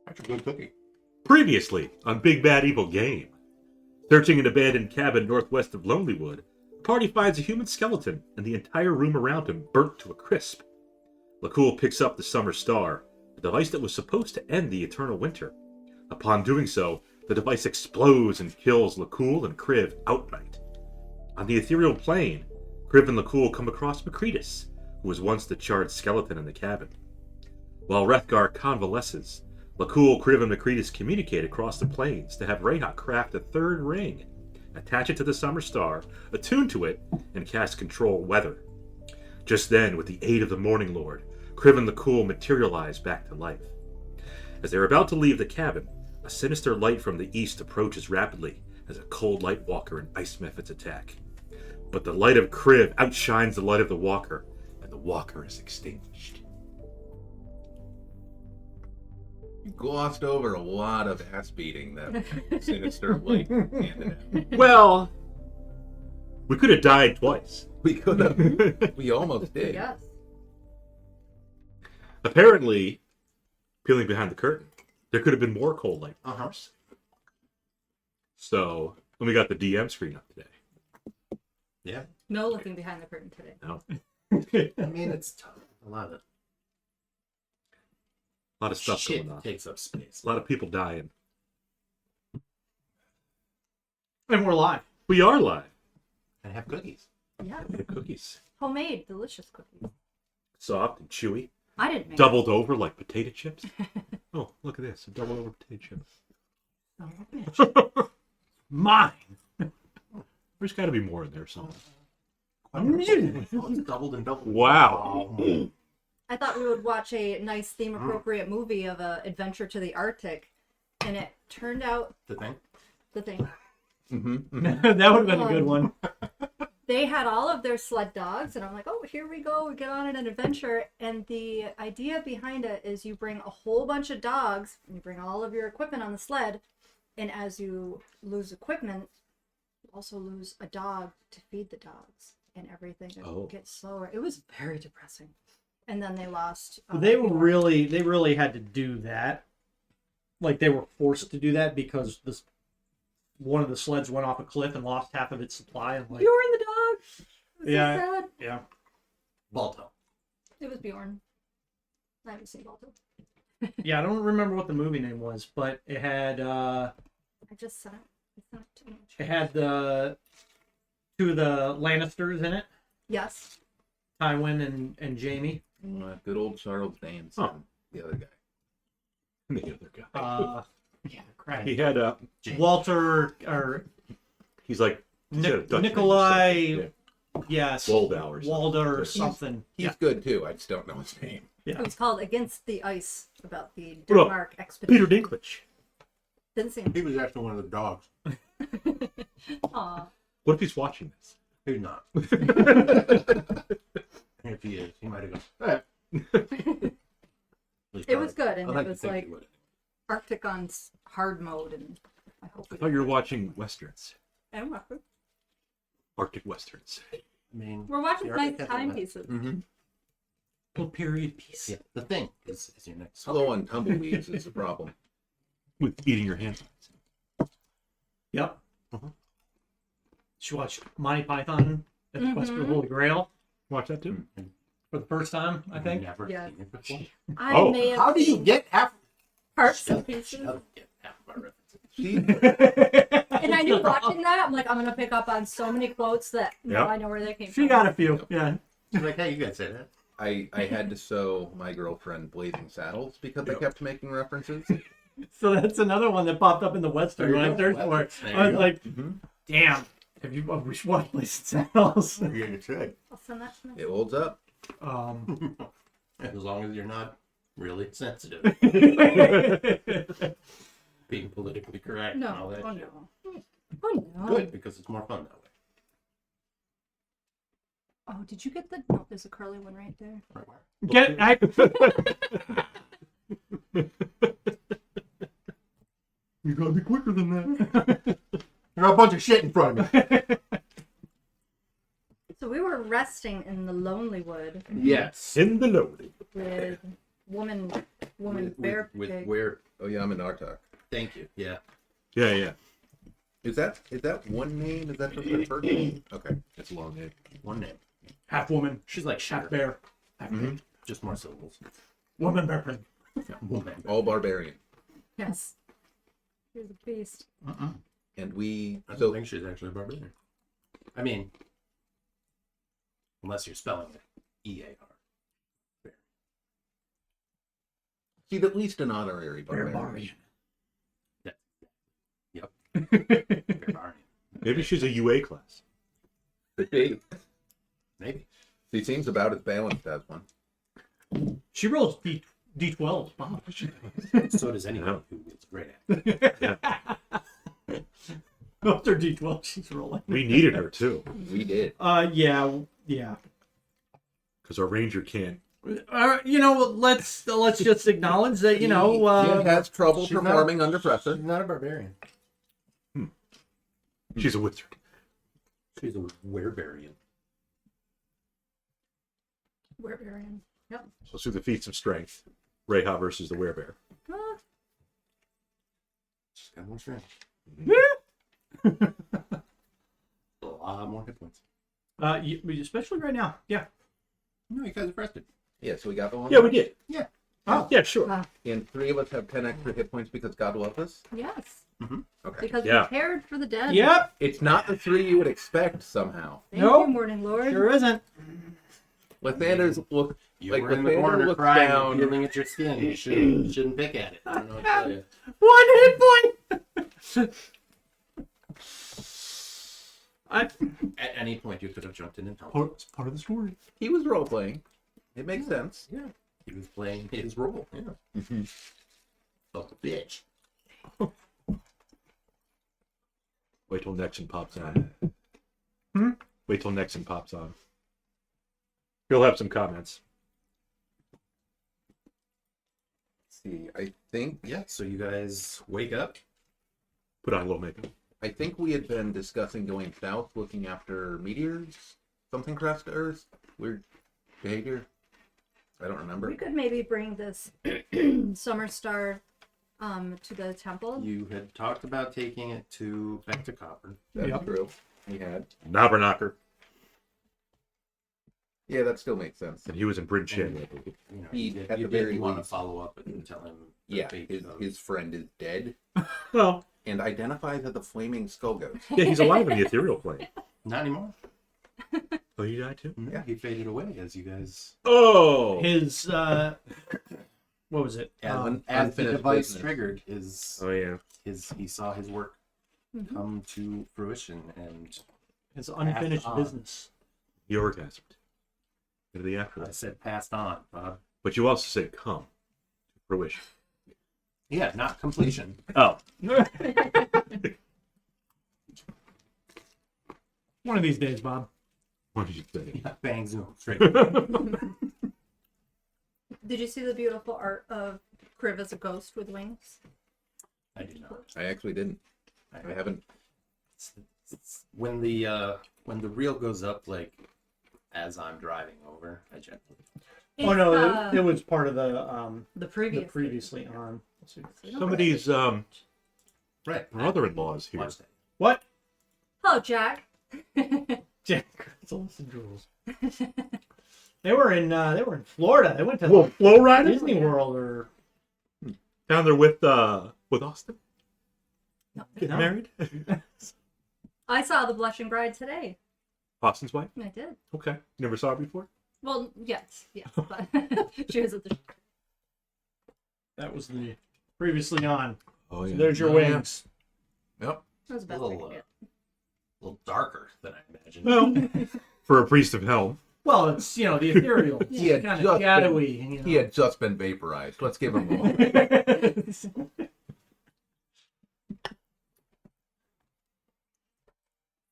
That's a good cookie. Previously on Big Bad Evil Game. Searching an abandoned cabin northwest of Lonelywood, the party finds a human skeleton and the entire room around him burnt to a crisp. Lakkul picks up the Summer Star, a device that was supposed to end the eternal winter. Upon doing so, the device explodes and kills Lakkul and Kriv outright. On the ethereal plane, Kriv and Lakkul come across McCreedus, who was once the charred skeleton in the cabin. While Wrethgar convalesces, Lakkul, Kriv, and McCreedus communicate across the plains to have Reija craft a third ring, attach it to the Summer Star, attune to it, and cast control weather. Just then, with the aid of the Morning Lord, Kriv and Lakkul materialize back to life. As they are about to leave the cabin, a sinister light from the east approaches rapidly as a cold light walker and ice methods attack. But the light of Kriv outshines the light of the walker, and the walker is extinguished. You glossed over a lot of ass beating that sinister light handed out. Well, we could have died twice. We could have. We almost did. Yes. Apparently, peeling behind the curtain, there could have been more cold light. Uh-huh. So, when we got the DM screen up today. Yeah. No looking behind the curtain today. No. I mean, it's tough. A lot of Stuff shit going on. takes up space. A lot of people dying. And we're live. We are live. And have cookies. Yeah. And cookies. Homemade, delicious cookies. Soft and chewy. I didn't make Doubled over like potato chips. Oh, look at this. A double over potato chips. it. Oh, bitch. Mine. There's got to be more in there somewhere. It's doubled and doubled. Wow. I thought we would watch a nice theme-appropriate movie of a adventure to the Arctic, and it turned out The thing? the thing. Mm-hmm. That would have been a good one. They had all of their sled dogs, and I'm like, oh, here we go. We get on an adventure. And the idea behind it is you bring a whole bunch of dogs, and you bring all of your equipment on the sled, and as you lose equipment, you also lose a dog to feed the dogs, and everything gets slower. It was very depressing. And then they lost. They really had to do that. Like, they were forced to do that because one of the sleds went off a cliff and lost half of its supply. And like, Bjorn the dog. It was Yeah. so sad. yeah. Balto. It was Bjorn. I haven't seen Balto. Yeah, I don't remember what the movie name was, but it had I just sent it. It's not too much. two of the Lannisters in it, Yes. Tywin and Jaime. Good old Charles Dance. Huh. The other guy. The other guy. Yeah, crap. He had Walter or he's like he's got a Dutch name or Nikolai. something. Yes, Waldau or something. Walder or He's- something. He's good too. I just don't know his name. It was called Against the Ice, about the What about Denmark expedition. Peter Dinklage. Didn't see him. He was actually one of the dogs. Aw. What if he's watching this? He's not. If he is, he might have gone, It was good, and I'd like it to was think like he would. Arctic on hard mode, and I hope I thought you were watching westerns, And Arctic westerns. I mean, we're watching the nice Arctic has a timepieces. Mm-hmm. Little period piece. Yeah, the thing is your next. Slow on tumbleweeds is the problem. With eating your hands. Yep. Mhm. Should watch Monty Python at the Quest for the Holy Grail Watch that too. for the first time, I think. Never Yeah. seen it before. I Oh, may have How do you seen get half? parts Shut and pieces. up, get half my references. And I knew watching that, I'm like, I'm gonna pick up on so many quotes that Yeah. I know where they came She from. got a few, yeah. She's like, hey, you guys say that. I had to sew my girlfriend Blazing Saddles because I kept making references. So that's another one that popped up in the Western when I searched for it. There I you was go. like, Mm-hmm. damn, we should watch Blazing Saddles. Yeah, you should. I'll send that to me. It holds up. As long as you're not really sensitive, being politically correct and all No, that oh shit. no. Oh no. Good, because it's more fun that way. Oh, did you get the? No, there's a curly one right there. Right where? You gotta be quicker than that. You got a bunch of shit in front of me. So we were resting in the Lonelywood Yes. In the loading. with woman woman bear with pig. where? Oh yeah, I'm in Artak. Thank you. Yeah. Yeah. Is that one name? Is that just her first name? Okay. That's a long name. One name. Half woman, She's like half Cher. bear, half Mm-hmm. pig. Just more syllables. Woman bear pig. Woman. All barbarian. Yes. She's a beast. And we I don't so think she's actually a barbarian. I mean, unless you're spelling it E-A-R. she's at least an honorary barbarian. Barbarian. Yep. Barbarian. Maybe she's a UA class. She Maybe. seems about as balanced as one. She rolls D12. Wow. So does anyone who is great at it. After D12, she's rolling. We needed her too, We did. Yeah. because our ranger can't. You know, let's just acknowledge that, you know, She has trouble she's not- performing under pressure. She's not a barbarian. She's a wizard. She's a werebarian. Barbarian. Yep. So let's do the feats of strength. Reija versus the werebear. Ah, She's got more strength. A lot more hit points. especially right now. Yeah. No, you guys are rested. Yeah, so we got the one. Yeah, we did. Yeah. Oh, yeah, sure. And 3 of us have 10 extra hit points because God loves us. yes. Okay. Because Yeah. we cared for the dead. Yep. It's not the 3 you would expect somehow. Thank Nope. you, Morning Lord. Sure isn't. Lathander's look You like were in the Lathander corner looks crying down. and peeling at your skin. You shouldn't pick at it. I don't know what to tell you. 1 hit point. At any point, you could have jumped in and helped. It's part of the story. He was role playing. It makes sense. Yeah. He was playing his role. Yeah. Fuck a bitch. Wait till Nexon pops on. Wait till Nexon pops on. He'll have some comments. Let's see, I think Yeah, so you guys wake up. Put on a little makeup. we had been discussing going south, looking after meteors. Something crashed to Earth. Weird behavior. I don't remember. We could maybe bring this summer star to the temple. You had talked about taking it back to Copper. That's Yep. true. We had. Knobberknocker. Yeah, that still makes sense. And he was in Bryn Shed. You know, He, you at the did very want to least- follow up and tell him. the Yeah, fate of- his friend is dead Well, and identifies as a flaming skull ghost. yeah, he's alive in the ethereal plane. Not anymore. Oh, you died too? Yeah, he faded away as you guys. Oh! His what was it? As the unfinished device business. triggered, his Oh, yeah. he saw his work Mhm. come to fruition, and His unfinished on. business. He orgasmed. Into the I afterlife. said passed on, Bob. But you also said come to fruition. Yeah, not completion. Oh. One of these days, Bob. What did you say? Yeah, bang zoom straight. Did you see the beautiful art of Kriv as a ghost with wings? I do not. I actually didn't. I haven't. When the reel goes up, like as I'm driving over, I gently. Oh no, It's, it was part of the the the previous. previously on. Let's see. Somebody's Right. brother-in-law is here. Watch that. What? Hello, Jack. Jack Crystals and Jewels. They were in Florida. They went to Well, Flow Rider Disney World or down there with Austin. Getting No. married. I saw the Blushing Bride today. Austin's wife. I did. Okay, you never saw her before. Well, yes, but she was at the. that was the previously on. Oh So there's your Oh, yeah. wings. Yep. That was the A best I little, could get. little darker than I imagined. Well, for a priest of Helm. Well, it's the ethereal. It's He had kind just of shadowy. He had just been vaporized. Let's give him a moment.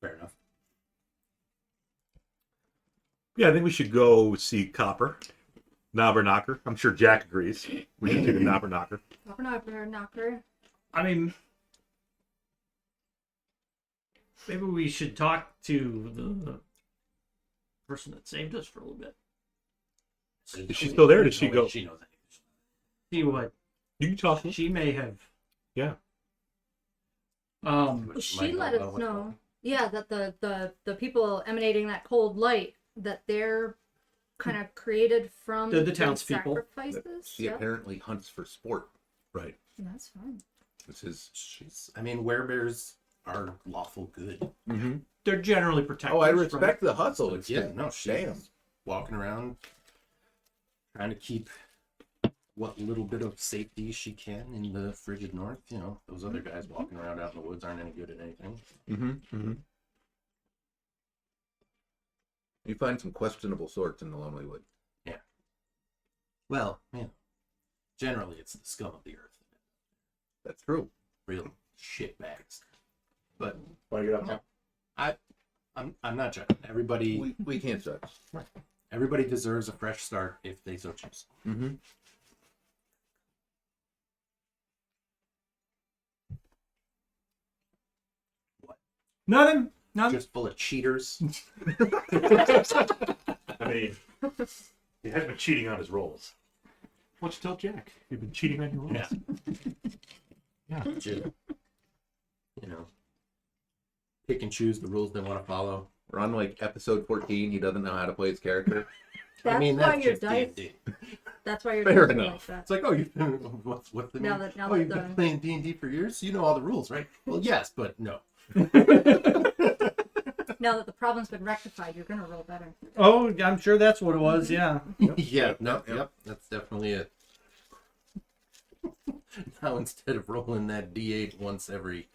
Fair enough. Yeah, I think we should go see Copper. Knobberknocker. I'm sure Jack agrees. We should see the Knobberknocker. Knocker. I mean, maybe we should talk to the person that saved us for a little bit. Is she still there, or did she No way go? She knows See what You can talk. she may have. Yeah. Which She might let go us well with know. Yeah, that the people emanating that cold light, that they're kind of created from They're the townspeople. sacrifices. She Yep. apparently hunts for sport. Right. That's fine. This is. She's, I mean, werebears are lawful good. Mm-hmm. They're generally protected. Oh, I respect the hustle. It's Yeah, no, she's damn. walking around trying to keep what little bit of safety she can in the frigid north. You know, those other guys walking around out in the woods aren't any good at anything. Mm-hmm. Mm-hmm. You find some questionable sorts in the Lonelywood. Well, you know, generally it's the scum of the earth. That's true. Real shitbags. But Want to get up now? I'm not judging. Everybody We can't judge. everybody deserves a fresh start if they so choose. Mm-hmm. Nothing. Just full of cheaters. I mean, he has been cheating on his rolls. Why don't you tell Jack? You've been cheating on your rolls. Yeah. Legit. You know, pick and choose the rules they want to follow. We're on like episode 14. He doesn't know how to play his character. That's I mean, why that's your just dice. D&D. That's why your Fair dice are like enough. that. It's like, oh, you what's the Now name? that- now oh, that you've been the- playing D&D for years, so you know all the rules, right? Well, yes, but no. Now that the problem's been rectified, you're gonna roll better. Oh, I'm sure that's what it was. Yeah. Yeah, no, Yep. yep, that's definitely it. Now instead of rolling that D8 once every,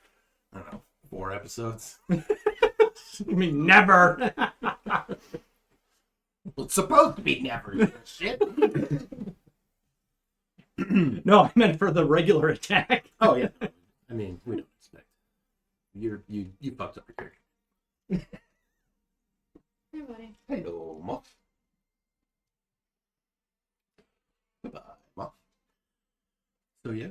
I don't know, 4 episodes. I mean, never. Well, it's supposed to be never. You shit. No, I meant for the regular attack. Oh yeah. I mean, we don't expect. You fucked up your character. Hey, buddy. Hello, Moth. Goodbye, Moth. So yeah,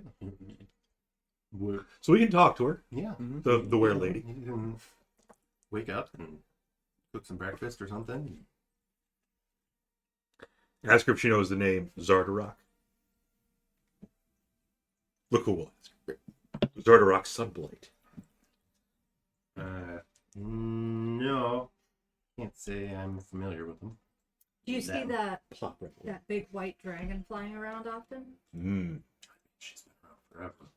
we're, So we can talk to her, yeah. the were lady. You can wake up and cook some breakfast or something. Ask her if she knows the name Zardarok. Lakkul will ask her. Zardarok Sunblight. No, can't say I'm familiar with them. Do you see that Plop right away. that big white dragon flying around often? She's been around forever.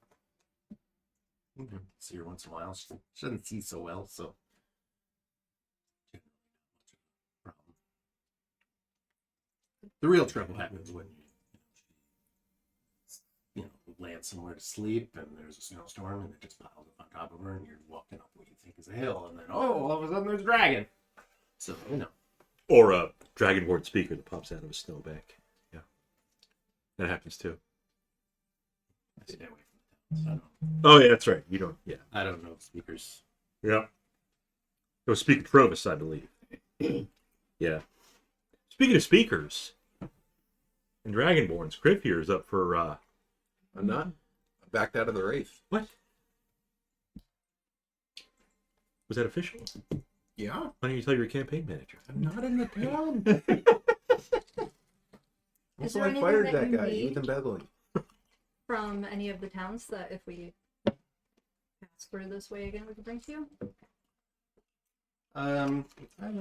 See her once in a while. She doesn't see so well, so. The real trouble happens when you land somewhere to sleep and there's a snowstorm and it just piles up on top of her and you're walking up what you think is a hill and then all of a sudden there's a dragon. So Or a dragonborn speaker that pops out of a snowbank. Yeah. That happens too. I stay away from the towns. Oh, yeah, that's right. You don't, yeah. I don't know speakers. Yeah. It was Speaker Provis, I believe. Yeah. Speaking of speakers and dragonborns, Kriv here is up for, I'm not. I backed out of the race. what? Was that official? Yeah. Why don't you tell your campaign manager? I'm not in the town. Is So there I anything fired that that you guy. He need? was embezzling. From any of the towns that if we pass through this way again, we can bring to you? I don't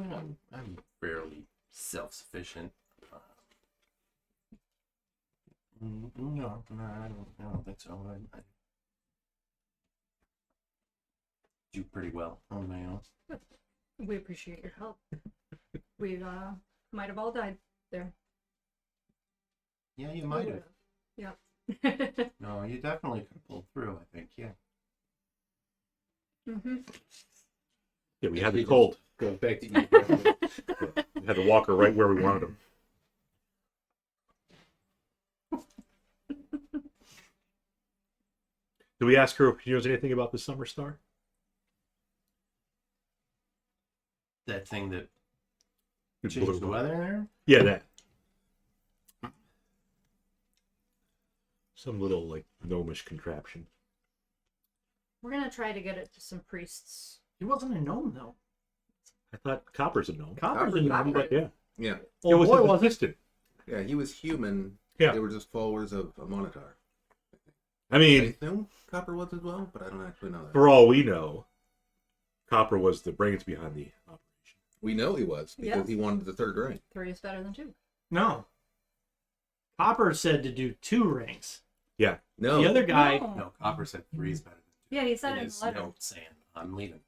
know. I'm fairly self-sufficient. No, I don't think so. I do pretty well on my own. We appreciate your help. We might have all died there. Yeah, you might have. Yep. No, you definitely could have pulled through, I think, yeah. Mm-hmm. Yeah, we had the cold. Going back to you. We had to walk her right where we wanted him. Did we ask her if she knows anything about the Summer Star? That thing that It changed blew the up. weather there? Yeah, that. Some little, like, gnomish contraption. We're gonna try to get it to some priests. He wasn't a gnome though. I thought Copper's a gnome. Copper's a gnome, but Yeah. Yeah. It was boy, an was it. assistant. Yeah, he was human Yeah. They were just followers of a Monitor. I I mean, assume Copper was as well, but I don't actually know that. for all we know, Copper was the brains behind the operation. We know he was because Yeah. he wanted the third ring. 3 is better than 2. No. Copper said to do 2 rings. No, The other guy, No, Copper said 3 is better than Yeah, he 2. said In it in his 11. note saying, I'm leaving.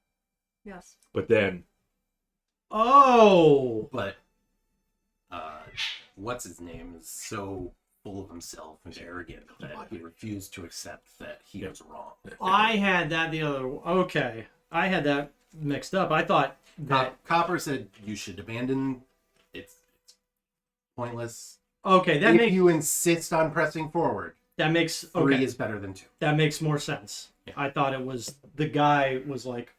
Yes. But then, oh, But what's his name is so full of himself and arrogant that he refused to accept that he was wrong. I had that the other. Okay, I had that mixed up. I thought that. Copper said you should abandon. It's pointless. Okay, that If makes you insist on pressing forward, that makes 3 okay. is better than 2. That makes more sense. Yeah. I thought it was the guy was like,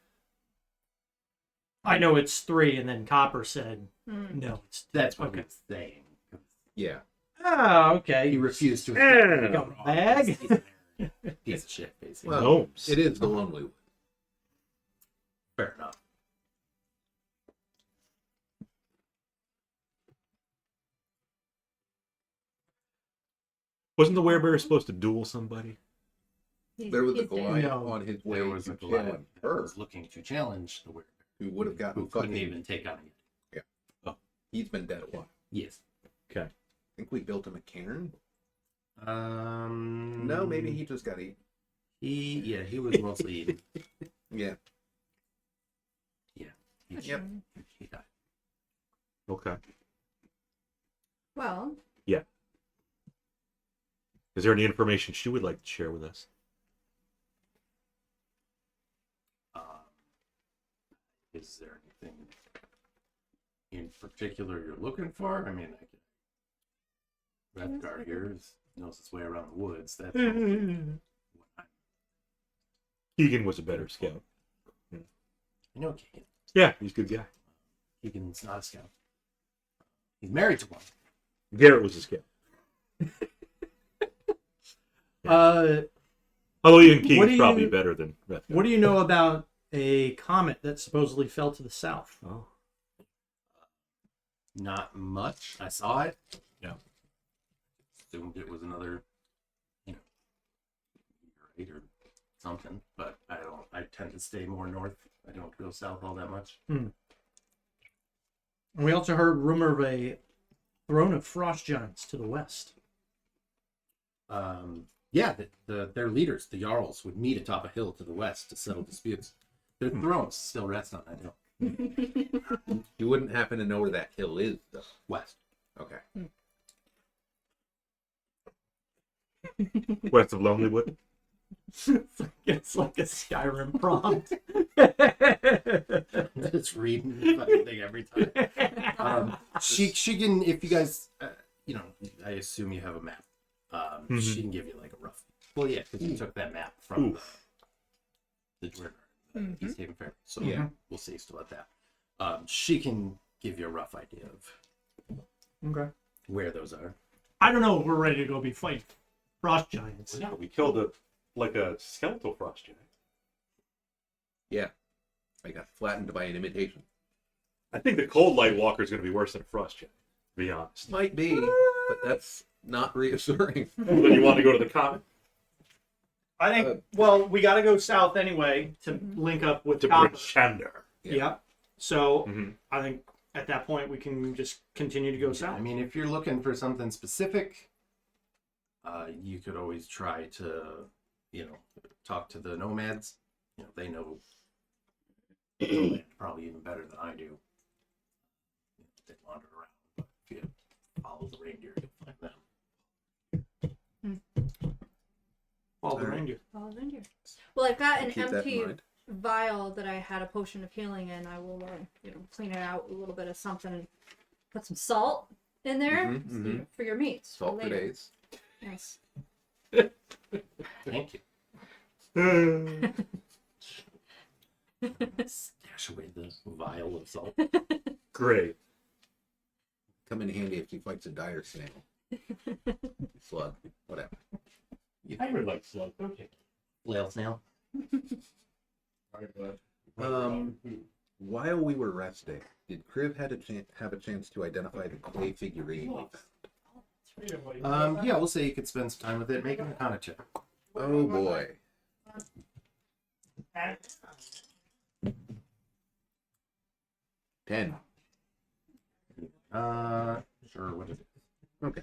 I know it's 3, and then Copper said, no, it's 2. That's what Okay. he's saying. yeah, Oh, okay. He refused to accept that he Got was a wrong. bag? He's an arrogant piece of shit, basically. well, Gnomes. it is the Lonelywood. Fair enough. wasn't the werebear supposed to duel somebody? There was a He's dead. Goliath No. on his way There was to a Goliath challenge that her, was looking to challenge the weird, who would have gotten who couldn't fucking. even take on it. He's been dead a while. Yes. Okay. I think we built him a cairn. No, No, maybe he just got eaten. he was mostly eaten. Yeah, He died. Okay. Well, Is there any information she would like to share with us? Is there anything in particular you're looking for? I mean, Wrethgar here knows his way around the woods. That's what I'm- Keegan was a better scout. I know Keegan. Yeah, he's a good guy. Keegan's not a scout. He's married to one. Garrett was a scout. Although even What do Keegan's you- probably better than Rethgar. What do you know about a comet that supposedly fell to the south? Oh. Not much. I saw it. Yeah. Assumed it was another, meteorite or something. But I don't. I tend to stay more north. I don't go south all that much. And we also heard rumor of a throne of frost giants to the west. Yeah, their leaders, the Jarls, would meet atop a hill to the west to settle disputes. Their thrones still rest on that hill. you wouldn't happen to know where that hill is, though. West. Okay. West of Lonelywood. It's like a Skyrim prompt. Just reading the fucking thing every time. She can, if you guys, I assume you have a map. She can give you like a rough. Well, yeah, because you took that map from the Dwergar, East Haven Fair. So Yeah. we'll say still at that. She can give you a rough idea of Okay. where those are. I don't know if we're ready to go be fighting frost giants. Yeah, we killed a skeletal frost giant. Yeah. I got flattened by an imitation. I think the cold light walker is going to be worse than a frost giant, to be honest. Might be, but that's not reassuring. Then you want to go to the comet I think, well, we got to go south anyway to link up with to Copper. Prince Shander. Yeah. So Mhm. I think at that point we can just continue to go I south. mean, if you're looking for something specific, you could always try to, talk to the nomads. They know the land probably even better than I do. They wander around, but if you follow the reindeer, you'll find them. Follow the Alright. reindeer. Follow the reindeer. Well, I've got an Keep that in empty mind. vial that I had a potion of healing in. I will, clean it out with a little bit of something and put some salt in there Mhm, for your meats. Salt for later. days. Yes. Thank you. Stash away the vial of salt. Great. Come in handy if she fights a dire snail. Slug. Whatever. I would like slug. Okay. Flail snail. While we were resting, did Kriv have a chance to identify the clay figurine we found? Yeah, we'll say you could spend some time with it. Make an Arcana check. Oh boy. 10. Sure, what is it? Okay.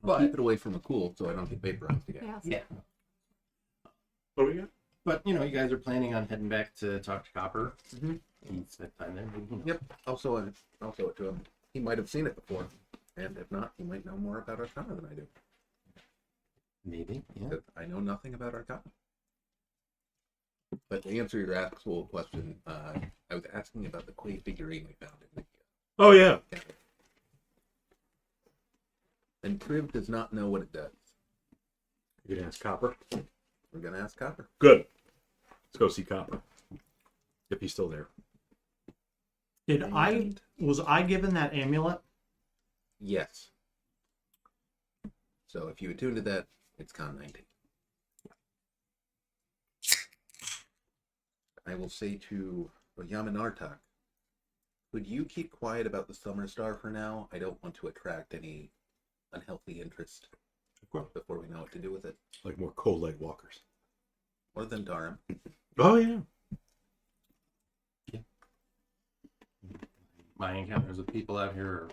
But- I'll keep it away from the cool so I don't get vaporized again. Yeah. Yeah. What do we got? But, you guys are planning on heading back to talk to Copper. Mm-hmm. You spent time there. Yep. I'll show it to him. He might have seen it before. And if not, he might know more about Arcana than I do. Maybe, yeah. 'Cause I know nothing about Arcana. But to answer your actual question, I was asking about the clay figurine we found in the Oh, yeah. cabin. And Kriv does not know what it does. You can ask Copper. We're gonna ask Copper. Good. Let's go see Copper. If he's still there. Was I given that amulet? Yes. So if you attune to that, it's con 19. I will say to Yamanartak, would you keep quiet about the Summer Star for now? I don't want to attract any unhealthy interest Of course. before we know what to do with it. Like more cold leg walkers. More than Dharam. Oh, yeah. My encounters with people out here are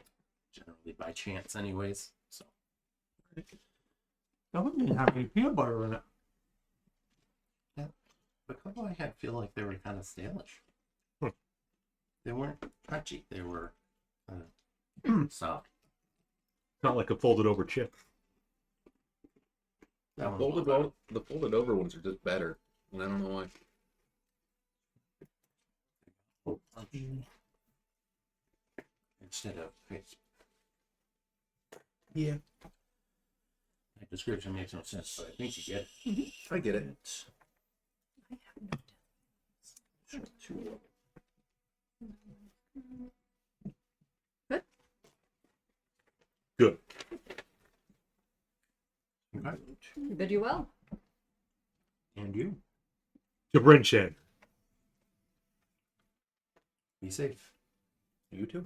generally by chance anyways. So That one didn't have any peanut butter in it. the couple I had feel like they were kind of stalish. Hmm. They weren't crunchy. They were soft. Not like a folded over chip. That one's all about The folded over ones are just better. And I don't know why. instead of crisp. Yeah. That description makes no sense, but I think you get it. I get it. Good. Okay. You bid you well. And you. To Brinchan. Be safe. You too.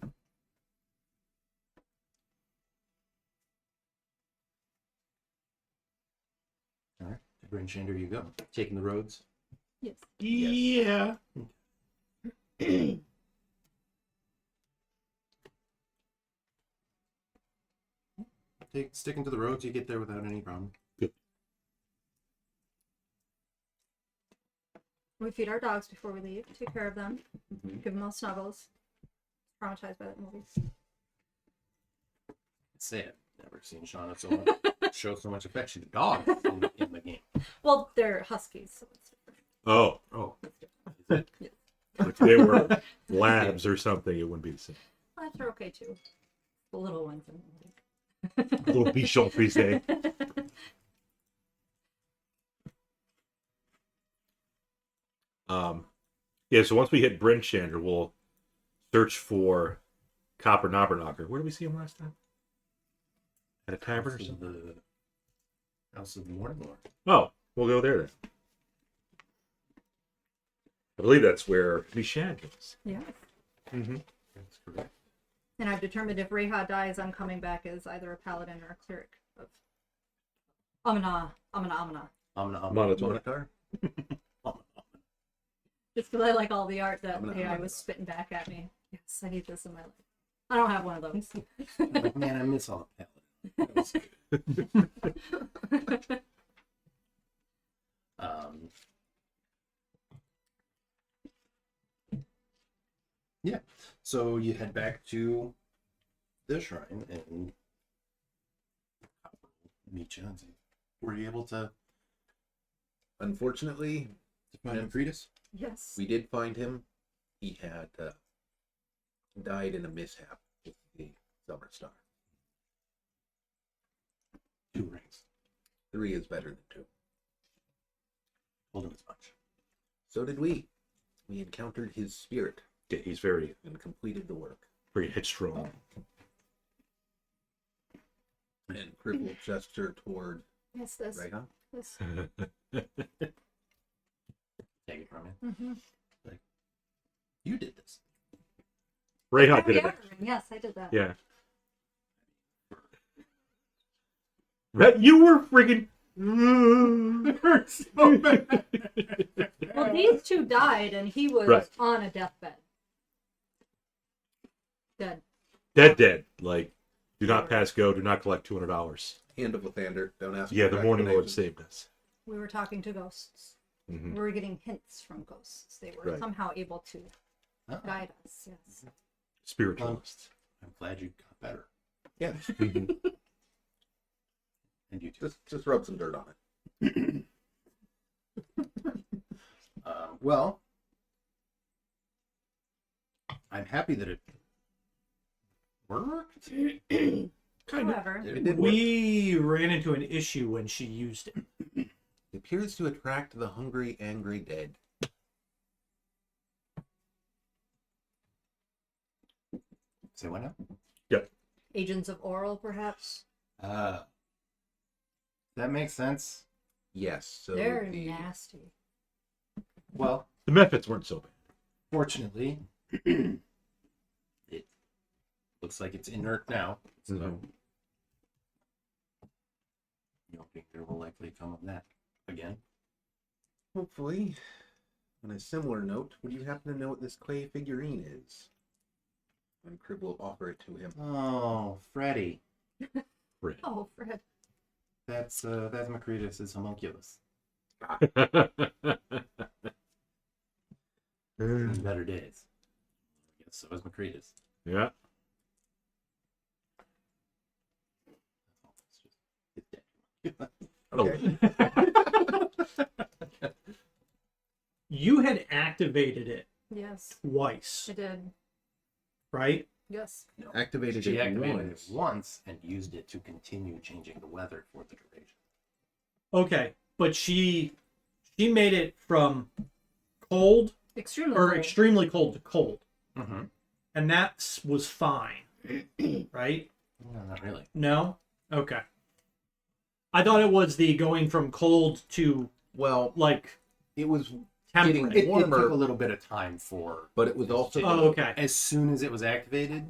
All right. To Brinshander you go. Taking the roads. Yes. Yeah. Sticking to the roads, you get there without any problem. We feed our dogs before we leave. Take care of them. Mhm. Give them all snuggles. Traumatized by that movie. Say it. Never seen Shauna show so much affection to dogs in the game. Well, they're huskies, so it's different. Oh. Oh, is it? If they were labs or something, it wouldn't be the same. Well, they're okay too. The little ones. Little bichon frise. Yeah, so once we hit Brinshander, we'll search for Copper Knobberknocker. Where did we see him last time? At a tavern or House of something? the House of the Morning Lord. Oh, we'll go there then. I believe that's where Mishan is. Yeah. Mm-hmm. That's correct. And I've determined if Reija dies, I'm coming back as either a paladin or a cleric of Amana. Monotone. Monitor? Just because I like all the art that Amana. AI was spitting back at me. Yes, I need this in my life. I don't have one of those. Like, man, I miss all the paladin. That was good. Yeah. So you head back to the shrine and meet Jonesy. Were you able to Unfortunately, find McCreedus? Yes. we did find him. He had died in a mishap with the Summer Star. 2 rings. 3 is better than 2. Told him as much. So did we. We encountered his spirit Yeah, he's very, and completed the work. very headstrong. And Kriv will gesture toward Yes, this. Reija. This. Take it from him. Mm-hmm. You did this. Reija did it. Yes, I did that. Yeah. You were friggin'. So bad. Well, these two died, and he was Right. on a deathbed. Dead. Dead. Like, do not pass go. Do not collect $200. Hand of Lathander. Don't ask. Yeah, for the Morning Lord explanations. saved us. We were talking to ghosts. Mhm. We were getting hints from ghosts. They were Right. somehow able to Oh, guide us. Yes. Spiritualist. I'm glad you got better. Yeah. And you too. Just rub some dirt on it. Well, I'm happy that it worked. However, It did work. We ran into an issue when she used it. It appears to attract the hungry, angry dead. Say what now? agents of oral, perhaps. That makes sense. Yes. So They're the nasty. Well, The methods weren't so bad. fortunately, it looks like it's inert now. So Mhm. you don't think there will likely come of that again? hopefully, on a similar note, would you happen to know what this clay figurine is? And Kriv will offer it to him. Oh, Freddy. Fred. Oh, Fred. That's McCreedus' homunculus. In better days. I guess so is McCreedus. Yeah. It's dead. Okay. You had activated it Yes, twice, I did. right? Yes. No. Activated She it activated once. it once and used it to continue changing the weather for the duration. Okay, but she made it from cold Extremely or cold. extremely cold to cold, Mm-hmm. and that was fine, right? No, not really. No? Okay. I thought it was the going from cold to, Well, like, it was, temperate. It Warmer. took a little bit of time for. but it was also. Oh, okay. As soon as it was activated,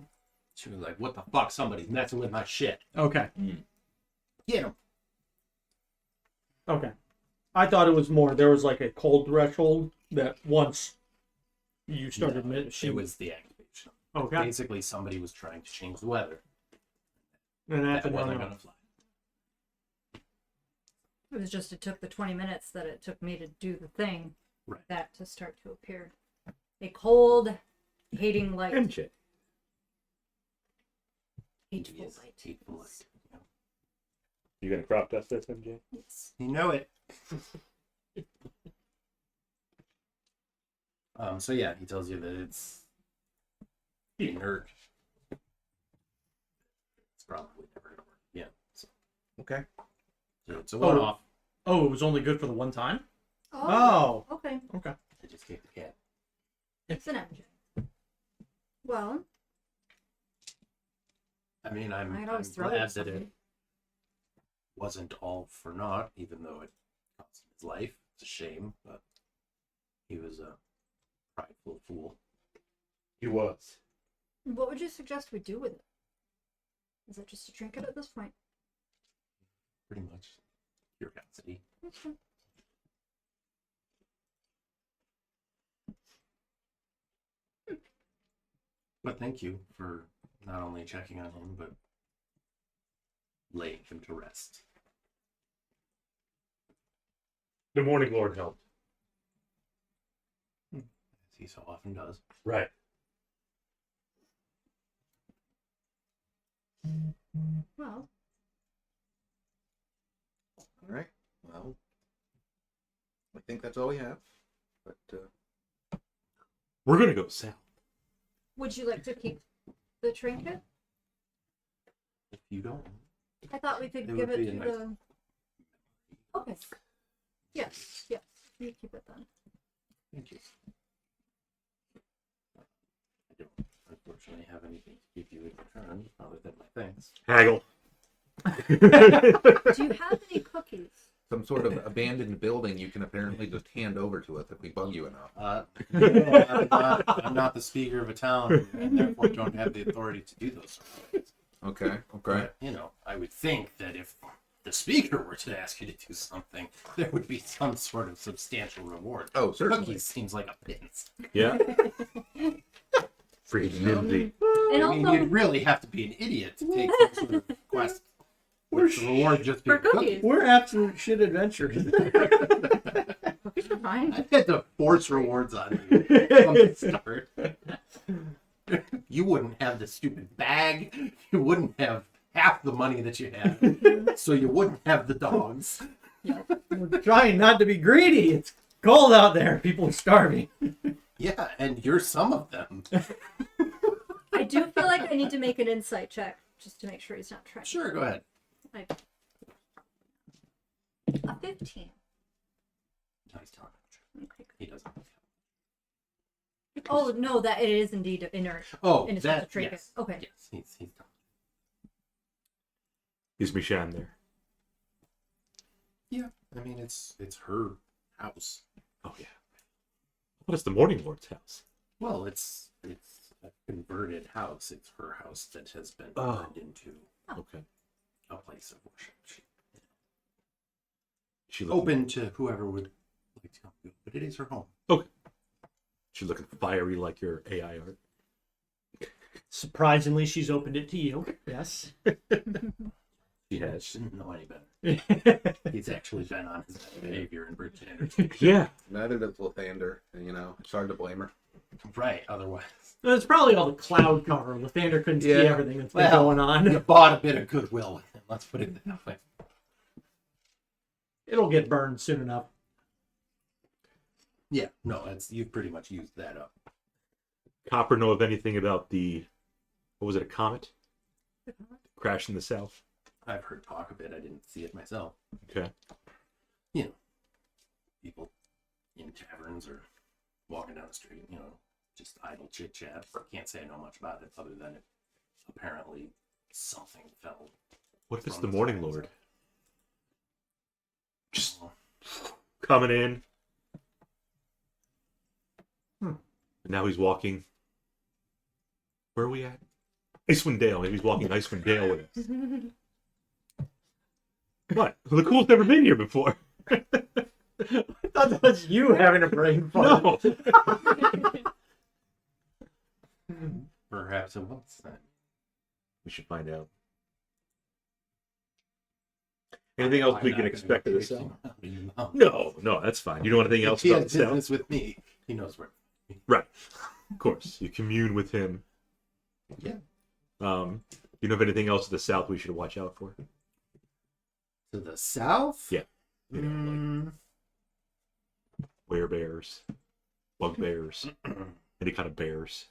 she was like, "What the fuck? Somebody's messing with my shit." Okay. Get him. Okay. I thought it was more, there was like a cold threshold that once you started, It was the activation. okay. Basically, somebody was trying to change the weather. And that's That wasn't another going to fly. It was just, it took the 20 minutes that it took me to do the thing. Right. That to start to appear. A cold, hating light. MJ. Hateful Yes, light. hateful light. Yeah. You gonna crop dust this, MJ? Yes. You know it. So yeah, he tells you that it's inert. It's probably never gonna work again. So Okay. it's a one-off. Oh, it was only good for the one time? Oh. Oh. Okay. Okay. I just kicked the cat. It's an MJ. Well, I mean, I'm I'd always throw glad it that it something. wasn't all for naught, even though it cost him his life. It's a shame, but he was a prideful fool. He was. What would you suggest we do with it? Is it just a trinket at this point? Pretty much. Curiosity. Okay. But thank you for not only checking on him, but laying him to rest. The Morning Lord helped. As he so often does. Right. Well, All right. Well, I think that's all we have. But We're gonna go south. would you like to keep the trinket? If you don't, I thought we could It give would it be to a nice- the. Okay. Yes, yes. You keep it then. thank you. I don't unfortunately have anything to give you in return other than my thanks. Haggle. Do you have any cookies? some sort of abandoned building you can apparently just hand over to us if we bug you enough. No, I'm not the speaker of a town, and therefore don't have the authority to do those sort of things. Okay. Okay. But, I would think that if the speaker were to ask you to do something, there would be some sort of substantial reward. Oh, certainly. Cookies seems like a pittance. Yeah. Free community. And I mean, also you'd really have to be an idiot to take some sort of quest with the reward just for being cookies. We're absolute shit adventurers. Cookies are fine. I had to force rewards on you from the start. You wouldn't have the stupid bag. You wouldn't have half the money that you had. So you wouldn't have the dogs. We're trying not to be greedy. It's cold out there. People are starving. Yeah, and you're some of them. I do feel like I need to make an insight check just to make sure he's not trying. Sure, go ahead. A 15. No, he's telling the truth. Okay. He doesn't. Oh no, that it is indeed inert. Oh, And it's that, not a trinket. yes. Okay. Yes, he's done. Is Michan there? Yeah, I mean, it's her house. Oh, yeah. What is the Morning Lord's house? Well, it's a converted house. It's her house that has been Oh. turned into Okay. a place of worship. She looking, Open to whoever would like to come, but it is her home. She's looking fiery like your AI art. Surprisingly, she's opened it to you. Yes. She has. Shouldn't know any better. He's actually been on his behavior in Bridge Entertainment. Yeah. Neither does Lathander, you know. It's hard to blame her. Right, otherwise. It's probably all the cloud cover. Lathander couldn't see Yeah. everything that's been Well, going on. You bought a bit of goodwill with him. Let's put it that way. It'll get burned soon enough. Yeah, no, you've pretty much used that up. Copper know of anything about the, what was it, a comet? Crash in the south? I've heard talk of it. I didn't see it myself. Okay. You know, people in taverns or walking down the street, you know, just idle chit chat. Can't say I know much about it other than it apparently something fell. What if it's from the Morning skies. Lord? Just Well, coming in. And now he's walking. Where are we at? Icewind Dale. Maybe he's walking Icewind Dale with us. What? The Cool's never been here before. I thought that was you having a brain fart. No. perhaps it was then. We should find out. Anything else I'm we not can gonna expect of go the south? chasing out of your mouth. No, that's fine. You know anything else If he about has the south? business with me, he knows where. Right. Of course. You commune with him. Yeah. You know of anything else to the south we should watch out for? To the south? Yeah. You know, like werebears, bugbears, any kind of bears.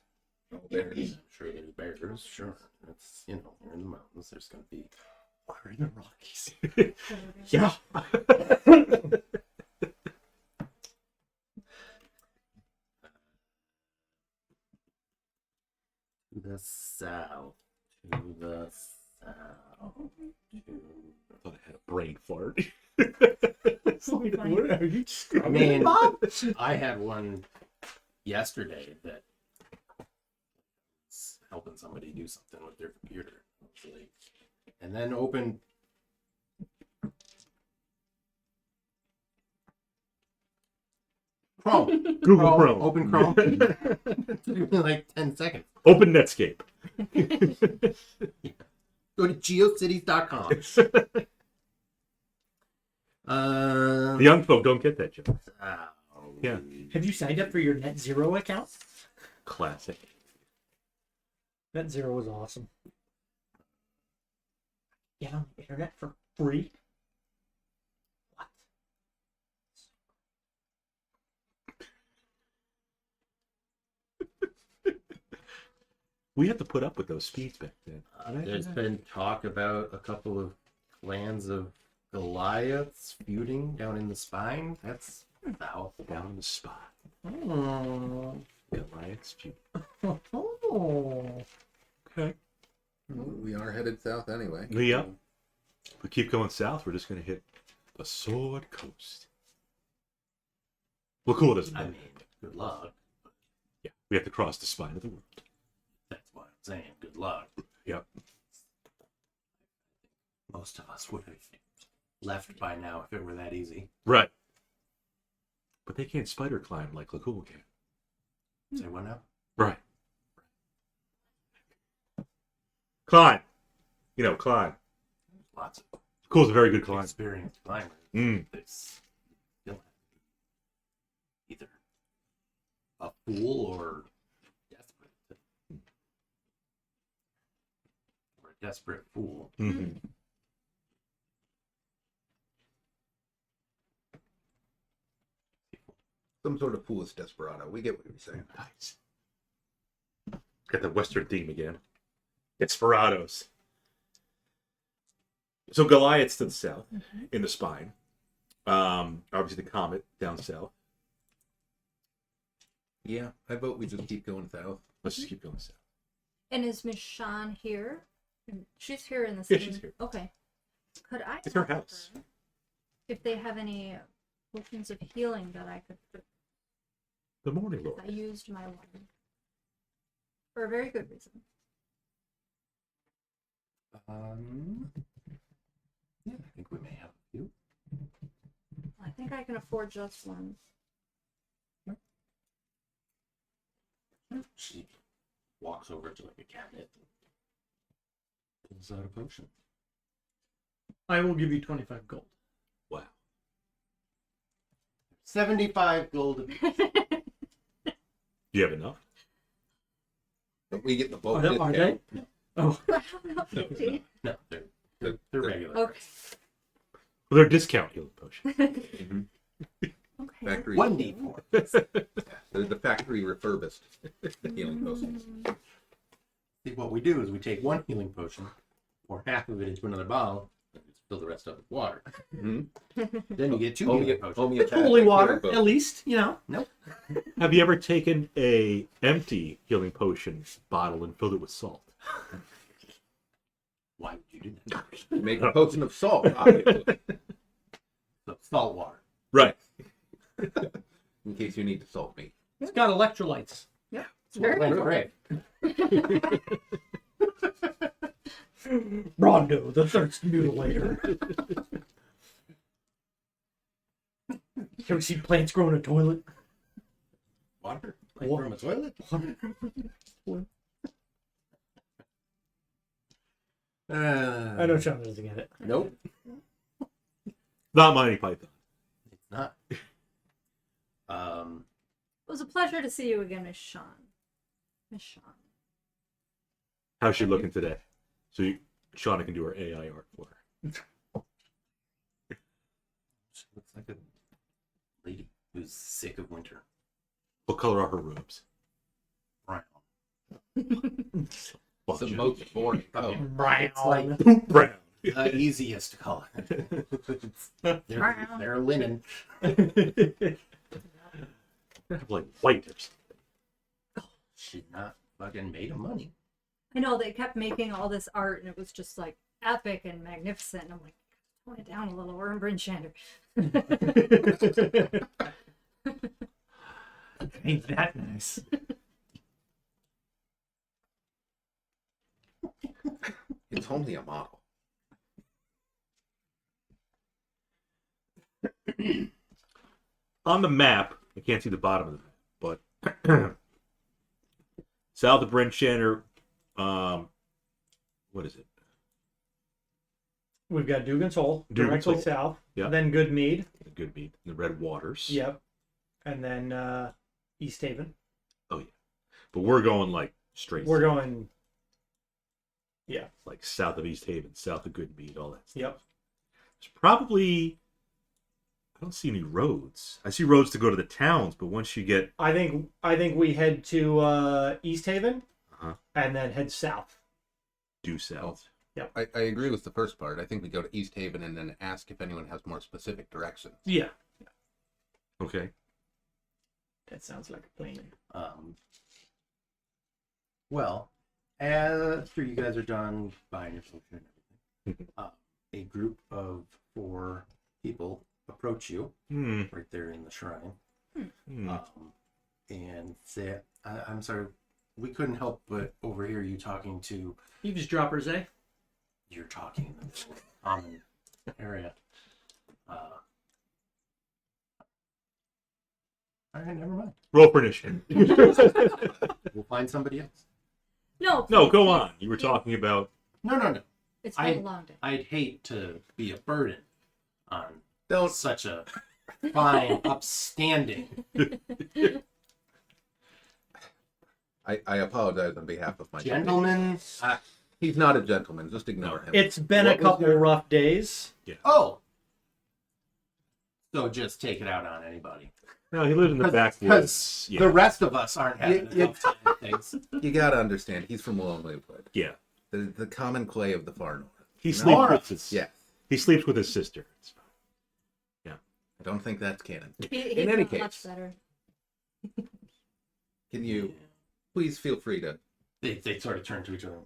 Oh, bears. I'm sure there's bears. Sure. That's, you know, we're in the mountains. There's going to be. We're in the Rockies. Yeah. To the south. To the south. I thought I had a brain fart. It's like, what are you I mean, Bob? I had one yesterday that was helping somebody do something with their computer, actually, and then opened. Chrome. Google Chrome. Open Chrome. It took me like 10 seconds. Open Netscape. Go to geocities.com. The young folk don't get that joke. Yeah. Have you signed up for your Net Zero account? Classic. Net Zero was awesome. Get on the internet for free. What? We had to put up with those speeds back then. There's been talk about a couple of clans of Goliaths feuding down in the spine. That's south. Down in the spot. Oh. Goliath's feud. Oh. Okay. We are headed south anyway. Yeah. If we keep going south, we're just going to hit the Sword Coast. Lakkul doesn't I know. mean, good luck. Yeah. We have to cross the spine of the world. That's what I'm saying. Good luck. Yep. Most of us would have left by now if it were that easy. Right. But they can't spider climb like Lakkul can. Say what now? Right. Climb. You know, climb. Lots of Lakkul's a very good climber. experienced climbers. Mm. It's still either a fool or desperate. Or a desperate fool. Mm-hmm. Some sort of foolish desperado. We get what you're saying. Nice. Got the Western theme again. Desperados. So Goliath's to the south, in the spine. Obviously the comet down south. Yeah, I vote we just keep going south. Let's just keep going south. And is Miss Shawn here? She's here in the Yeah, same... she's here. Okay. Could I It's her ask house. her if they have any potions of healing that I could... The Morning Lord. I used my one. For a very good reason. Yeah, I think we may have a few. I think I can afford just one. She walks over to like a cabinet and pulls out a potion. I will give you 25 gold. Wow. 75 gold. Do you have enough? But we get the bulk Are they? discount. Oh, I have enough 50. No, they're regular. Okay. Well, they're discount healing potion. Mhm. Okay. Factory. 1d4. They're the factory refurbished healing potions. See, what we do is we take one healing potion, pour half of it into another bottle, and just fill the rest up with water. Mhm. Then you get two healing potions. Homeopathic holy water, healing at least, you know. Nope. Have you ever taken a empty healing potion bottle and filled it with salt? Why would you do that? potion. Make a potion of salt, obviously, So, salt water. Right. in case you need to salt me. It's got electrolytes. It's very Right. Rondo, the thirst mutilator. Can we see plants growing in a toilet? Water? Like Wa- from a toilet? I know Sean doesn't get it. Nope. Not Monty Python. It's not. It was a pleasure to see you again, Miss Shawn. Miss Shawn. How's she looking today? So Shauna can do her AI art for her. She looks like a lady who's sick of winter. What color are her robes? Brown. It's the most boring. Oh, Brown. It's like Brown. the easiest color. They're linen. Have like white or something. She's not fucking made of money. I know they kept making all this art and it was just like epic and magnificent. And I'm like, tone it down a little. We're in Brinshander. Ain't that nice? it's only a model. On the map, I can't see the bottom of the map, but south of Brinshander, what is it? We've got Dugan's Hole, Dugan's directly Hole. south. Yeah. Then Goodmead. The Good Meat, the Red Waters. Yep. And then East Haven. Oh yeah, but we're going like straight. We're south, going. Yeah. like south of East Haven, south of Good Meat, all that stuff. Yep. There's probably. I don't see any roads. I see roads to go to the towns, but once you get I think we head to East Haven, Uh-huh. and then head south. due south. I agree with the first part. I think we go to East Haven and then ask if anyone has more specific directions. Yeah. Okay. That sounds like a plan. Well, after you guys are done buying your potion and everything, a group of 4 people approach you right there in the shrine and say, I'm sorry, we couldn't help but overhear you talking to... Eavesdroppers, eh? You're talking in the common area. All right, never mind. Roll for initiative. We'll find somebody else. No. No, please, go please. on. You were talking about. No. It's been a long day. I'd hate to be a burden on Don't. such a fine, upstanding. I apologize on behalf of my Gentlemen. He's not a gentleman. Just ignore him. It's been What a was couple your- rough days. Oh! So just take it out on anybody. No, he lived in the Because backwoods. Yeah. the rest of us aren't having You- a tough time with things. You gotta understand, he's from Lonelywood. Yeah. The common clay of the far north. He No. sleeps with his. Yeah. He sleeps with his sister. It's fine. I don't think that's canon. He's In any not case, much better. can you please feel free to... They sort of turn to each other.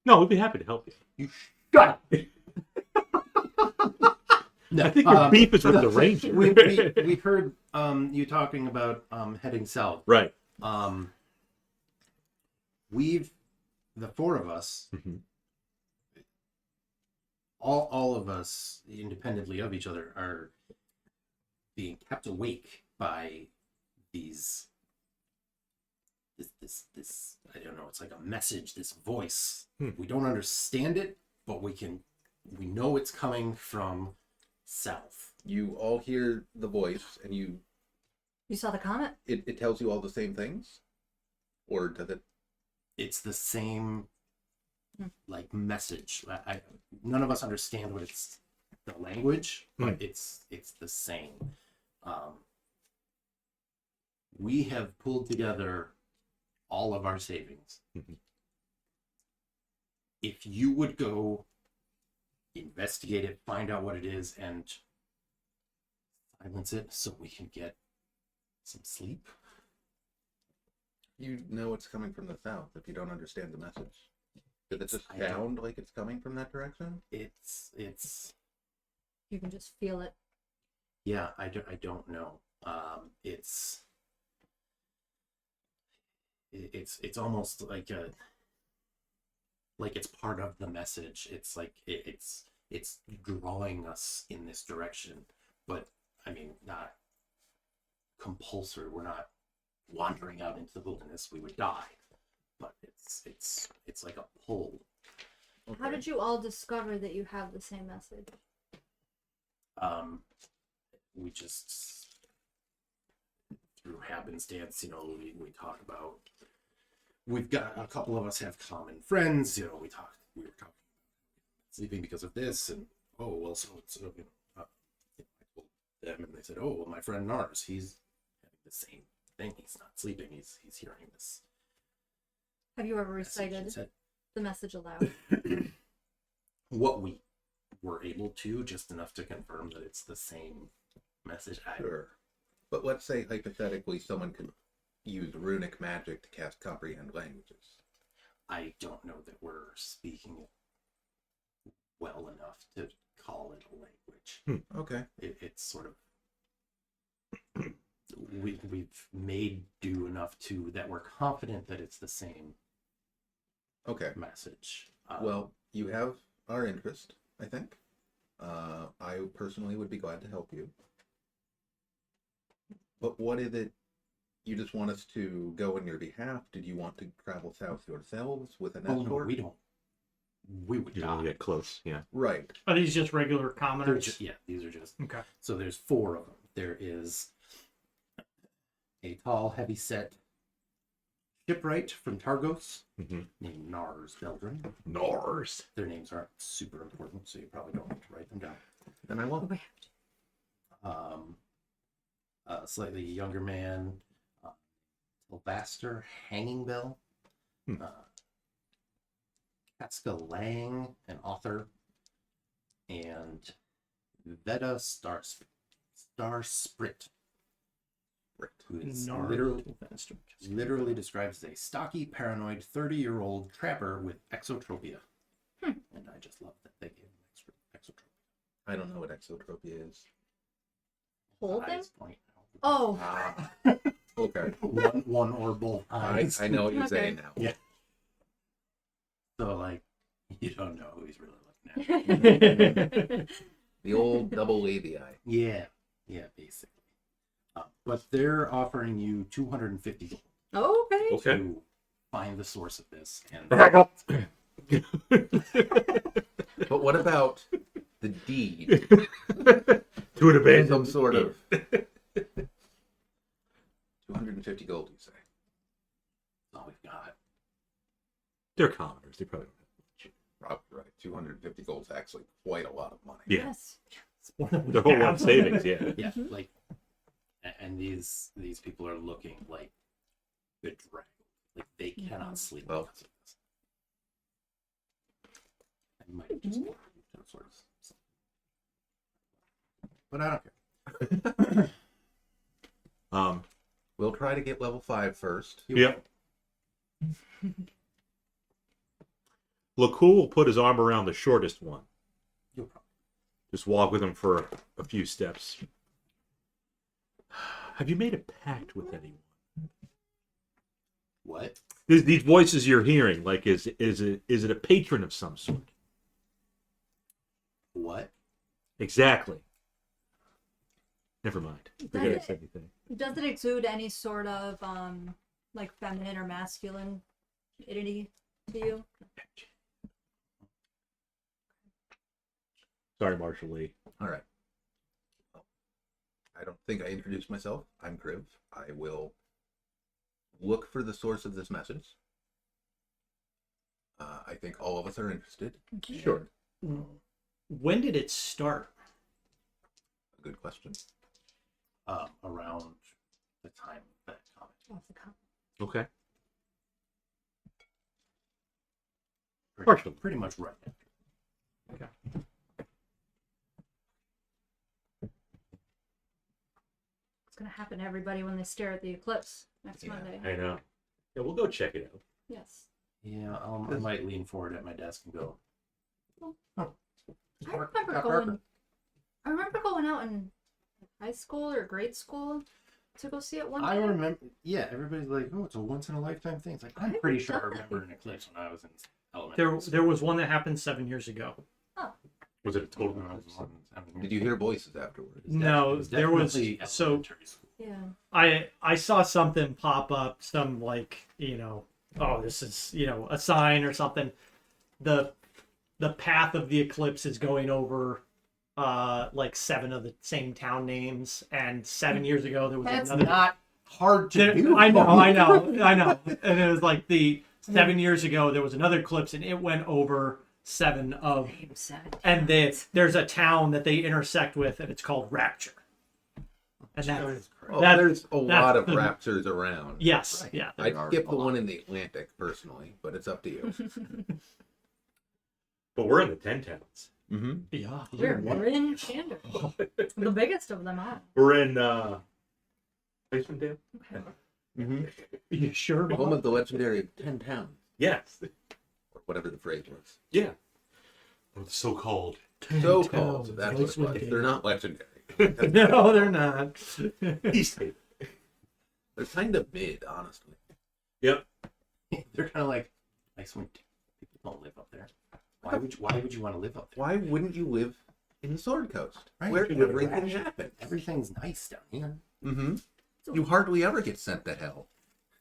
No, we'd be happy to help you. You shut up! No, I think your beef is with the ranger. we heard you talking about heading south. Right. We've the four of us, Mhm. all of us, independently of each other, are being kept awake by these. This I don't know. It's like a message. This voice. We don't understand it, but we know it's coming from south. You all hear the voice, and You saw the comment? it tells you all the same things? Or does it... It's the same like message. None of us understand what it's the language, but it's the same. We have pulled together all of our savings. Mhm. If you would go investigate it, find out what it is, and silence it so we can get some sleep. You know it's coming from the south if you don't understand the message. Does it just I don't- sound like it's coming from that direction? It's You can just feel it. yeah, I don't know. It's almost like it's part of the message. It's like it's drawing us in this direction, but I mean not compulsory. We're not wandering out into the wilderness. We would die, but it's like a pull. How did you all discover that you have the same message? We just through happenstance, we talk about. We've got a couple of us have common friends. We were talking sleeping because of this, and so I told them, and they said, oh, well, my friend Nars, he's having the same thing. He's not sleeping. He's hearing this. Have you ever message recited instead. the message aloud? What we were able to, just enough to confirm that it's the same message. Sure. But let's say, hypothetically, someone could use runic magic to cast comprehend languages. I don't know that we're speaking it well enough to call it a language. Okay. It's sort of we've made do enough to that we're confident that it's the same Okay. message. Well, you have our interest, I think. I personally would be glad to help you. But what is it? You just want us to go on your behalf? Did you want to travel south yourselves with an Oh no, escort? we don't. We would You don't die. get close. Yeah. Right. Are these just regular They're commoners? these are just. Okay. So there's four of them. There is a tall, heavy-set shipwright from Targos Mm-hmm. named Nars Beldrin. Nors. Their names aren't super important, so you probably don't need to write them down. Then I won't. A slightly younger man, Sylvaster Hanging Bell, Casca Lang, an author, and Veda Starsprit, who is literally describes as a stocky, paranoid 30-year-old trapper with exotropia. And I just love that they gave him exotropia. I don't know what exotropia is. Hold them? Eyes point out. Oh, Okay. One or both eyes. I know what you're Okay. saying now. Yeah. So like, you don't know who he's really looking at. The old double wavy eye. Yeah, basically. But they're offering you 250 gold Oh, okay. Okay. to find the source of this. And But what about the deed? To an abandoned Some sort of 250 gold, you say? that's all we've got. They're commoners. They probably don't have much. Probably right. 250 gold is actually quite a lot of money. Yeah. Yes. Their whole life savings, yeah. Yeah, like, and these people are looking like bedraggled. Like they cannot sleep. Well- because of this. I might just want some sort of, but I don't care. We'll try to get level 5 first. Yep. Lakkul will put his arm around the shortest one. You'll probably. Just walk with him for a few steps. Have you made a pact with anyone? What? These voices you're hearing, like, is it a patron of some sort? What? Exactly. Never mind. Forget I Does said anything. Does it exude any sort of like feminine or masculine entity to you? Sorry, Marshall Lee. All right. Well, I don't think I introduced myself. I'm Kriv. I will look for the source of this message. I think all of us are interested. Sure. When did it start? A good question. Around the time of that comic. Off the cuff. Okay. Pretty much right after. Okay. What's gonna happen to everybody when they stare at the eclipse next Monday? I know. Yeah, we'll go check it out. Yes. Yeah, I might lean forward at my desk and go. I remember going out in high school or grade school to go see it one I time. remember. Yeah, everybody's like, "Oh, it's a once in a lifetime thing." It's like I'm pretty sure I remember an eclipse when I was in elementary. There was one that happened 7 years ago. Was it a total When I was nonsense? Did you hear voices afterwards? No, there was definitely so elementary school. Yeah. I saw something pop up, some like, oh, this is, a sign or something. The path of the eclipse is going over like 7 of the same town names, and 7 years ago there was That's another. not hard to do. I know. And it was like 7 years ago there was another eclipse, and it went over 7 of, and there's a town that they intersect with, and it's called Rapture. And that's Oh, That- there's a lot of the- raptures around. yes, Right. yeah. I'd skip the one in the Atlantic personally, but it's up to you. But we're in the 10 towns. Mm-hmm. Yeah. We're in Shander. The biggest of them all. We're in Basement Okay. Mm-hmm. You sure? Home of the legendary 10 towns, Yes. or whatever the phrase was. Yeah. Or the so-called. So called. That's what it was. They're They're not legendary. No, they're not. East Haven. They're kind of mid, honestly. Yep. They're kind of like Icewind. People don't live up there. Why would you want to live up there? Why wouldn't you live in the Sword Coast, Right, where you live in everything Rapture. happens? Everything's nice down here. Mm-hmm. You hardly ever get sent to hell.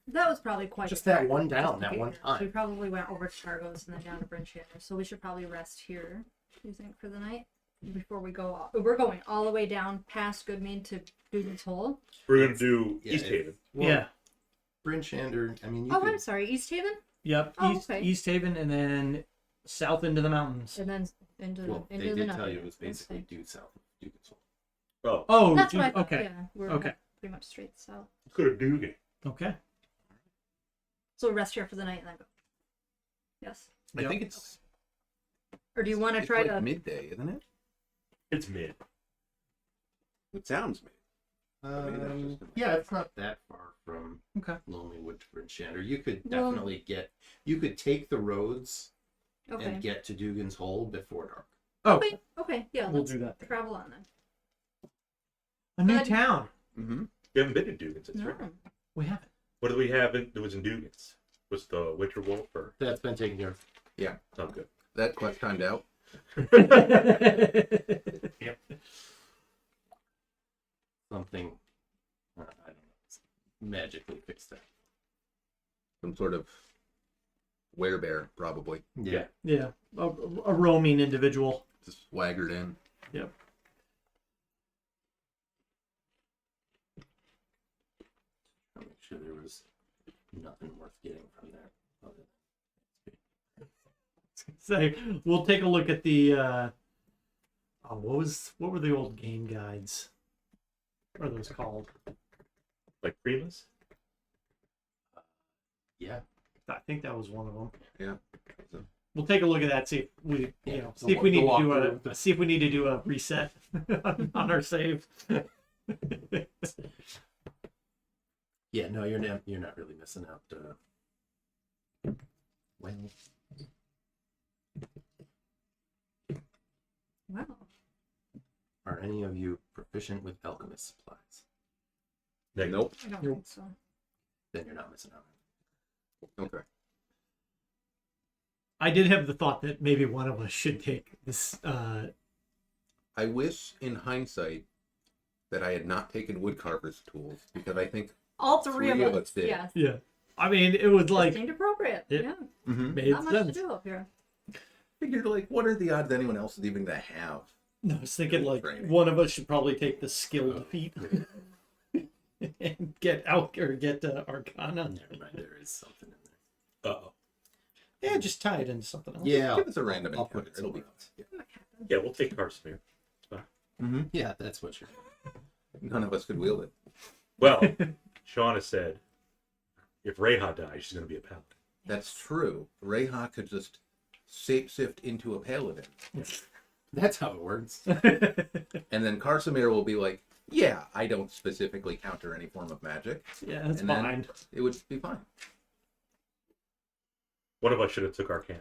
That was probably quite Just a that trek one just down, to that get one here. time. So we probably went over to Targos and then down to Brinchander. So we should probably rest here, do you think, for the night? Before we go, we're going all the way down past Goodmead to Dugan's Hole. We're going to do Yeah, East Haven. Well, Yeah. Brinchander. I mean, you Oh, could, I'm sorry, East Haven, Yep. Oh, okay. East Haven, and then south into the mountains. and then into well, into they the did night. tell you it was basically Okay. due south of Dugan's Hole. Oh, Oh, That's what I thought. okay. Yeah, we're Okay. pretty much straight south. let's go to Dugan. Okay. So we rest here for the night and then go. Yes. I Yep. think it's Or do you want to it's try like to? midday, isn't it? It's mid. It sounds mid. Maybe that's just in my Yeah, it's not that far from Okay. Lonelywood to Brinchander. You could Well- definitely you could take the roads Okay. and get to Dugan's Hole before dark. Oh, Okay. Okay. Yeah. we'll Let's do that. travel on then. A new Good. town. Mm-hmm. You haven't been to Dugan's, that's No. right. We haven't. What do we have that was in Dugan's? Was the Winter Wolf or? That's been taken care of. Yeah. Oh, good. That quest timed out. Yep. Something, I don't know, magically fixed that. Some sort of werebear, probably. Yeah. Yeah, a roaming individual. Just swaggered in. Yep. I'll make sure there was nothing worth getting from there. So we'll take a look at the what were the old game guides? What are those called? Like Primas? Yeah. I think that was one of them. Yeah. We'll take a look at that. See if we, Yeah, see if the we need to walk- do the a see if we need to do a reset on our save. Yeah, no, you're not really missing out. Well, Wow. are any of you proficient with alchemist supplies? Nope. I don't think so. Then you're not missing out. Okay. I did have the thought that maybe one of us should take this. I wish, in hindsight, that I had not taken woodcarver's tools, because I think All three Three of of us. us did. Yes. Yeah, I mean it was It like seemed appropriate. it- Yeah. made Not much sense. to do up here. figured, like, what are the odds anyone else is even gonna have? No, I was thinking like Training. one of us should probably take the skill defeat and get out or get Arcana. Never mind, there is something in there. Uh-oh. Yeah, just tie it into something else. Yeah, Give us a random I'll put encounter. it It'll be somewhere fun. Yeah, we'll take Carson here. yeah, that's what you're. None of us could wield it. Well, Shauna said, if Reija dies, she's going to be a paladin. That's true. Reija could just shapeshift into a paladin. That's how it works. And then Karsamir will be like, yeah, I don't specifically counter any form of magic. Yeah, that's And then- fine. It would be fine. One of us should have took Arcana.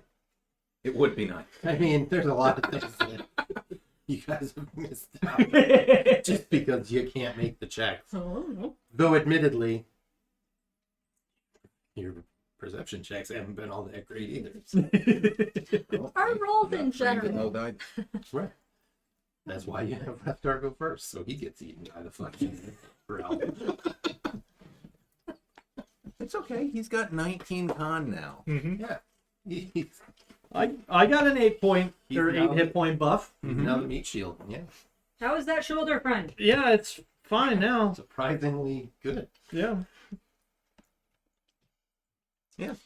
It would be nice. I mean, there's a lot of things that you guys have missed out just because you can't make the checks. Oh, Though, admittedly, your perception checks haven't been all that great either. So, Our roles in Not trained to general. know that. right. That's why you have Wrethgar go first, so he gets eaten by the fucking growl. It's okay. He's got 19 con now. Yeah. He's I got an 8 point He's or now 8 hit point buff. now the meat shield. Yeah. How is that shoulder, friend? Yeah, it's fine now. Surprisingly good. Yeah. So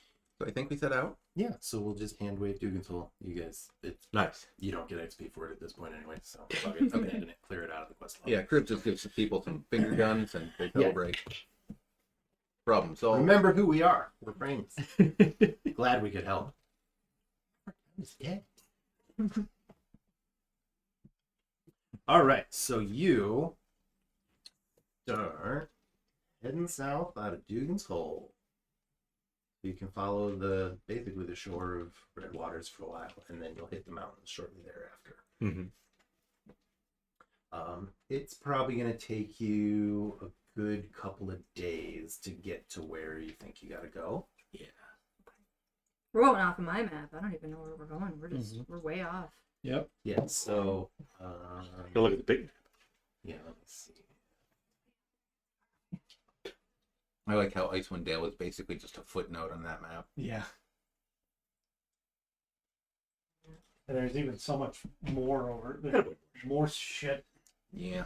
I think we set out. Yeah, so we'll just hand wave Duke until you guys. Nice. You don't get XP for it at this point anyway, so fuck it. Abandon it. Clear it out of the quest log. Yeah, Kriv just gives the people some finger guns and they celebrate. Problem solved. Remember who we are. We're friends. Glad we could help. He's dead. All right, so you start heading south out of Dugan's Hole. You can follow basically the shore of Red Waters for a while, and then you'll hit the mountains shortly thereafter. Mm-hmm. It's probably going to take you a good couple of days to get to where you think you got to go. Yeah. We're going off of my map. I don't even know where we're going. We're just we're way off. Yep. Yeah, so Go look at the big. yeah, let me see. I like how Icewind Dale is basically just a footnote on that map. Yeah. And there's even so much more over there's more shit. Yeah.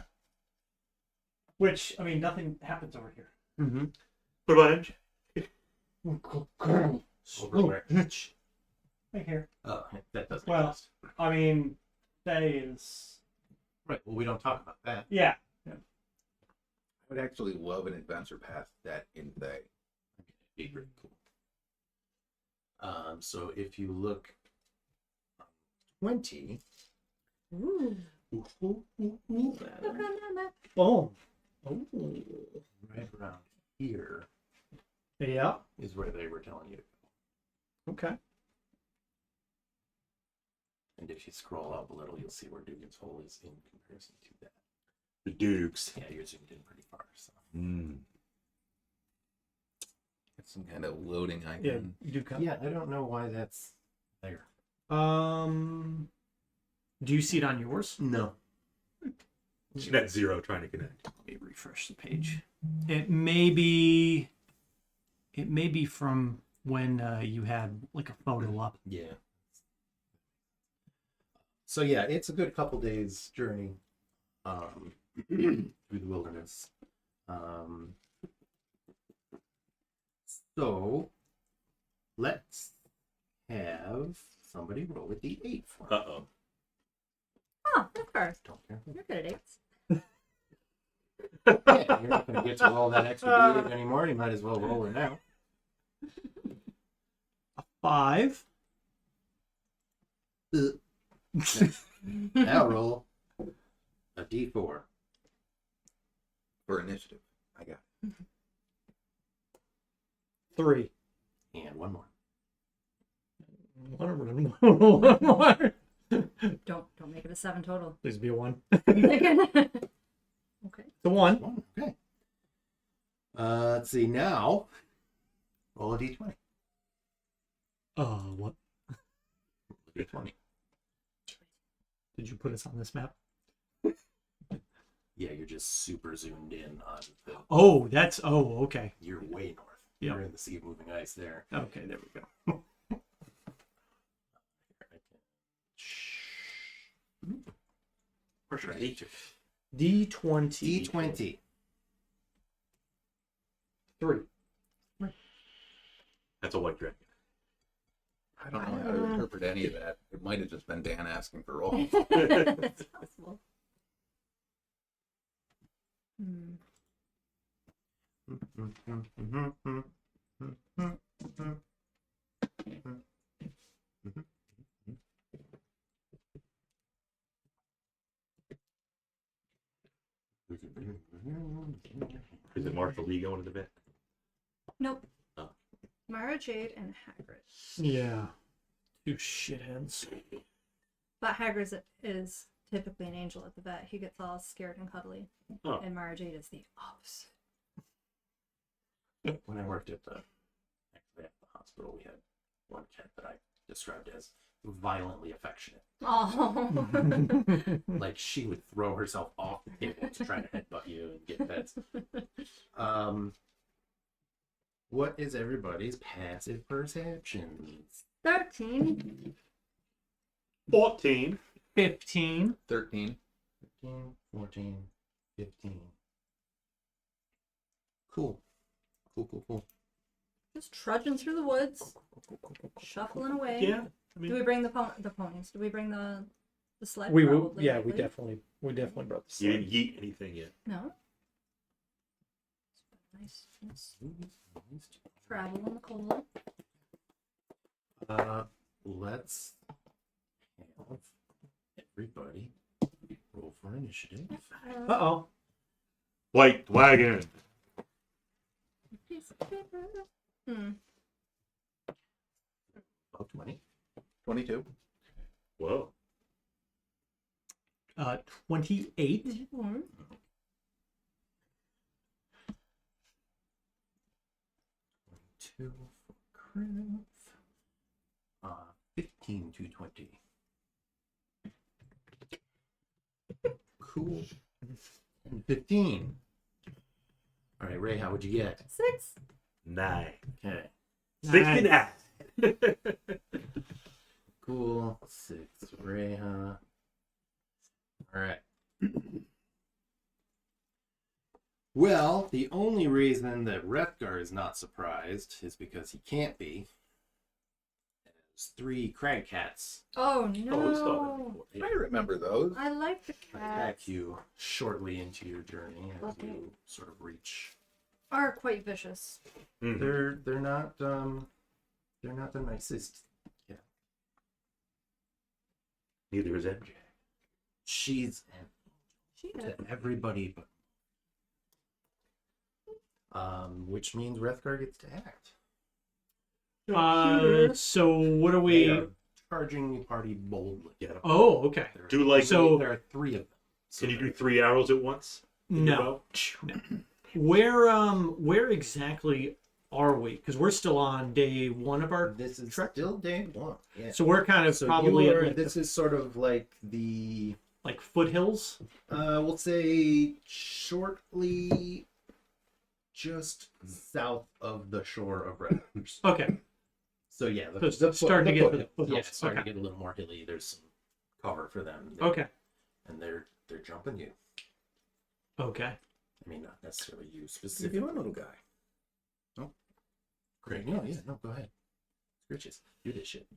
Which I mean, nothing happens over here. Mm-hmm. What about MJ? Over where? Right here. Oh, that doesn't Well, exist. I mean, that is Right, well, we don't talk about that. yeah. I would actually love an adventure path that in Thay. It'd be pretty cool. So if you look 20, Ooh. Look on right that map. Boom. Oh. around here Yeah. is where they were telling you. Okay. And if you scroll up a little, you'll see where Dugan's Hole is in comparison to that. The Dukes. Yeah, you're zoomed in pretty far. So. Mm. It's some kind of loading Yeah. icon. You do come. Yeah, I don't know why that's There. Do you see it on yours? No. Net zero trying to connect. Let me refresh the page. It may be from when you had like a photo up. Yeah. So yeah, it's a good couple days journey through the wilderness. So let's have somebody roll with the 8 for me. Uh-oh. Oh, of course. Don't care. You're good at eights. Yeah, you're not going to get to roll that extra D8 anymore. You might as well roll it now. 5. Now roll a D4. For initiative. I got it. 3. And one more. One more. Don't make it a 7 total. Please be a 1. Okay. The 1. One, okay. Let's see. Now, roll a D20. What? D20. Did you put us on this map? Yeah, you're just super zoomed in on the. Oh, okay. You're way north. Yep. You're in the Sea of Moving Ice there. Okay, there we go. Or should I hate you? D20. D20. 3. That's a white dragon. I don't know how to interpret any of that. It might have just been Dan asking for rolls. It's possible. Is it Marshall Lee going to the bed? Nope. Oh. Mara Jade and Hagrid. Yeah. 2 shitheads. But Hagrid is typically an angel at the vet. He gets all scared and cuddly. Oh. And Mara Jade is the opposite. When I worked at the hospital, we had one cat that I described as violently affectionate. Oh. Like she would throw herself off the table to try to headbutt you and get pets. What is everybody's passive perceptions? 13. 14. 15. 13. 15, 14, 15. Cool. Just trudging through the woods. Shuffling away. Yeah. Do we bring the ponies? Do we bring the sled? We will. Probably, Yeah, likely. we definitely brought the You sled. didn't yeet anything yet. No. Nice. Travel in the cold. Let's have everybody roll for initiative. Uh-oh. White wagon. Piece of paper. About 20. 22. Whoa. 28. 2 for Kriv. 15 to 20. Cool. And 15. All right, Ray, how would you get? 6. 9. Okay. 69. Cool. 6. Ray, huh? All right. Well, the only reason that Wrethgar is not surprised is because he can't be. There's 3 crag cats Oh Oh, we saw no. that before. I remember those. I like the attack cats. you shortly into your journey as Okay. you sort of reach. Are quite vicious. Mhm. They're not the nicest. Yeah. Neither is MJ. She's She is. to everybody but which means Wrethgar gets to act. So what are They we? are charging the party boldly. Get 'em. Oh, okay. There are Do like So- there are 3 of them. So Can you do there- 3 arrows at once? with your No. bow? Where exactly are we? Because we're still on day 1 of our This is trek. still day 1. Yeah. So we're kind of So probably you at are, like, this is sort of like the like foothills. we'll say shortly just south of the shore of Rivers. Okay. So yeah, So it's starting to get to the foothills. Yeah, it's starting Okay. to get a little more hilly. There's some cover for them. Okay. And they're jumping you. Okay. I mean, not necessarily you You're specifically. doing, little guy. Great. No, yeah, no, go ahead. Scritches. Do this shit.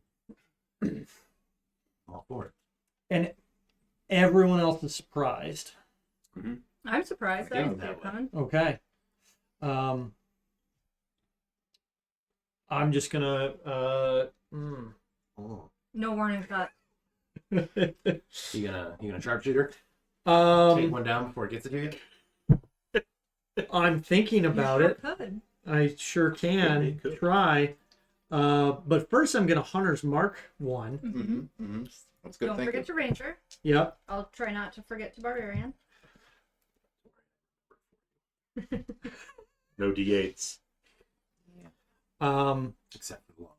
I'm all for it. And everyone else is surprised. I'm surprised. I Again, didn't see that it way. coming. Okay. I'm just gonna Oh. No warning shot. You gonna sharpshooter? Take um one down before it gets to you? I'm thinking about You it. sure could. I sure can Could. try. But first I'm gonna Hunter's Mark 1. Mm-hmm. Mm-hmm. That's good Don't thinking. forget your ranger. Yep. I'll try not to forget to barbarian. No D8s. Except for the long.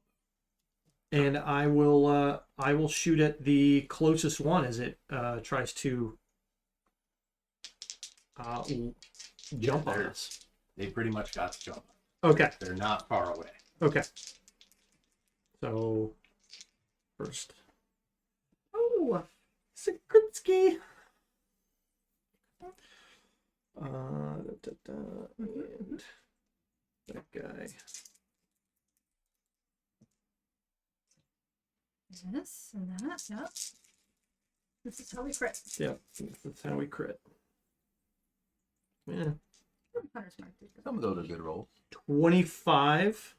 And I will shoot at the closest one as it tries to jump on they're- us. They pretty much got to jump. Okay. They're not far away. Okay. So first, Oh, Sikritsky. And that guy. this and that. Yep. This is how we crit. Yep. That's how we crit. Yeah. Hunter's Mark. Some of those are good rolls. 25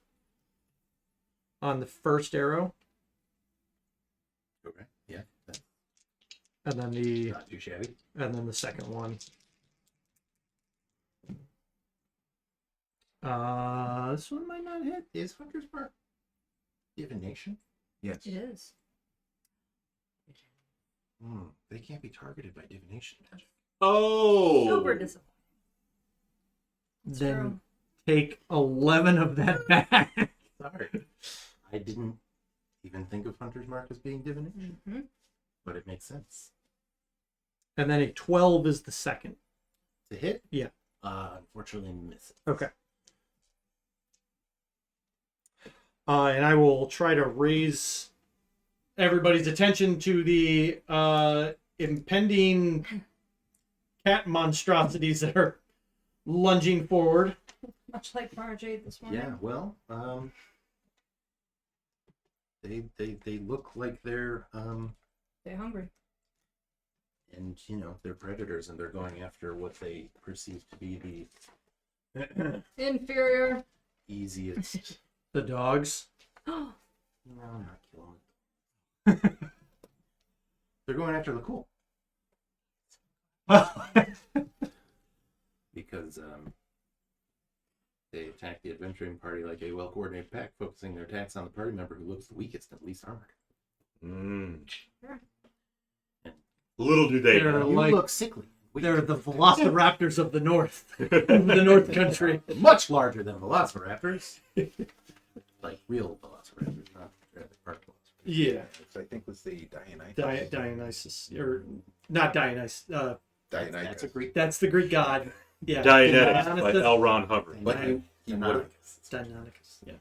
on the first arrow, Okay. Yeah. That's and then the not too shabby. second one. This one might not hit. Is Hunter's Mark divination? Yes. It is. They can't be targeted by divination magic. Oh! Super disappointing. It's Then true. take 11 of that back. Sorry. I didn't even think of Hunter's Mark as being divination, Mm-hmm. but it makes sense. And then a 12 is the second. To hit? Yeah. Unfortunately, miss it. Okay. And I will try to raise everybody's attention to the impending cat monstrosities that are lunging forward. Much like Marjade this morning. Yeah, well, they look like they're They're hungry. and they're predators and they're going after what they perceive to be the Inferior. easiest. The dogs. No, I'm not killing it. They're going after Lakkul because they attack the adventuring party like a well-coordinated pack, focusing their attacks on the party member who looks the weakest and least armored. Sure. Little do they They're know. You like- look sickly. Weak. They're the velociraptors of the north. The North Country. Much larger than velociraptors. Like real velociraptors, not Jurassic Park velociraptors. Yeah. Which I think was the Dionysus. Dionysus. Or not Dionysus. That's a Dionysus. Greek. That's the Greek god. Yeah. Dianetics by L. Ron Hubbard. But he would have. Deinonychus. Yeah.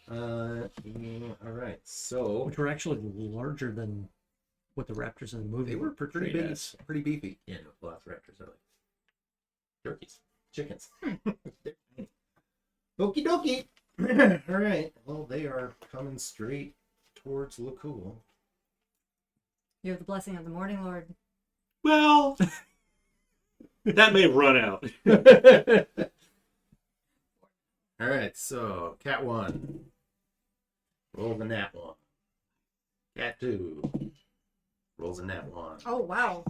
All right. So Which were actually larger than what the raptors in the movie They were portrayed pretty big, as. pretty beefy. yeah, no, velociraptors are like turkeys, chickens. Okie dokie. All right. Well, they are coming straight towards Lakkul. You have the blessing of the Morning Lord. Well, that may run out. All right. So Cat 1. Roll the nat 1. Cat 2. Rolls a nat 1. Oh, wow.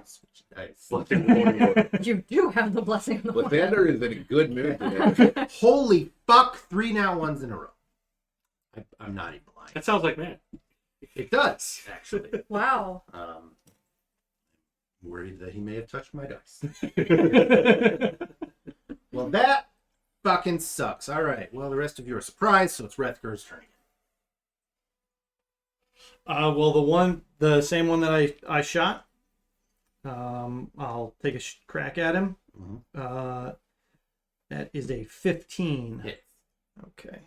Switch dice. Blessing of the Morning Lord. You do have the blessing of the Morning Lord. Lathander is in a good mood today. Holy fuck! 3 nat 1s in a row. I'm not even lying. That sounds like Matt. It does, actually. Wow. Worried that he may have touched my dice. Well, that fucking sucks. All right. Well, the rest of you are surprised, so it's Wrethgar's turn. Well, the same one that I shot. I'll take a crack at him. Mm-hmm. That is a 15. Hit. Okay.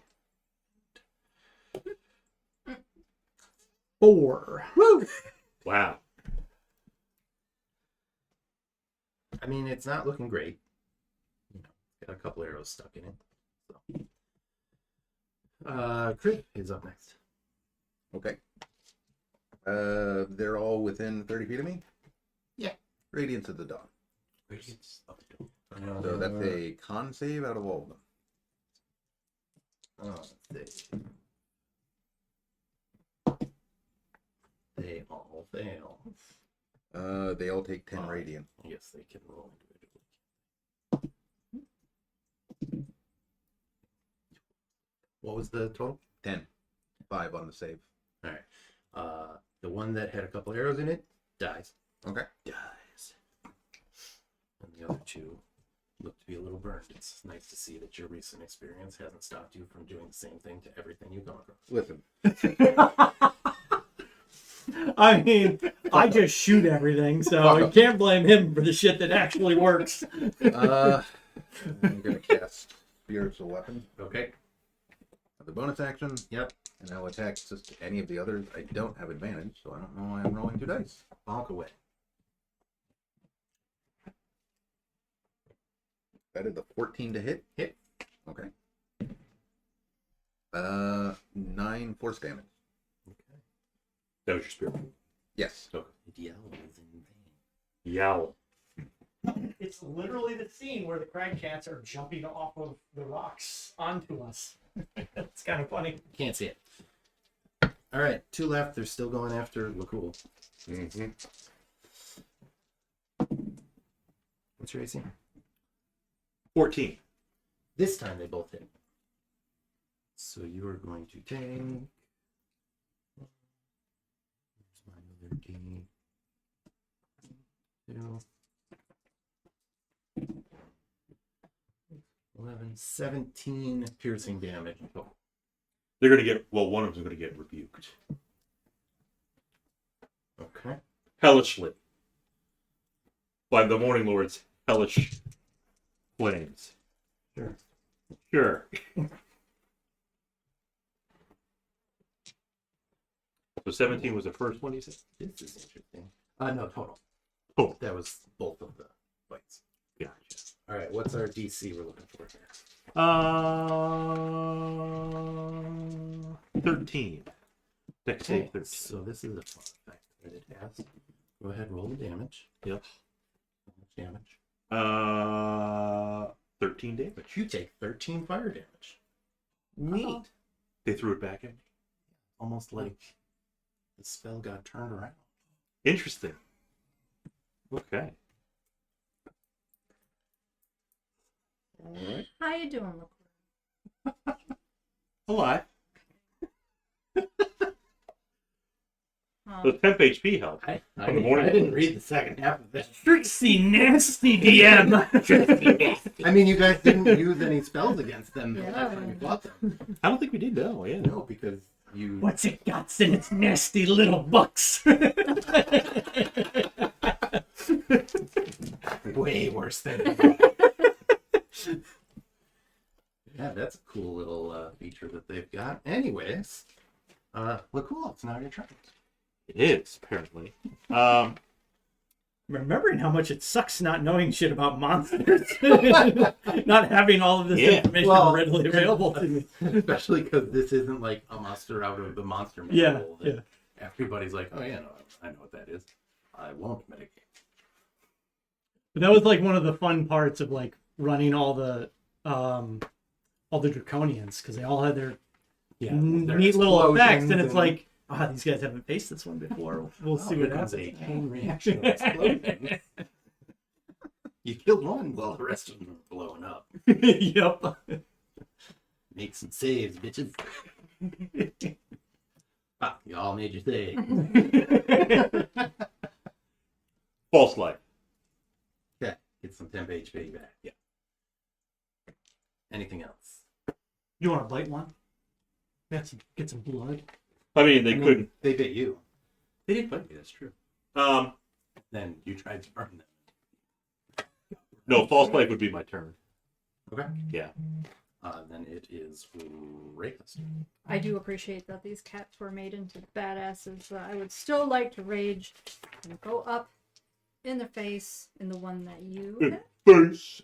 4. Woo! Wow. I mean, it's not looking great. You know, got a couple arrows stuck in it. So. Kriv is up next. Okay. They're all within 30 feet of me? Yeah. Radiance of the dawn. Radiance of the dawn. So that's a con save out of all of them. They all fail. They all take 10 radiant. Yes, they can roll individually. What was the total? 10. 5 on the save. All right. The one that had a couple arrows in it dies. Okay. Dies. And the other two look to be a little burned. It's nice to see that your recent experience hasn't stopped you from doing the same thing to everything you come across. Listen. I mean, I just shoot everything, so you can't blame him for the shit that actually works. I'm going to cast Spiritual Weapon. Okay. The bonus action. Yep. And I'll attack just any of the others. I don't have advantage, so I don't know why I'm rolling 2 dice. Bonk away. That is a 14 to hit. Hit. Okay. 9 force damage. Okay. That was your spirit. Yes. So the yell is in vain. Yowl. It's literally the scene where the crag cats are jumping off of the rocks onto us. It's kind of funny. Can't see it. All right, 2 left. They're still going after Lakkul. Mm-hmm. What's your AC? 14. This time they both hit. So you are going to take. Here's my other D. 2. 11, 17 piercing damage. Oh, They're going to get, well, one of them's going to get rebuked. okay. Hellishly. By the Morning Lord's hellish flames. Sure. Sure. So 17 was the first one, you said? This is interesting. No, total. Oh. That was both of the bites. Gotcha. All right, what's our DC we're looking for here? 13. Dex save 13. So this is a fun effect that it has. Go ahead, roll the damage. Yep. How much damage? 13 damage. But you take 13 fire damage. Neat. They threw it back at me. Almost like the spell got turned around. Interesting. Okay. All right. How you doing, Lakkul? Alive. Um, So temp HP help. I From the morning. didn't read the second half of that. Trixie nasty DM. I mean, you guys didn't use any spells against them Yeah. after you fought them. I don't think we did, no. Yeah. No, because you. What's it got in its nasty little bucks? Way worse than. Yeah, that's a cool little feature that they've got. Anyways, Lakkul, it's now your turn. It is, apparently. Remembering how much it sucks not knowing shit about monsters. Not having all of this Yeah. information Well, readily available to me. Especially because this isn't like a monster out of the monster Yeah, manual. That everybody's like, oh yeah, no, I know what that is. I won't mitigate. But that was like one of the fun parts of like running all the draconians, because they all had their Yeah, neat little effects, and it's like, these guys haven't faced this one before. We'll see what happens. A chain reaction of explosions. You killed one while the rest of them are blowing up. Yep. Make some saves, bitches. Y'all made your save. False light. Okay, get some temp HP back. Yeah. Anything else? You want to bite one? Get some blood. I mean, they I mean, couldn't. They bit you. They did bite me. That's true. Then you tried to burn them. No, false life would be my turn. Okay. Yeah. Then it is Reija's. I do appreciate that these cats were made into badasses. I would still like to rage and go up in the face in the one that you hit. Face.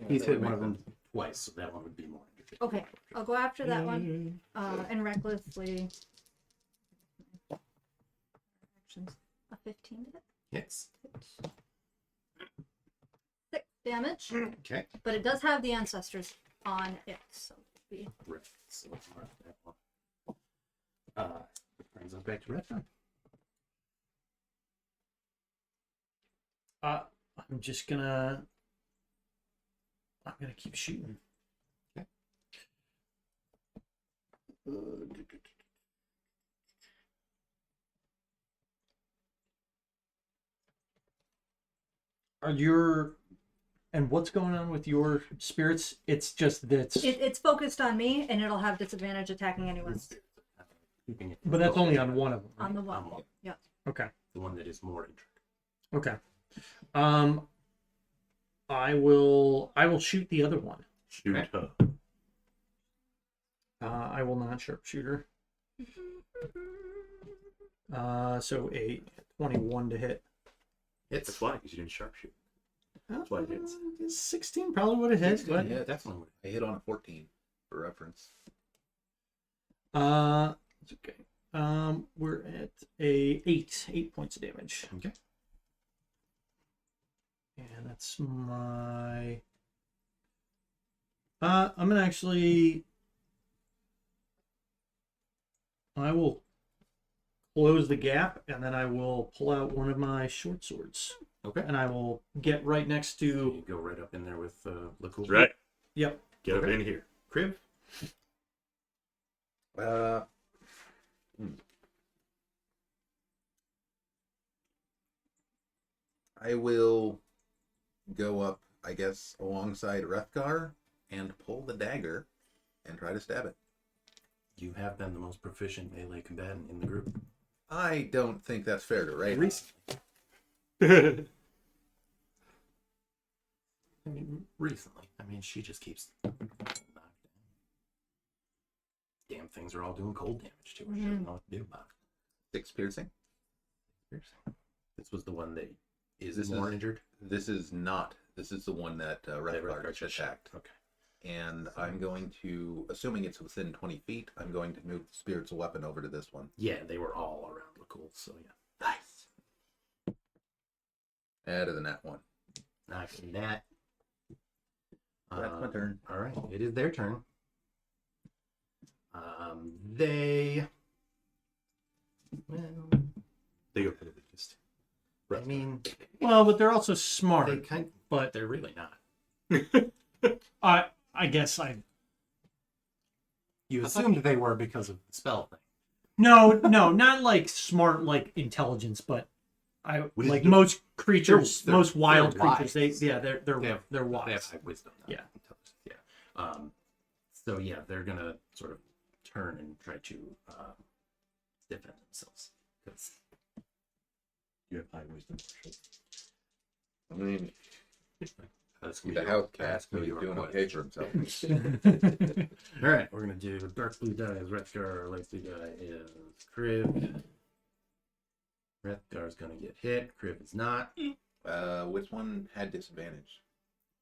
He's hit one of them twice, so that one would be more. Okay, I'll go after that one and recklessly. Actions. A 15 to hit. Yes. 6 damage, Okay. but it does have the ancestors on it, so it'll be Right. So let's mark that one. Brings us back to Rethgar. I'm just gonna. I'm gonna keep shooting. Okay. Are your and what's going on with your spirits? It's just that, it's focused on me, and it'll have disadvantage attacking anyone but that's only on one of them. on the one. On one. Yeah. Okay. The one that is more injured. Okay. I will shoot the other one. Shoot. Okay. I will not sharpshooter. So a 21 to hit. It's That's why, because you didn't sharpshoot. That's why it hits. 16 probably would have hit, 16, but yeah. definitely. I hit on a 14 for reference. it's okay. We're at a 8 points of damage. Okay. And that's my. I'm gonna actually. I will close the gap, and then I will pull out one of my short swords, Okay. and I will get right next So to. you go right up in there with Lakkul. Right. Yep. Get Okay. up in here. Kriv. I will go up, I guess, alongside Wrethgar and pull the dagger and try to stab it. You have been the most proficient melee combatant in the group. I don't think that's fair to Reija. Recently. I mean, recently. I mean, she just keeps knocked down. Damn things are all doing cold damage to her. She doesn't know what to do about 6 piercing. it. This was the one that is This more is- injured. This is not. This is the one that Wrethgar just attacked. Okay. And I'm going to, assuming it's within 20 feet, I'm going to move the spirit's weapon over to this one. Yeah, they were all around Lakkul, so yeah. Nice. Add to the net one. Knocking that. That's my turn. All right, it is their turn. They. Well, They go for the biggest. I mean, Well, but they're also smart. they kind, but they're really not. I guess I. You assumed they were because of the spell thing. No, not like smart, like intelligence, but Wisdom. like most creatures, They're- most wild they're creatures. wise. They're They have wise. They have high wisdom. Not Yeah. intelligence. Yeah. So yeah, they're gonna sort of turn and try to defend themselves because You have high wisdom. I mean, that's the house cat, so he's doing okay for himself. All right, we're gonna do dark blue die is Wrethgar, light blue die is Kriv. Wrethgar's gonna get hit. Kriv is not. Which one had disadvantage?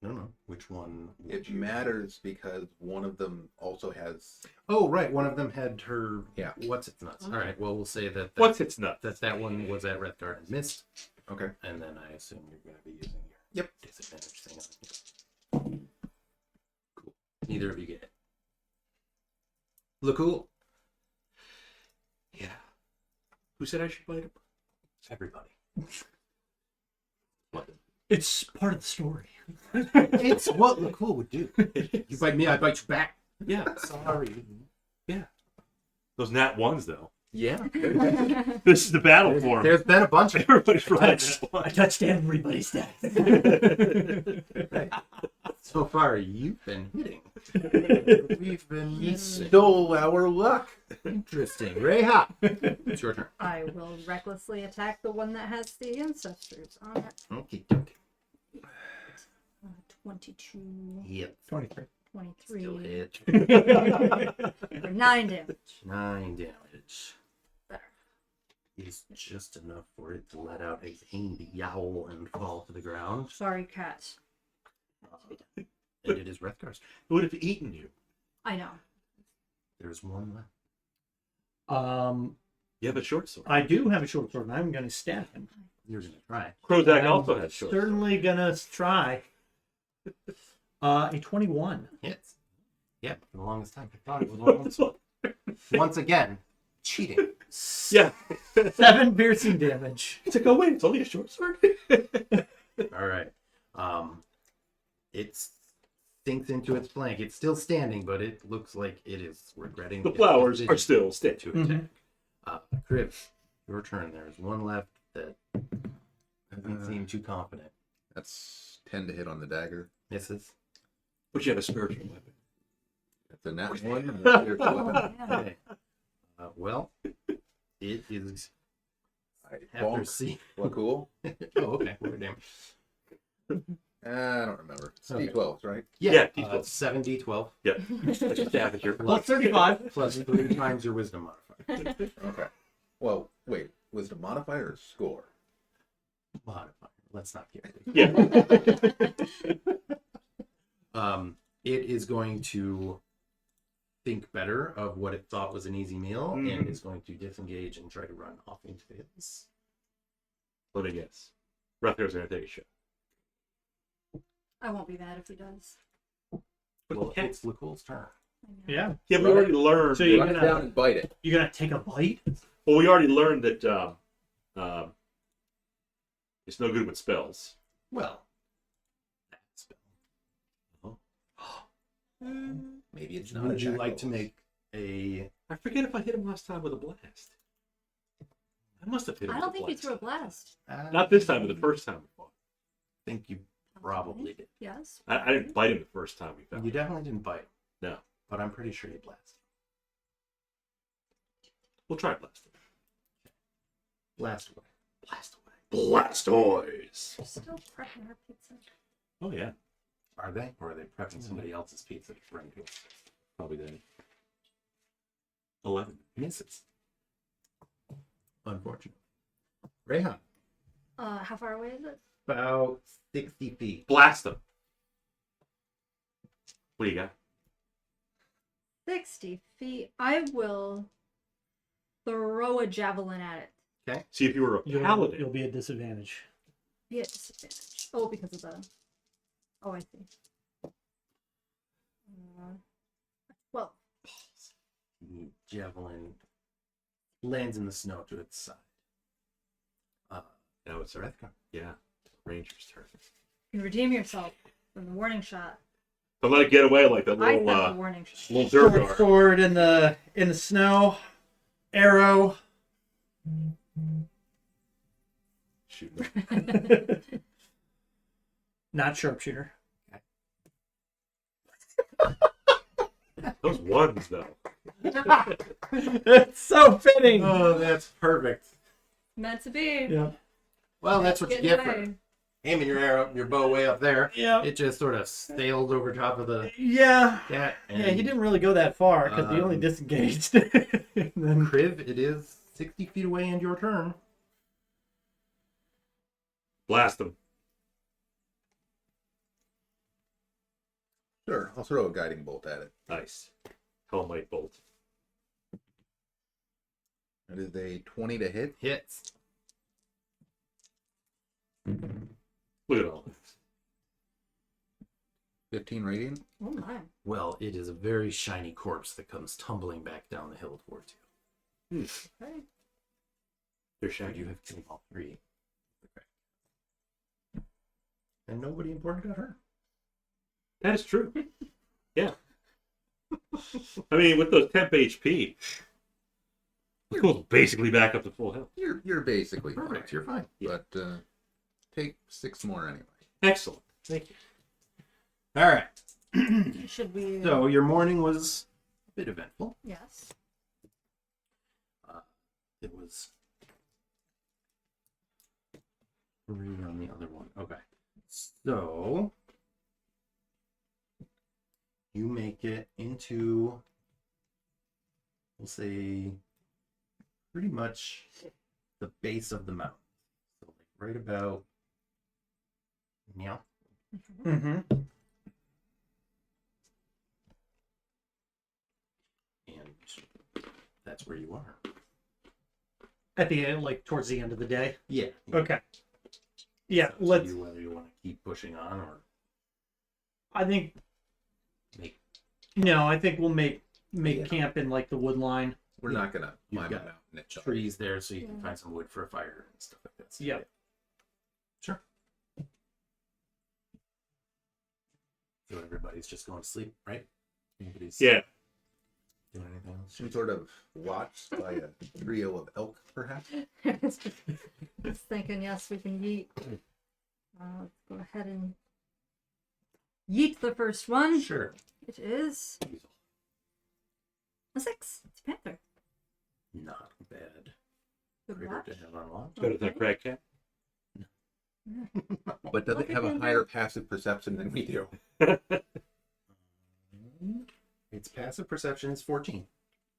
No. Which one? would It you- matters because one of them also has. Oh, right. One of them had her. Yeah. What's its nuts? All right. Well, we'll say that. What's its nut? That one was at Wrethgar and missed, Okay. and then I assume you're going to be using your Yep. disadvantage thing on you. Cool. Neither of you get it. Lakkul. Yeah. Who said I should bite him? Everybody. What? It's part of the story. It's what Lakkul would do. You bite me, I bite you back. Yeah. Sorry. Those nat ones, though. Yeah. This is the battle form. There's been a bunch of Everybody's right. I touched everybody's death. so far. You've been hitting. We've been He missing. stole our luck. Interesting. Reija, it's your turn. I will recklessly attack the one that has the ancestors on it. Okay. 22, Yep. 23. 23, Still hit. for 9 damage. 9 damage. Better. Is just enough for it to let out a pained yowl and fall to the ground. Sorry, cat. And it is Wrethgar's turn. It would have eaten you. I know. There's one left. You have a short sword. I do have a short sword, and I'm going to stab him. You're gonna try. Krozak I'm also has short sword. certainly going to try. A 21. Hits. Yeah, for the longest time I thought it was one sword. Once again, cheating. Yeah. 7 piercing damage. It's like, oh wait, it's only a short sword. All right. It sinks into its flank. It's still standing, but it looks like it is regretting The its flowers decision are still stick. to attack. Kriv, your turn. There's one left that doesn't seem too confident. That's 10 to hit on the dagger. Misses. But you have a spiritual weapon. That's a nat 1. And a spiritual Oh, weapon. yeah. Okay. Well, it is I after bonk. C. Lakkul. Oh, okay. We're damn. I don't remember. It's Okay. D12s, right? Yeah, it's 7d12 Yep. Like a stab at your Plus 35. plus 3 times your wisdom modifier. Okay. Well, wait. Wisdom modifier or score? Modifier. Let's not get it. Yeah. It is going to think better of what it thought was an easy meal and is going to disengage and try to run off into the hills. Let me guess. Ruther's gonna take a shot. I won't be mad if he does. Well, it's Lakkul's turn. I know. Yeah. Yeah, we already learned. So you- Run it down and bite it. You're going to take a bite? Well, we already learned that it's no good with spells. Well, that spell. Maybe it's not. Would you attack like to rolls. make a? I forget if I hit him last time with a blast. I must have hit him I don't with think a you blast. threw a blast. Not this time, but the first time we fought. I think you probably did. Yes. I didn't bite him the first time we fought. You definitely didn't bite. No. But I'm pretty sure you blasted. We'll try blasting. Blast away. Blast away. Blastoise! We're still prepping our pizza. Oh, yeah. Are they? Or are they prepping somebody else's pizza to bring to us? Probably that. 11. Misses. Unfortunate. Reija. How far away is it? About 60 feet. Blast him. What do you got? 60 feet. I will throw a javelin at it. See, if you were a paladin. You'll be at disadvantage. Be at disadvantage. Oh, because of the. Oh, I see. Well, The javelin lands in the snow to its side. Now it's Wrethgar. Yeah. Ranger's turn. you can redeem yourself from the warning shot. Don't let it get away like that I little, found the warning shot. little Short Durgar. sword in the snow. Arrow. Shoot. Not sharpshooter. Those ones, though. It's so fitting. Oh, that's perfect. Meant to be. Yeah. Well, that's what you Getting get for away. aiming your arrow, your bow way up there. Yeah. It just sort of sailed over top of the Yeah. cat. And Yeah, he didn't really go that far because he only disengaged. And then Kriv, it is 60 feet away and your turn. Blast them. Sure, I'll throw a guiding bolt at it. Nice. Helmite bolt. That is a 20 to hit. Hits. Look at all this. 15 radiant. Oh my. Well, it is a very shiny corpse that comes tumbling back down the hill towards you. Okay. They're But shaggy. you have killed all three. Okay. And nobody important got hurt. That is true. Yeah. I mean, with those temp HP, Lakul's basically back up to full health. You're basically Perfect. fine. You're fine. But take 6 more anyway. Excellent. Thank you. All right. Should we? So your morning was a bit eventful. Yes. It was. Read on the other one. Okay. So you make it into, we'll say, pretty much the base of the mountain. So like right about now. Mm-hmm. And that's where you are. At the end, like towards the end of the day. Yeah. Okay. Yeah, So it's up to let's. you whether you want to keep pushing on or I think make. no. I think we'll make Yeah. camp in like the wood line. We're not gonna You've climb a got mountain itself. trees there so you can Yeah. find some wood for a fire and stuff like that. So, Yeah. Sure. So everybody's just going to sleep, right? Nobody's Yeah. doing anything else. Some sort of watch by a trio of elk, perhaps. Just thinking, yes, we can yeet. Let's go ahead and yeet the first one. Sure. It is a 6. It's a panther. Not bad. Good Critter watch. to have on watch. Better than a Okay. crag cat. But does Look it have at a him. higher passive perception than we do? Its passive perception is 14.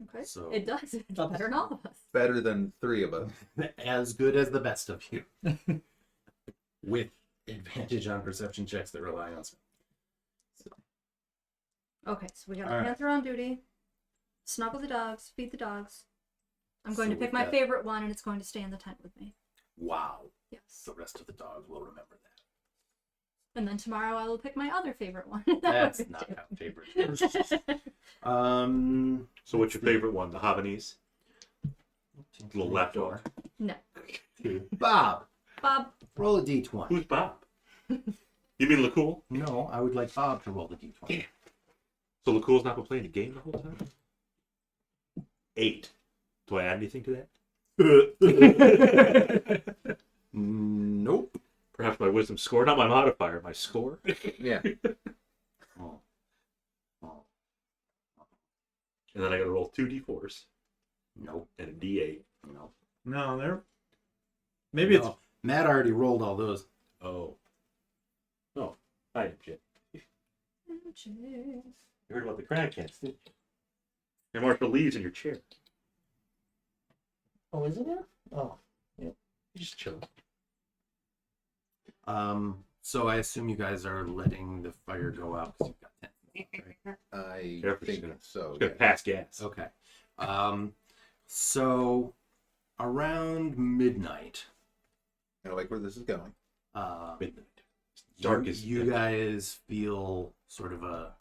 Okay. So- It does. It's better than all of us. Better than 3 of us. As good as the best of you. With advantage on perception checks that rely on spell. Okay, so we got All a right. panther on duty. Snuggle the dogs. Feed the dogs. I'm going So to pick we've my got- favorite one, and it's going to stay in the tent with me. Wow. Yes. The rest of the dogs will remember that. And then tomorrow I will pick my other favorite one. That's not how favorite is. So what's your favorite one? The Havanese? Little lapdog. No. Bob, Bob. roll a d20. Who's Bob? You mean Lakkul? No, I would like Bob to roll the d20. So Lakul's not been playing a game the whole time? 8. Do I add anything to that? Nope. Perhaps my wisdom score, not my modifier, my score. Yeah. Oh. Oh. And then I gotta roll 2 d4s Nope. and a d8. No. No, there. Maybe No. Matt already rolled all those. Oh. Oh, I am Jim. You heard about the crag cats, didn't you? Your Marshall leaves in your chair. Oh, is it now? Oh. You just chill. So I assume you guys are letting the fire go out because you've got 10. Right? I Careful, think she's gonna- so. It's gonna Yeah. pass gas. Okay. So around midnight, I like where this is going. Midnight. Dark as you night. guys feel sort of a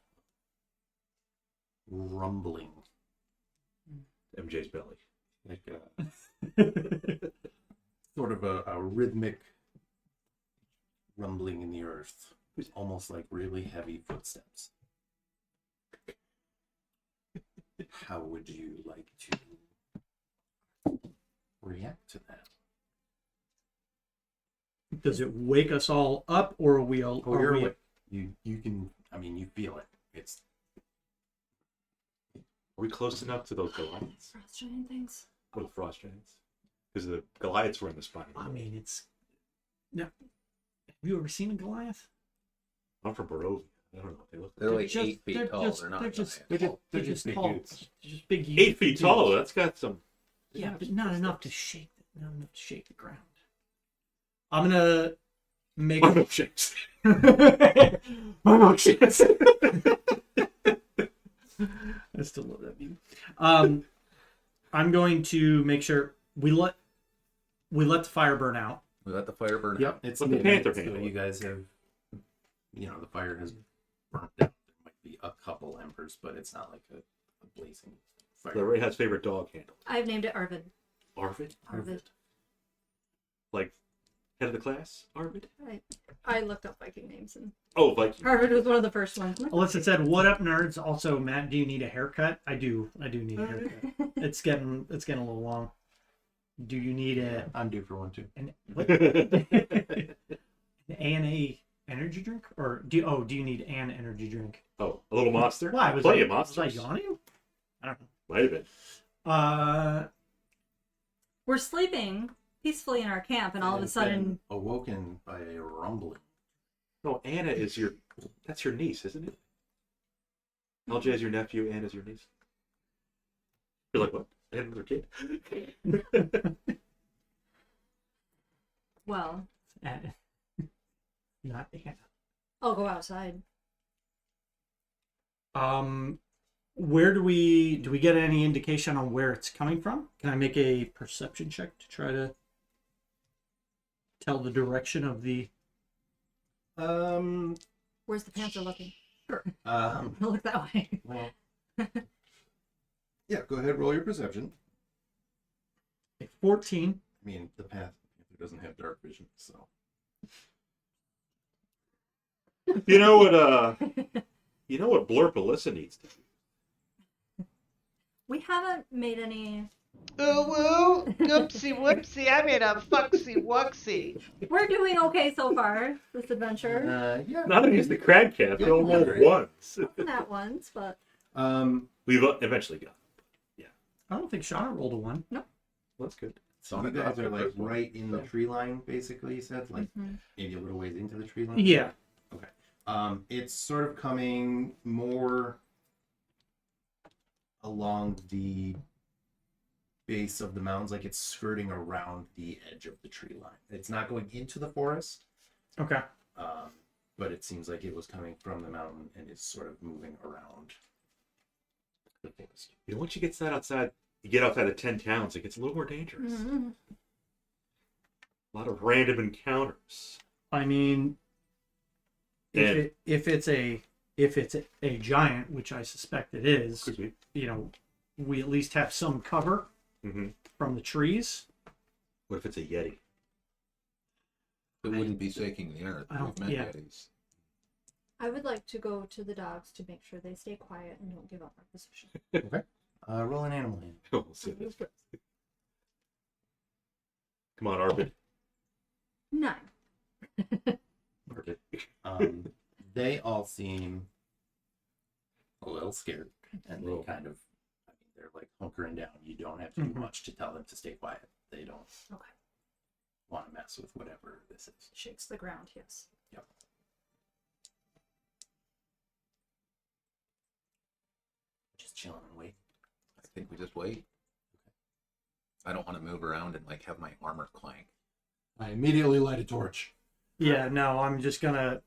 rumbling, MJ's belly. like sort of a rhythmic rumbling in the earth, almost like really heavy footsteps. How would you like to react to that? Does it wake us all up, or are we all? Oh, are you're we- awake. You can. I mean, you feel it. It's Are we close enough to those Goliaths? Frost giant things. Or the Frost Giants? Because the Goliaths were in the spine. I mean, it's. No. Have you ever seen a Goliath? I'm from Barovia. I don't know what they look They're like. like 8 feet tall. They're not They're just. giant. They're just just big tall. dudes. They're just big. 8 feet dudes. tall. That's got some. Yeah, but not enough to shake. Not enough to shake the ground. I'm gonna make. My milkshakes. My milkshakes. I still love that meme. I'm going to make sure we let the fire burn out. We let the fire burn Yep, out. it's Let the midnight, panther so handle you it. guys have, the fire has burnt out. There might be a couple embers, but it's not like a blazing fire. The Rayhat's favorite dog handle. I've named it Arvid. Arvid? Arvid. Like, head of the class? Arvid? I looked up Viking names, and Oh, Viking. Arvid was one of the first ones. Alyssa said, "What up, nerds?" Also, Matt, do you need a haircut? I do. I do need a haircut. It's getting a little long. Do you need I'm due for one too. an A and A energy drink, or do you need an energy drink? Oh, a little monster? Why was Plenty I, of monsters. Was I yawning? I don't know. Might have been. We're sleeping peacefully in our camp, and all of a I've sudden, been awoken by a rumbling. No, Anna is that's your niece, isn't it? LJ is your nephew, Anna's your niece. You're like, what? I had another kid? well, Not Anna. I'll go outside. Where do we get any indication on where it's coming from? Can I make a perception check to try to tell the direction of the? Where's the panther looking? Well, Look that way. yeah, go ahead, roll your perception. 14. I mean, the panther doesn't have dark vision, so. You know what Blurp Alyssa needs to do? We haven't made any. Ooh woo, oopsie whoopsie, I made a fucksy wucksy. We're doing okay so far. This adventure. Yeah. Not against the crab cat, they all rolled once. Not once, but We've eventually got. I don't think Shauna rolled a 1. Well, that's good. So you guys are like right in the tree line, basically. You said like maybe a little ways into the tree line. Yeah. Okay. It's sort of coming more along the base of the mountains, like it's skirting around the edge of the tree line. It's not going into the forest, Okay. but it seems like it was coming from the mountain and is sort of moving around the forest. You know, once you get outside the 10 towns, it gets a little more dangerous. mm-hmm. A lot of random encounters. I mean, if it's a giant, which I suspect it is, Could be. you know, we at least have some cover Mm-hmm. from the trees. What if it's a Yeti? It wouldn't be shaking the earth. I don't- We've met yeah. Yetis. I would like to go to the dogs to make sure they stay quiet and don't give up our position. Okay. Roll an animal hand. Oh, we'll see this. Come on, Arvid. 9. Arvid. They all seem a little scared, and they Whoa. kind of, I mean, they're like hunkering down. You don't have to do Mhm. much to tell them to stay quiet. They don't Okay. want to mess with whatever this is. Shakes the ground, yes. Yep. Just chilling and wait. I think we just wait. I don't want to move around and like have my armor clank. I immediately light a torch. Yeah, no, I'm just gonna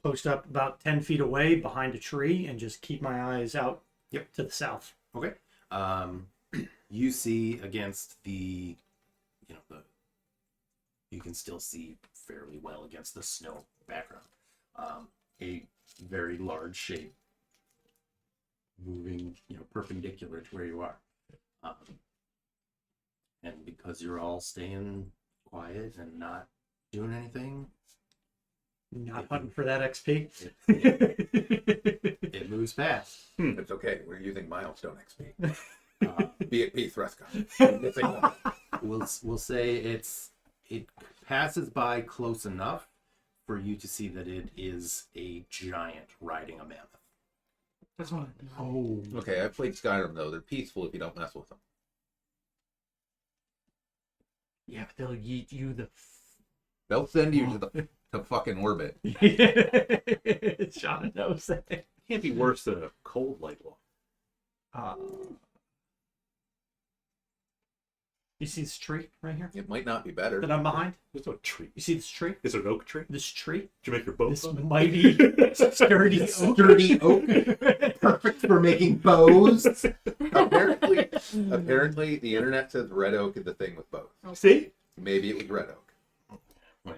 post up about 10 feet away behind a tree and just keep my eyes out to the south. Okay. You see against the, you can still see fairly well against the snow background, a very large shape moving, perpendicular to where you are. And because you're all staying quiet and not doing anything, Not hunting for that XP. it moves past. It's okay. We're using milestone XP. Uh, Be it P Rethgar. we'll say it passes by close enough for you to see that it is a giant riding a mammoth. That's fine. Oh. Okay, I've played Skyrim though. They're peaceful if you don't mess with them. Yeah, but they'll yeet you the. They'll send you to fucking orbit. Shauna knows that. Can't be worse than a cold light walk. You see this tree right here It might not be better. that I'm behind? There's no tree. You see this tree? Is it an oak tree? This tree? Did you make your boat? This on it? mighty, sturdy oak. Sturdy oak, perfect for making bows. Apparently, the internet says red oak is the thing with both. See? Maybe it was red oak. Well,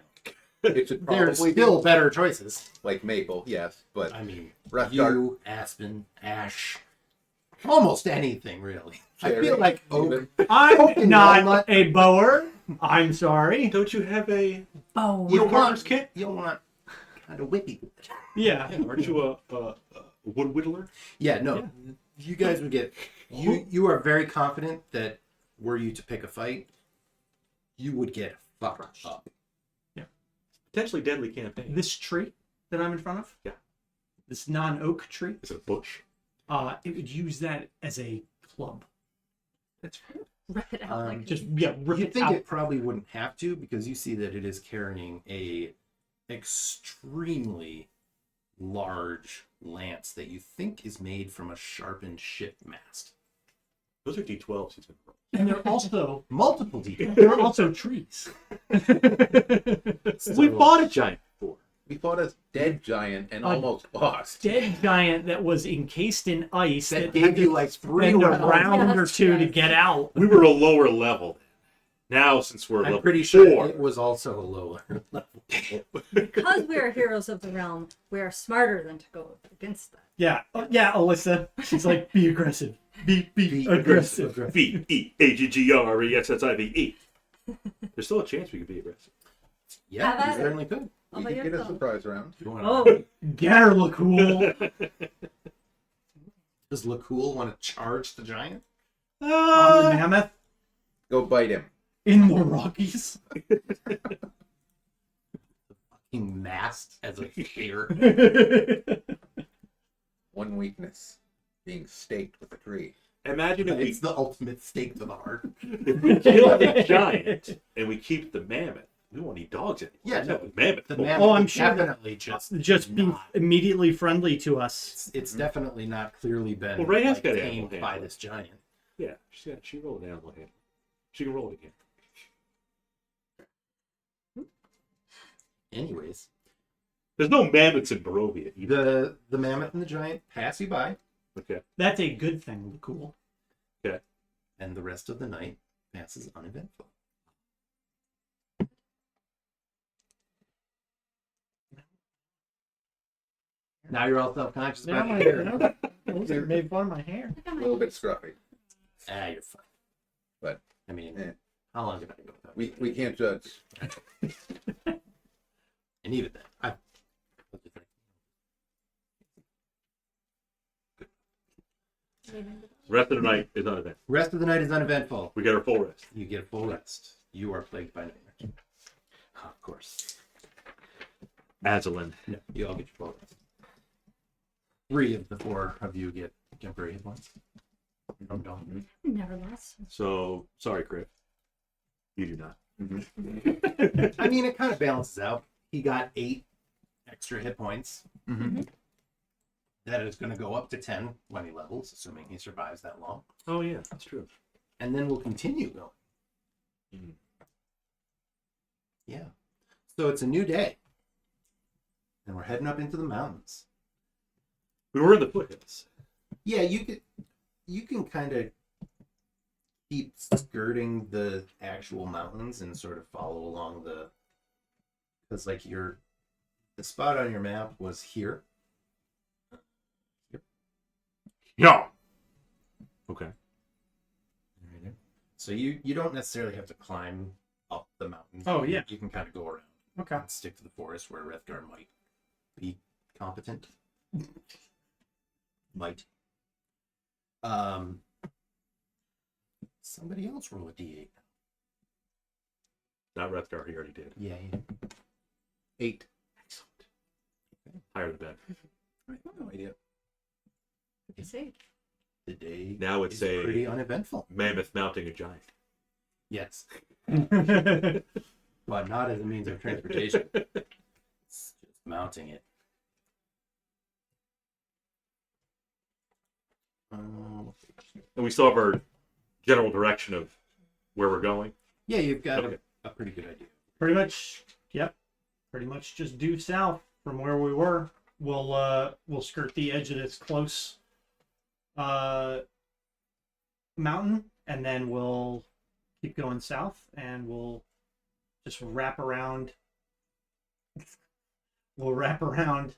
It should there's probably still be better choices. like maple, yes, but I mean, Rethgar. yew, aspen, ash, almost anything really. I Cherry, feel like oak. even. I'm Fucking not walnut. a bower. I'm sorry. Don't you have a Bow. You woodworker's want kit? You want kind of whippy. Yeah. Aren't you a wood whittler? Yeah, no. You guys would get You are very confident that were you to pick a fight, you would get fucked up. Potentially deadly campaign. This tree that I'm in front of? Yeah. This non-oak tree? Is it a bush? It would use that as a club. That's fine. Rip it out like Just, yeah, rip You it think out. it probably wouldn't have to because you see that it is carrying a extremely large lance that you think is made from a sharpened ship mast. Those are D12s he's been rolling. And they're also Multiple details. they're also trees. We fought a giant before. We fought a dead giant and A almost lost. Dead giant that was encased in ice That that gave had you to like 3 spend a rounds. round or Yes, two to yes. get out. We were a lower level. Now, since we're I'm level pretty sure 4, it was also a lower level. because we are heroes of the realm, we are smarter than to go against that. Yeah, yeah, Alyssa. She's like, be aggressive. Be aggressive. VEAGGRESSIVE. There's still a chance we could be aggressive. Yeah, Have you at it. certainly could. All We by could get a yourself. surprise round. You wanna- Oh, get her, Lakkul. Does Lakkul want to charge the giant? On the mammoth Go bite him. in the Rockies. Fucking mast as a spear. One weakness. Being staked with a tree. Imagine if we, It's the ultimate stake to the heart. if we kill the giant and we keep the mammoth. We won't eat dogs anymore. Yeah, Let's no, have a mammoth. The Oh, mammoth Oh, I'm would sure that- definitely Just be not. immediately friendly to us. It's definitely not clearly been Well, Reija's like, got tamed animal by handling. this giant. Yeah, she rolled an animal hand. She can roll it again. Anyways, There's no mammoths in Barovia either. the mammoth and the giant pass you by, Okay. That's a good thing, Lakkul. and the rest of the night passes uneventful. Now you're all self-conscious about your hair. Made fun of my hair. A little bit scruffy. Ah, you're fine. But, I mean, eh. how long did I go without? We can't judge. And even then, what do you think? Rest of the night is uneventful. Rest of the night is uneventful. We get our full rest. You get a full rest. You are plagued by nightmares. Of course. Azalin. No, you all get your full rest. 3 of the 4 of you get temporary hit points. From dawn. Never lost. So, sorry, Kriv. You do not. I mean, it kind of balances out. He got 8 extra hit points. Mm-hmm. That is going to go up to 10 when he levels, assuming he survives that long. Oh, yeah, that's true. And then we'll continue going. Mhm. Yeah. So it's a new day. And we're heading up into the mountains. We were in the foothills. Yeah, you can kind of keep skirting the actual mountains and sort of follow along because like the spot on your map was here. Yeah. Okay. So you don't necessarily have to climb up the mountain. Oh, yeah. You can kind of go around Okay. and stick to the forest where Wrethgar might be competent. Might. Somebody else roll a d8. Not Wrethgar, he already did. Yeah. 8. Excellent. Higher the better. No idea. What'd you say? The day Now it's is pretty uneventful. Mammoth mounting a giant. Yes, but not as a means of transportation. It's just mounting it. And we still have our general direction of where we're going. Yeah, you've got Okay. a pretty good idea. Pretty much, yep. Pretty much just due south from where we were. We'll skirt the edge of this close mountain, and then we'll keep going south, and we'll just wrap around. We'll wrap around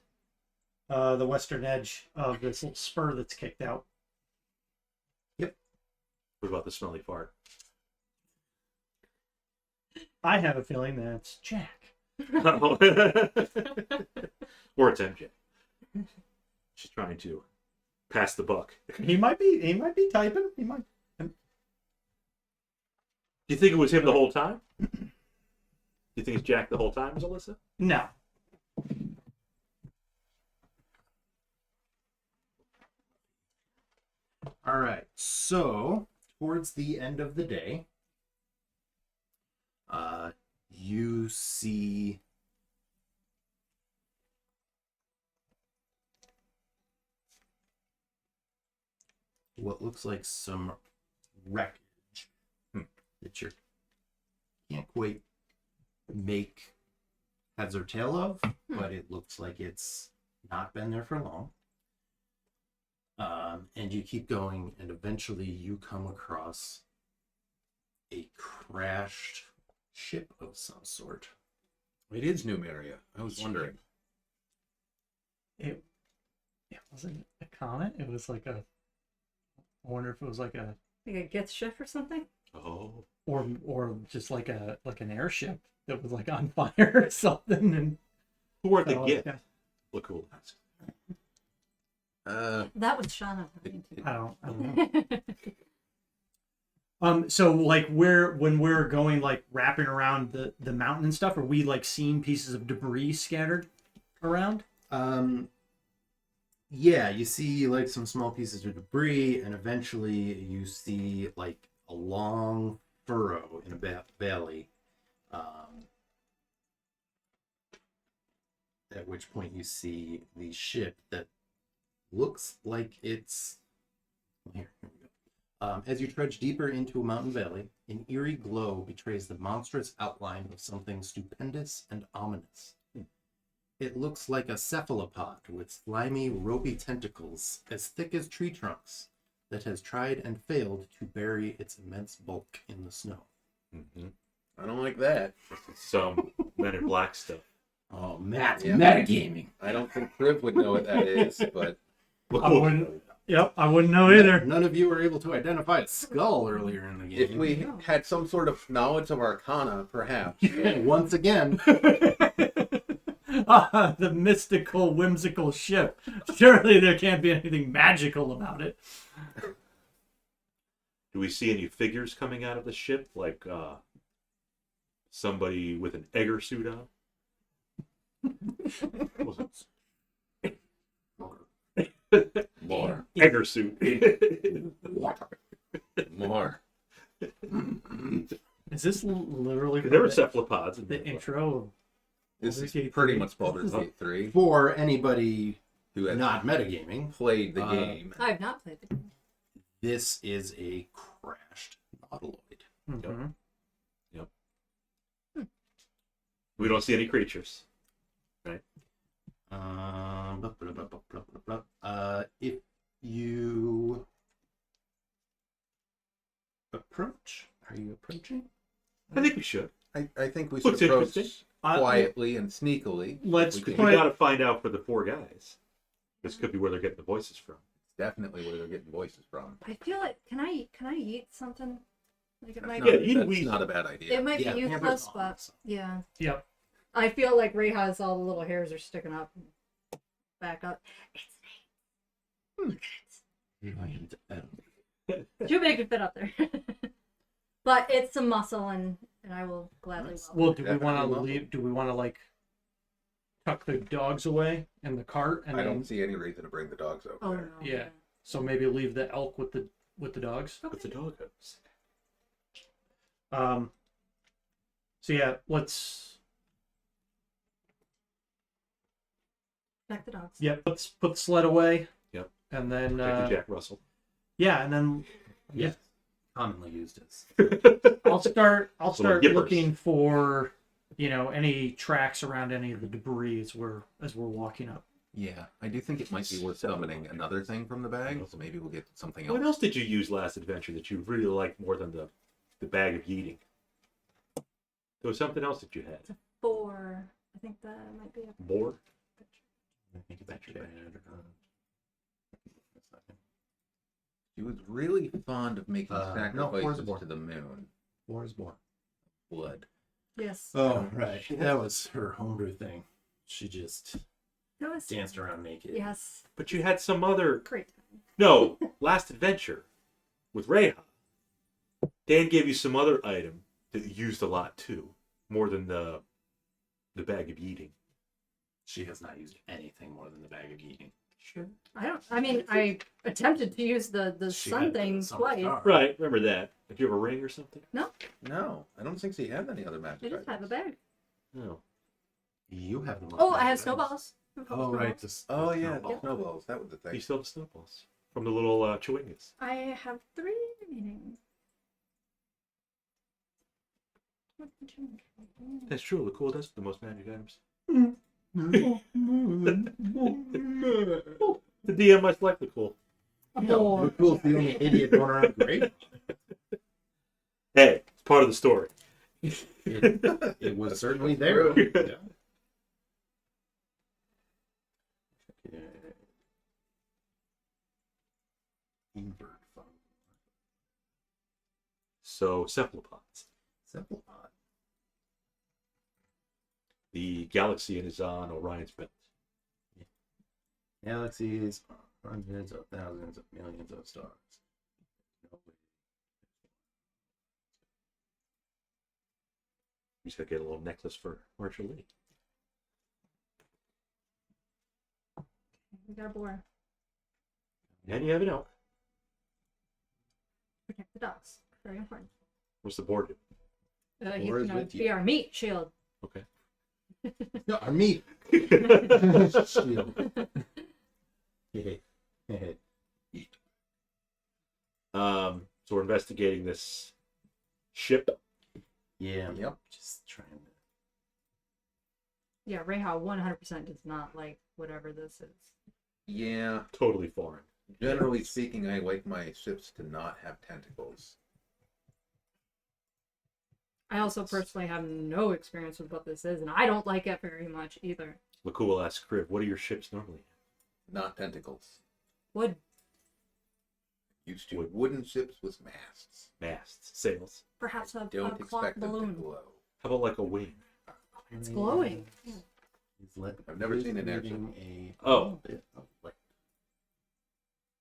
the western edge of this little spur that's kicked out. What about the smelly fart? I have a feeling that's Jack. Or it's MJ. She's trying to Pass the buck. He might be typing. He might. Do you think it was him the whole time? Do you think it's Jack the whole time, Alyssa? No. All right. So towards the end of the day, you see what looks like some wreckage that you can't quite make heads or tail of, but it looks like it's not been there for long. And you keep going, and eventually you come across a crashed ship of some sort. It is Numeria. I was wondering. It wasn't a comet. It was like a. I wonder if it was like a, Like a Gith ship or something? Oh. or just like an airship that was like on fire or something. And Who are the so, gift? yeah, Lakkul. That was Shauna. I don't know. So like when we're going like wrapping around the mountain and stuff, are we like seeing pieces of debris scattered around? Yeah, you see like some small pieces of debris, and eventually you see like a long furrow in a valley. At which point you see the ship that looks like it's here we go. As you trudge deeper into a mountain valley, an eerie glow betrays the monstrous outline of something stupendous and ominous. It looks like a cephalopod with slimy, ropey tentacles as thick as tree trunks that has tried and failed to bury its immense bulk in the snow. Mm-hmm. I don't like that. Some Men in Black stuff. Oh, Matt, Yeah. metagaming. I don't think Kriv would know what that is, but I wouldn't. Yep, I wouldn't know either. None of you were able to identify a skull earlier in the game. if we had some sort of knowledge of Arcana, perhaps. Once again, The mystical, whimsical ship. Surely there can't be anything magical about it. Do we see any figures coming out of the ship, like somebody with an Egger suit on? More. Egger suit. More. Is this literally There were cephalopods in the there. intro? This Baldur's is Gate pretty 3. much Baldur's Gate 3, for anybody who has not metagaming, played the game. I have not played the game. this is a crashed nautiloid. Mm-hmm. We don't see any creatures. If you approach, are you approaching? I think we should. I think we should Looks approach interesting. quietly and sneakily. Let's We can- We got to find out for the four guys. This could be where they're getting the voices from. Definitely where they're getting voices from. I feel like can I eat something? Like it might Yeah, Not- eat that's weasel. not a bad idea. it might Yeah, be Pamper's useless, on, but so. yeah. Yep. I feel like Reija's all the little hairs are sticking up. Back up. It's Look at it. Too big to fit up there. But it's some muscle, and I will gladly welcome Well, it. do we want to Definitely leave? Do we want to like tuck the dogs away in the cart and I then don't see any reason to bring the dogs over Oh no. there. Yeah. so maybe leave the elk with the dogs. What's the dog house? So yeah, let's Back the dogs. let's put the sled away. Yep. And then Protect the Jack Russell. yeah, and then Yes. Commonly used as. I'll start yippers. looking for any tracks around any of the debris as we're walking up. Yeah, I do think it might be worth summoning another thing from the bag, so maybe we'll get something else. What else did you use last adventure that you really liked more than the bag of yeeting? There was something else that you had. 4. I think that might be a More? Make it back to bad. She was really fond of making No, sacrifices four's born. to the moon. War is born. Blood. yes. Oh, right. That was her homebrew thing. She just That was danced around naked. yes. But you had some other Great. No, last adventure with Reija. Dan gave you some other item that you used a lot too, more than the bag of eating. She has not used anything more than the bag of eating. Sure. I attempted to use the She sun had the thing summer twice. star. Right, remember that. Did you have a ring or something? No, I don't think she has any other magic. I just have a items. bag. No. You have the most. Oh, I have magic items. snowballs. Oh, right. The Oh yeah, snowball. the snowballs. That was the thing. You still have the snowballs from the little chewingas. I have 3 remaining. That's true. Lakkul does the most magic items. The DM must like Lakkul. No, Lakul's the only idiot going around great. Hey, it's part of the story. It was certainly there. true. Yeah. Invert fun. So, cephalopods. Simple odd. The galaxy is on Orion's belt. Galaxies, hundreds of thousands of millions of stars. You just gotta get a little necklace for Marshall Lee. We got a boar. And you have an elk. Protect the dogs. Very important. What's the board do? He's Boar is gonna with be you. our meat shield. Okay. No, our meat. So we're investigating this ship. Yeah. Yep. Just trying to. Yeah, Reija 100% does not like whatever this is. Yeah. Totally foreign. Generally speaking, I like my ships to not have tentacles. I also personally have no experience with what this is, and I don't like it very much either. Lakkul asks Kriv, what are your ships normally? Not tentacles. Wood. Used to wooden ships with masts. Masts, sails. Perhaps a Don't clock expect them to balloon. glow. How about like a wing? It's glowing. I've never seen an airship. Oh. little bit of light.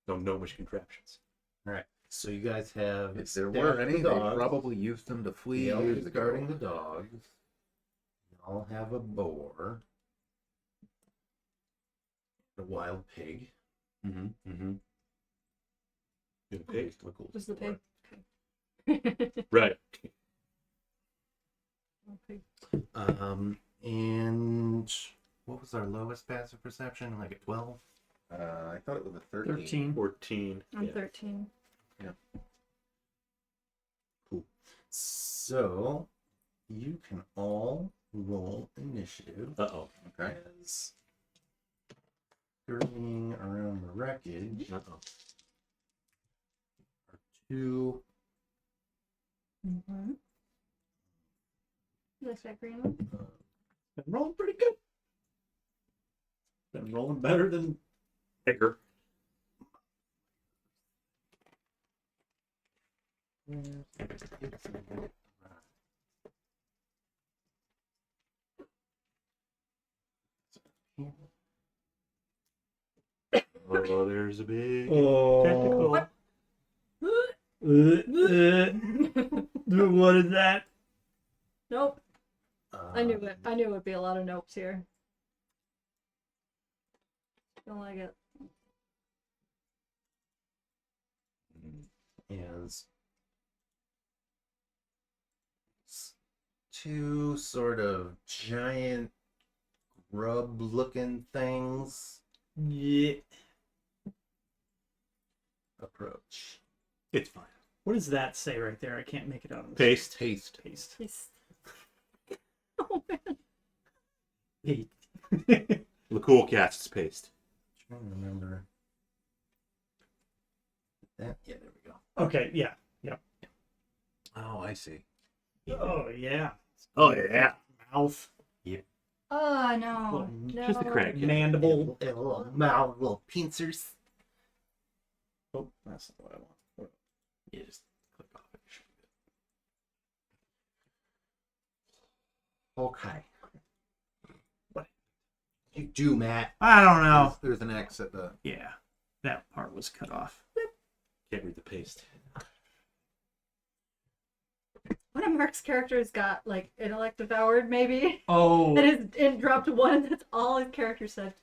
No gnomish contraptions. All right. So you guys have. If there stacked were the any, they dogs. probably used them to flee The elk years is ago. guarding the dogs. You all have a boar. A wild pig. Mm-hmm. You have a pig? Was the pig? Right. Okay. And what was our lowest passive perception? Like a 12? I thought it was a 13. 13. 14. I'm yeah. 13. Cool. So you can all roll initiative Uh-oh. Okay. as scurrying around the wreckage Uh-oh. are 2. Mm-hmm. Looks like green one. Been rolling pretty good. Been rolling better than Edgar. Oh, there's a big tentacle. What is that? Nope. I knew it. I knew it would be a lot of nopes here. Don't like it. Is 2 sort of giant grub looking things Yeah. approach. It's fine. What does that say right there? I can't make it out. on the Paste. Taste. Paste. He's... Oh man. Paste. Lakkul casts paste. Trying to remember that. Yeah, there we go. Okay, yeah. Yep. Oh, I see. Oh, yeah. Oh, yeah. Mouth. Oh no. No. Just a crank. Yeah. Mandible. Little mouth, little pincers. Oh, that's not what I want. Yeah, just click off it. Should be good. Okay. What you do, Matt? I don't know. There's an X at the. Yeah. That part was cut off. Can't read the paste. One of Mark's characters got like intellect devoured, maybe. Oh, And it dropped one. That's all his character said.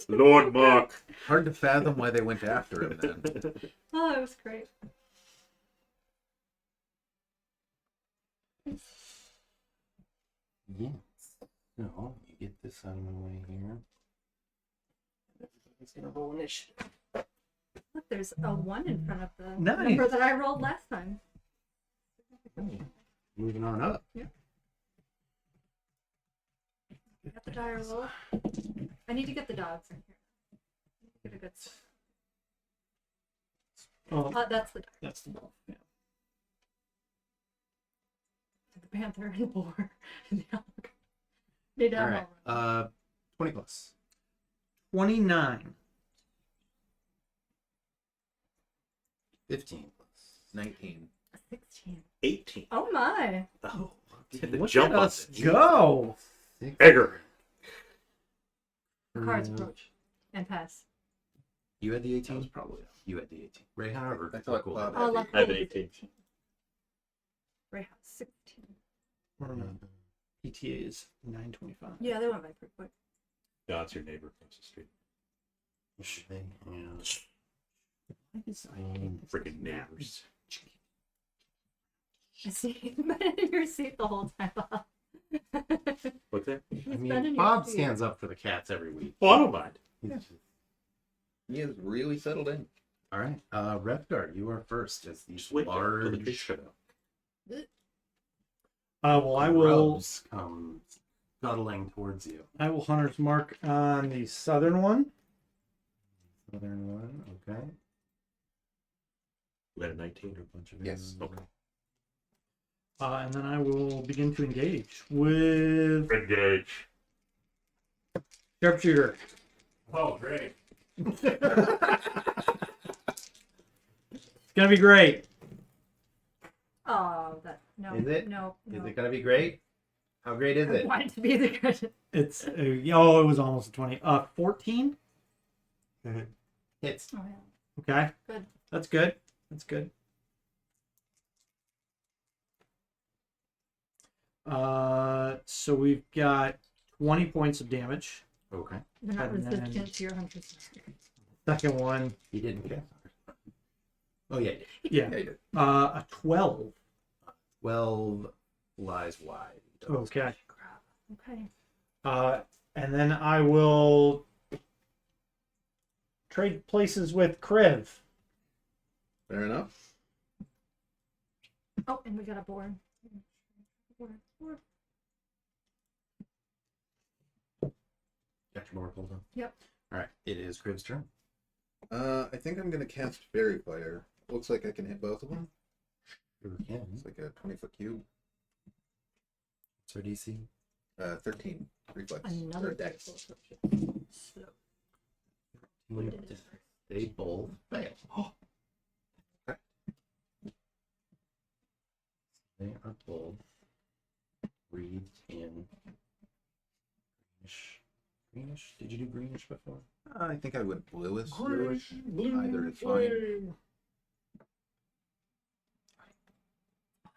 Lord Mark. Hard to fathom why they went after him then. Oh, it was great. Yes. So you get this out of the way here. Everybody's gonna roll initiative. Look, there's a 1 in front of the Nice. number that I rolled last time. Moving on up. Got the die roll. I need to get the dogs in here. Get a good. oh, That's the dog. that's the wolf. Yeah. The panther and the boar and the elk. They All don't right. know. 20 plus. 29. 15 plus. 19. 16. 18. Oh my! Oh, had to Look jump at on us it. go. Egger. Cards approach and pass. You had the That was 18? probably. You had the 18. Reija or I thought Lakkul? Bob Oh, had Lakkul I have an was 18. Reija 16. PTA is 925. Yeah, they went by pretty quick. No, it's your neighbor across the street. Freaking neighbors. I see. He's been in your seat the whole time, Bob. What's that? He's I been in mean, your Bob seat. stands up for the cats every week. Oh, I don't mind. He is really settled in. All right. Wrethgar, you are first as these Just wait there till the large fish come out. Well, I will. grubs come scuttling towards you. I will hunter's mark on the southern one. Southern one, okay. We got a 19 or a bunch of Yes. Okay. And then I will begin to engage with Engage. sharpshooter. Oh, great. It's gonna be great. Oh, that no. Is it? No. Is no. it going to be great? How great is I it? want it to be the good. It's oh, it was almost a 20. 14. Hits. Oh, yeah. Okay, Good. that's good. That's good. So we've got 20 points of damage. Okay. They're not And resistant then- to your hunter's Second one, He didn't cast. Oh, yeah. yeah, Yeah, he did. a 12. 12 lies wide. He does. Okay. Okay. And then I will trade places with Kriv. Fair enough. Oh, and we got a board. Board. Got your board pulled up? Yep. All right. It is Kriv's turn. I think I'm gonna cast Fairy Fire. Looks like I can hit both of them. Sure can. It's like a 20-foot cube. What's our DC? 13 reflex. Another or dex. So, They both fail. Okay. They are both breathed in greenish. Greenish? Did you do greenish before? I think I went bluish. Either is fine.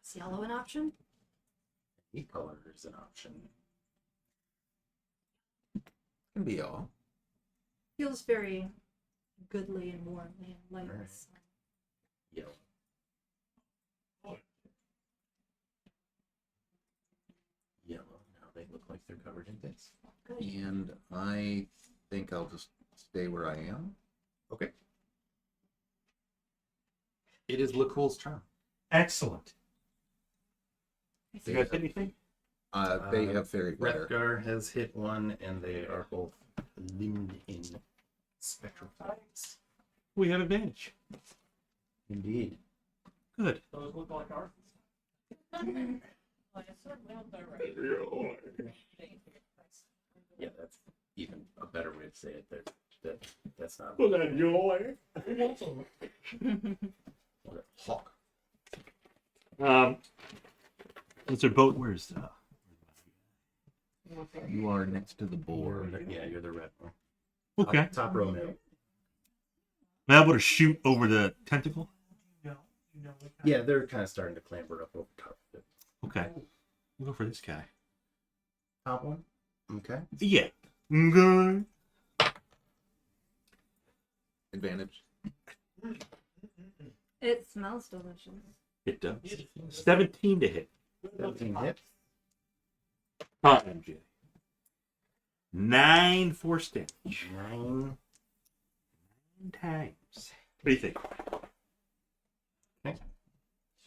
is yellow an option? Any color is an option. Can be all. Feels very goodly and warmly and light. Right. Yellow. Yellow. Now they look like they're covered in bits. Good. And I think I'll just stay where I am. Okay. It is Lakkul's turn. Excellent. I You see. guys hit anything? They have Fairy Fire. Wrethgar has hit one, and they are both limbed in spectral flames. We have advantage. Indeed. Good. Those look like ours. Yeah, that's even a better way to say it. That's not Well, then your way. hawk. Is their boat? Where's You are next to the board. Yeah, you're the red one. Okay. Top row middle. Am I able to shoot over the tentacle? Yeah, they're kind of starting to clamber up over top of it. Okay. We'll go for this guy. Top one? Okay. Yeah. Okay. Advantage. It smells delicious. It does. 17 to hit. 17 hits. MJ. 9 force damage. 9. 9 times. What do you think? Okay.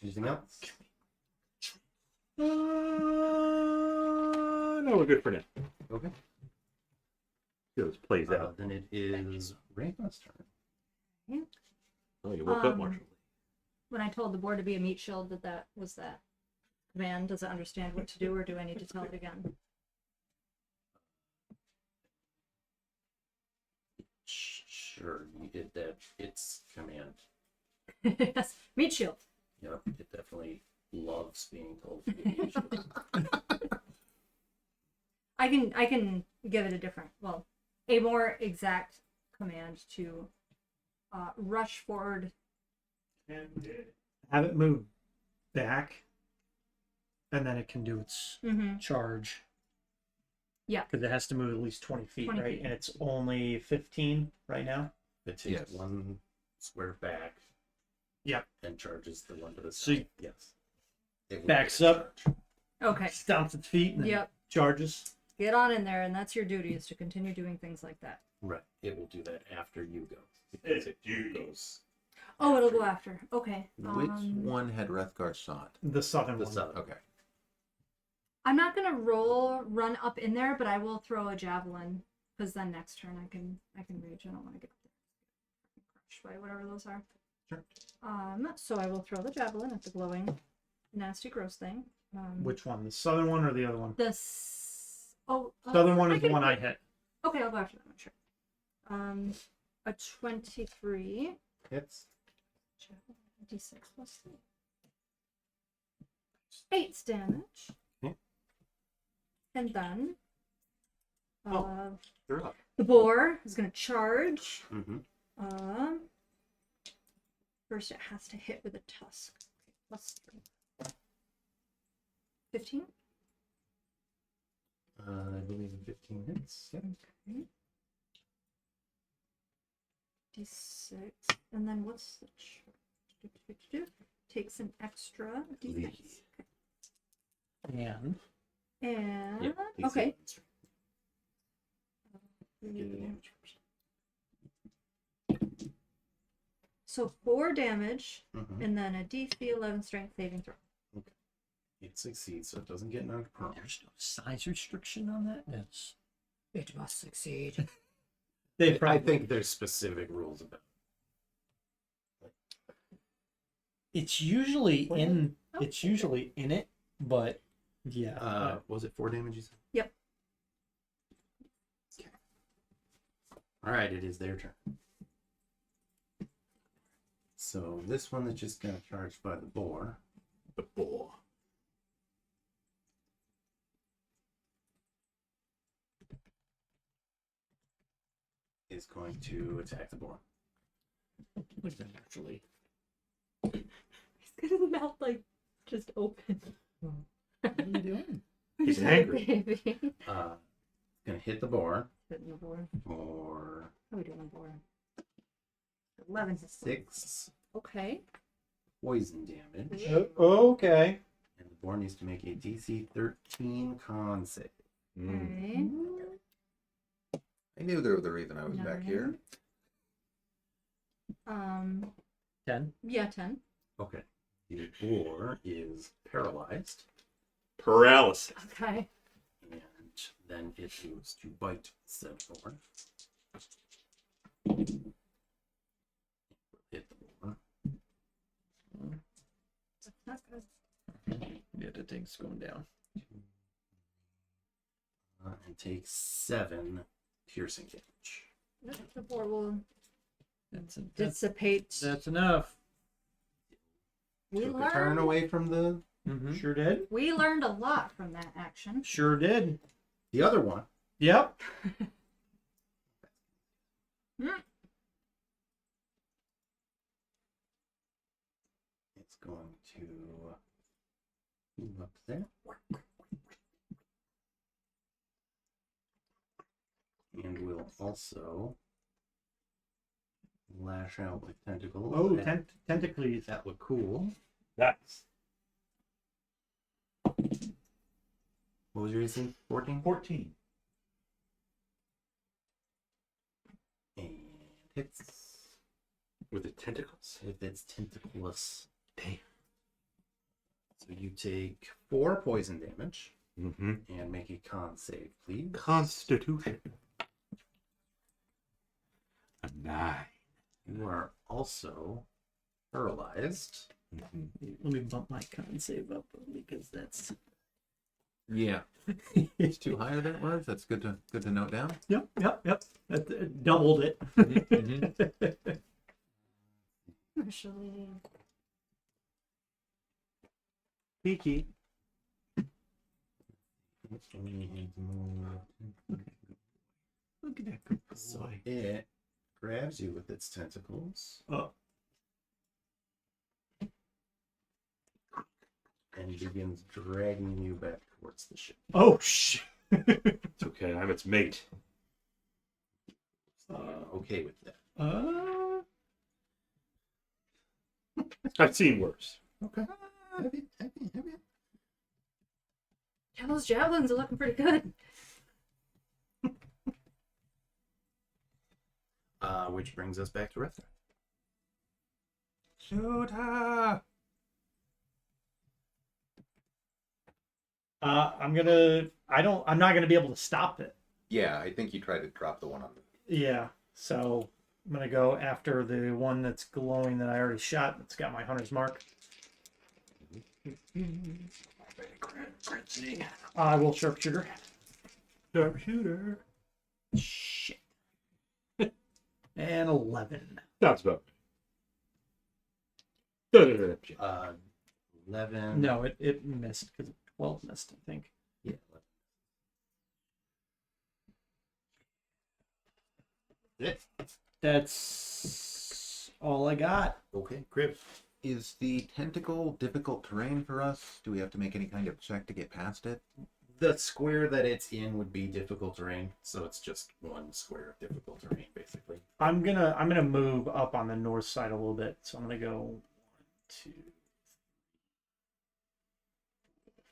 Anything else? No, we're good for now. Okay. See how this plays out. Then it is Raifa's turn. Oh, you woke up, Um, Marshall. When I told the board to be a meat shield, that was that command. Does it understand what to do, or do I need to tell it again? Sure, you did that. It's command. Yes, meat shield. Yep, it definitely loves being told to be a meat shield. I can give it a different, well, a more exact command to rush forward. Have it move back, and then it can do its Mm-hmm. charge. Yeah. Because it has to move at least 20 feet, 20 right? feet. And it's only 15 right now. It takes Yes. one square back. Yep. And charges the one to the So side. Yes. It will backs get a up. charge. Okay. Stomps its feet and then Yep. charges. Get on in there, and that's your duty, is to continue doing things like that. Right. It will do that after you go. Because it goes. Oh, it'll go after. Okay. Which one had Wrethgar shot? The southern The one. southern. Okay. I'm not gonna run up in there, but I will throw a javelin, because then next turn I can reach. I don't want to get crushed by whatever those are. Sure. So I will throw the javelin at the glowing, nasty, gross thing. Which one? The southern one or the other one? Southern one I is the can- one I hit. Okay, I'll go after that one. Sure. A 23. Hits. D6 plus 3. 8 damage. Okay. And then You're up. the boar is going to charge. Mm-hmm. First, it has to hit with a tusk. Okay, plus 3. 15. I believe 15 hits. Yep. Okay. D6. And then what's the charge? Takes an extra D6. And And Yeah, please okay. say get the damage first. So 4 damage, Mhm. and then a DC 11 strength saving throw. It succeeds, so it doesn't get knocked prone. There's no size restriction on that. That's It must succeed. they I probably think there's specific rules about it's usually in it, but yeah. it. Was it 4 damage you said? Yep. Okay. Alright, it is their turn. So this one that just got charged by the boar. The boar. Is going to attack the boar. look at that actually. He's got his mouth like just open. What are you doing? He's angry. Baby. Gonna hit the boar Hitting the board. for How are we doing, board? 11 hits. 6 Okay. poison damage. Okay. And the boar needs to make a DC 13 con save. Okay. I knew there was a reason I was back here. 10. Yeah, 10. Okay. The boar is paralyzed, Paralysis. Okay. and then it moves to bite said boar. Hit the boar. That's not good. Yeah, the thing's going down. And takes 7 piercing damage. The board will That's dissipate. that's enough. We Took a turn learned. away from the. Sure did. We learned a lot from that action. Sure did. The other one, Yep. it's going to move up there. And we'll also lash out with tentacles. Oh, at tentacles. that look cool. Nice. What was your AC? 14? 14. And hits With the tentacles. if it's tentacleless. Damn. So you take 4 poison damage Mm-hmm. and make a con save, please. Constitution. A 9. You are also paralyzed. Mm-hmm. Let me bump my con save up because that's Yeah. It's too high than it was. That's good to note down. Yep. That doubled it. Actually, Peaky. look at that good So boy. it grabs you with its tentacles Oh. and begins dragging you back towards the ship. Oh shit. It's okay. I'm its mate. Okay with that. I've seen worse. Okay. Heavy. yeah, those javelins are looking pretty good. Which brings us back to Wrethgar. Shoot her! I'm not gonna be able to stop it. Yeah, I think you tried to drop the one on the. Yeah. So I'm gonna go after the one that's glowing that I already shot. That's got my hunter's mark. I will sharpshooter. Sharpshooter. Shit. And 11. Sounds about right. 11. No, it missed because 12 missed, I think. Yeah. That's all I got. Okay, Kriv. Is the tentacle difficult terrain for us? Do we have to make any kind of check to get past it? The square that it's in would be difficult terrain, so it's just one square of difficult terrain, basically. I'm gonna move up on the north side a little bit. So I'm gonna go 1, 2,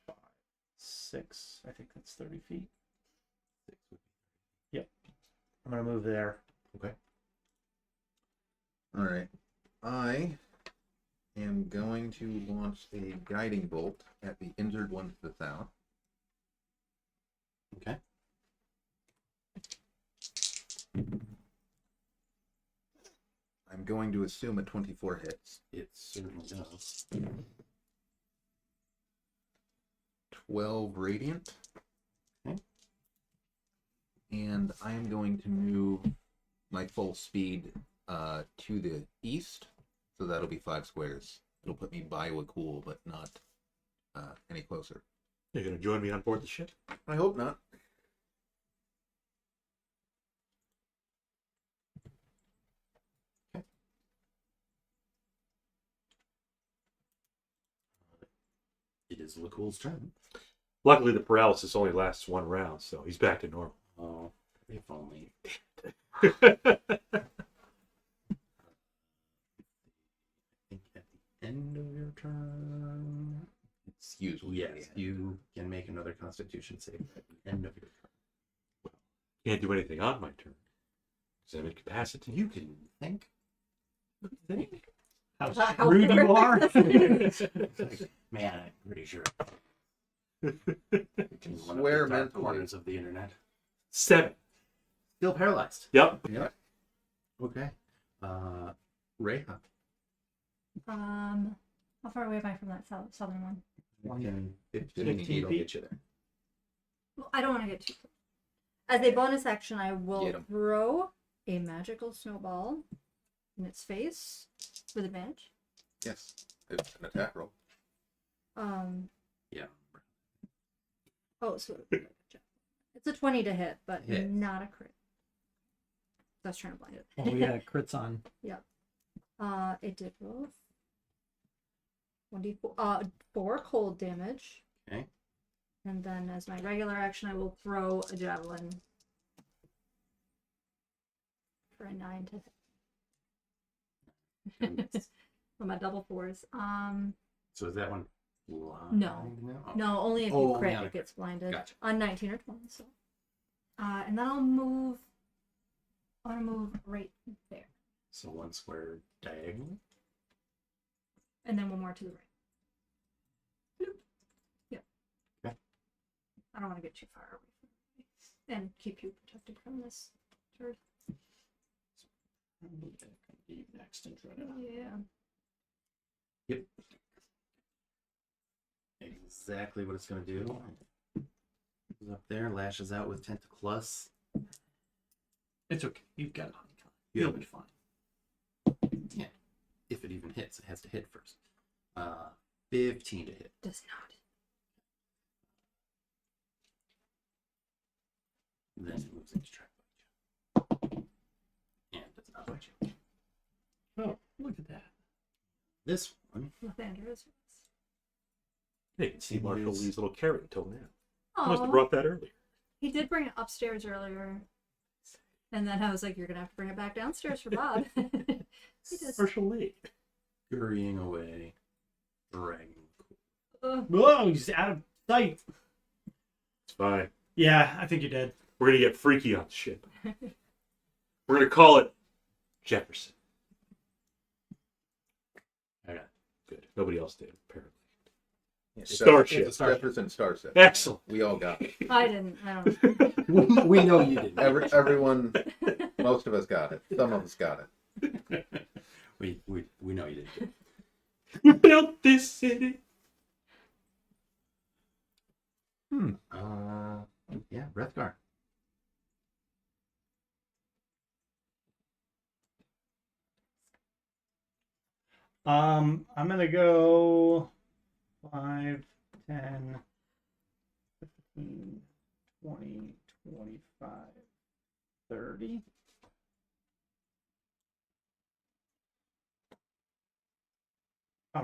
5, 6. I think that's 30 feet. Yep. I'm gonna move there. Okay. All right. I am going to launch a guiding bolt at the injured one to the south. Okay. I'm going to assume a 24 hits. It certainly does. 12 radiant. Okay. And I am going to move my full speed to the east. So that'll be 5 squares. It'll put me by Lakkul, but not any closer. You're gonna join me on board the ship? I hope not. It is Lakkul's turn. Luckily, the paralysis only lasts 1 round, so he's back to normal. Oh, if only. I think at the end of your turn. It's usually Yes, you can make another Constitution save at the end of your turn. Can't do anything on my turn because I'm incapacitated. You can think. Think. How How rude you are. Man, I'm pretty sure. Swear One of the dark mentally. corners of the internet. 7. Still paralyzed. Yep. Yep. Okay. Reija. How far away am I from that southern one? 15 feet will feet. get you there. Well, I don't want to get too close. As a bonus action, I will Get 'em. throw a magical snowball in its face with advantage. Yes. It's an attack roll. Yeah. Oh, so It's a 20 to hit, but Hit. not a crit. I was trying to blind it. Oh yeah, crits on. It did both. 24, 4 cold damage. Okay. And then as my regular action, I will throw a javelin for a 9 to hit. With my double 4s. So is that one blind No. now? Oh. No, only if you Oh, crit yeah, it gets blinded. Gotcha. On 19 or 20, so. And then I'll move. I want to move right there. So 1 square diagonal. And then 1 more to the right. Yep. Okay. I don't want to get too far away from me. And keep you protected from this turd. Next and try to. Yeah. Yep. Exactly what it's going to do. Goes up there, lashes out with tentacles. It's okay. You've got honeycomb. Yeah. You'll be fine. Yeah. If it even hits, it has to hit first. 15 to hit. Does not. Then it moves into try to bite you. And does not bite you. Oh, look at that. This one. Lathander is. Hey, you can see Marshall Yes. Lee's little carrot until now. I must have Oh, brought that earlier. he did bring it upstairs earlier. And then I was like, you're going to have to bring it back downstairs for Bob. He does. Marshall Lee. Scurrying away. Dragging. Whoa, he's out of sight. It's fine. Yeah, I think you did. We're going to get freaky on the ship. We're going to call it Jefferson. I got it. Good. Nobody else did, apparently. It's Starship. a Jefferson Starship. Excellent. We all got it. I didn't. I don't. We know you didn't. Everyone, most of us got it. Some of us got it. We know you didn't. We built this city. Yeah, Wrethgar. I'm gonna go 5, 10, 15, 20, 25, 30. I'm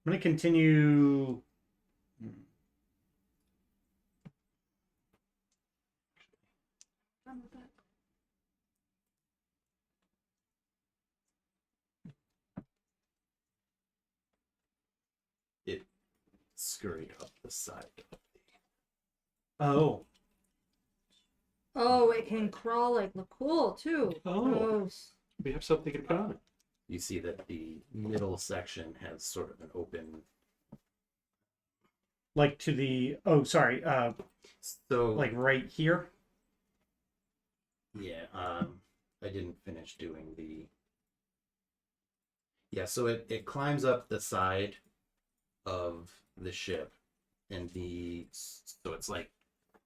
gonna continue. Done with that. It scurried up the side of the. Oh, Oh, it can crawl like Lakkul too. Oh. Gross. We have something in common. You see that the middle section has sort of an open. like to the. Oh, sorry. So Like right here. yeah, I didn't finish doing the. Yeah, so it climbs up the side of the ship, and so it's like,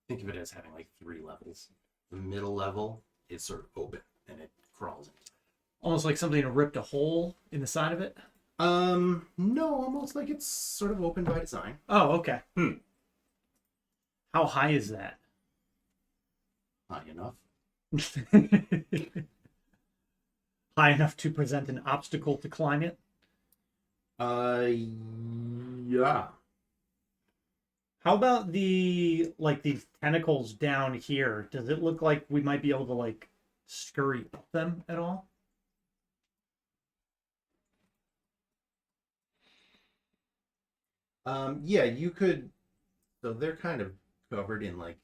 think of it as having like 3 levels. The middle level is sort of open, and it crawls into. Almost like something ripped a hole in the side of it. No, almost like it's sort of open by design. Oh, okay. Hmm. How high is that? High enough. High enough to present an obstacle to climb it? Yeah. How about these tentacles down here? Does it look like we might be able to like scurry up them at all? Yeah, you could. So they're kind of covered in like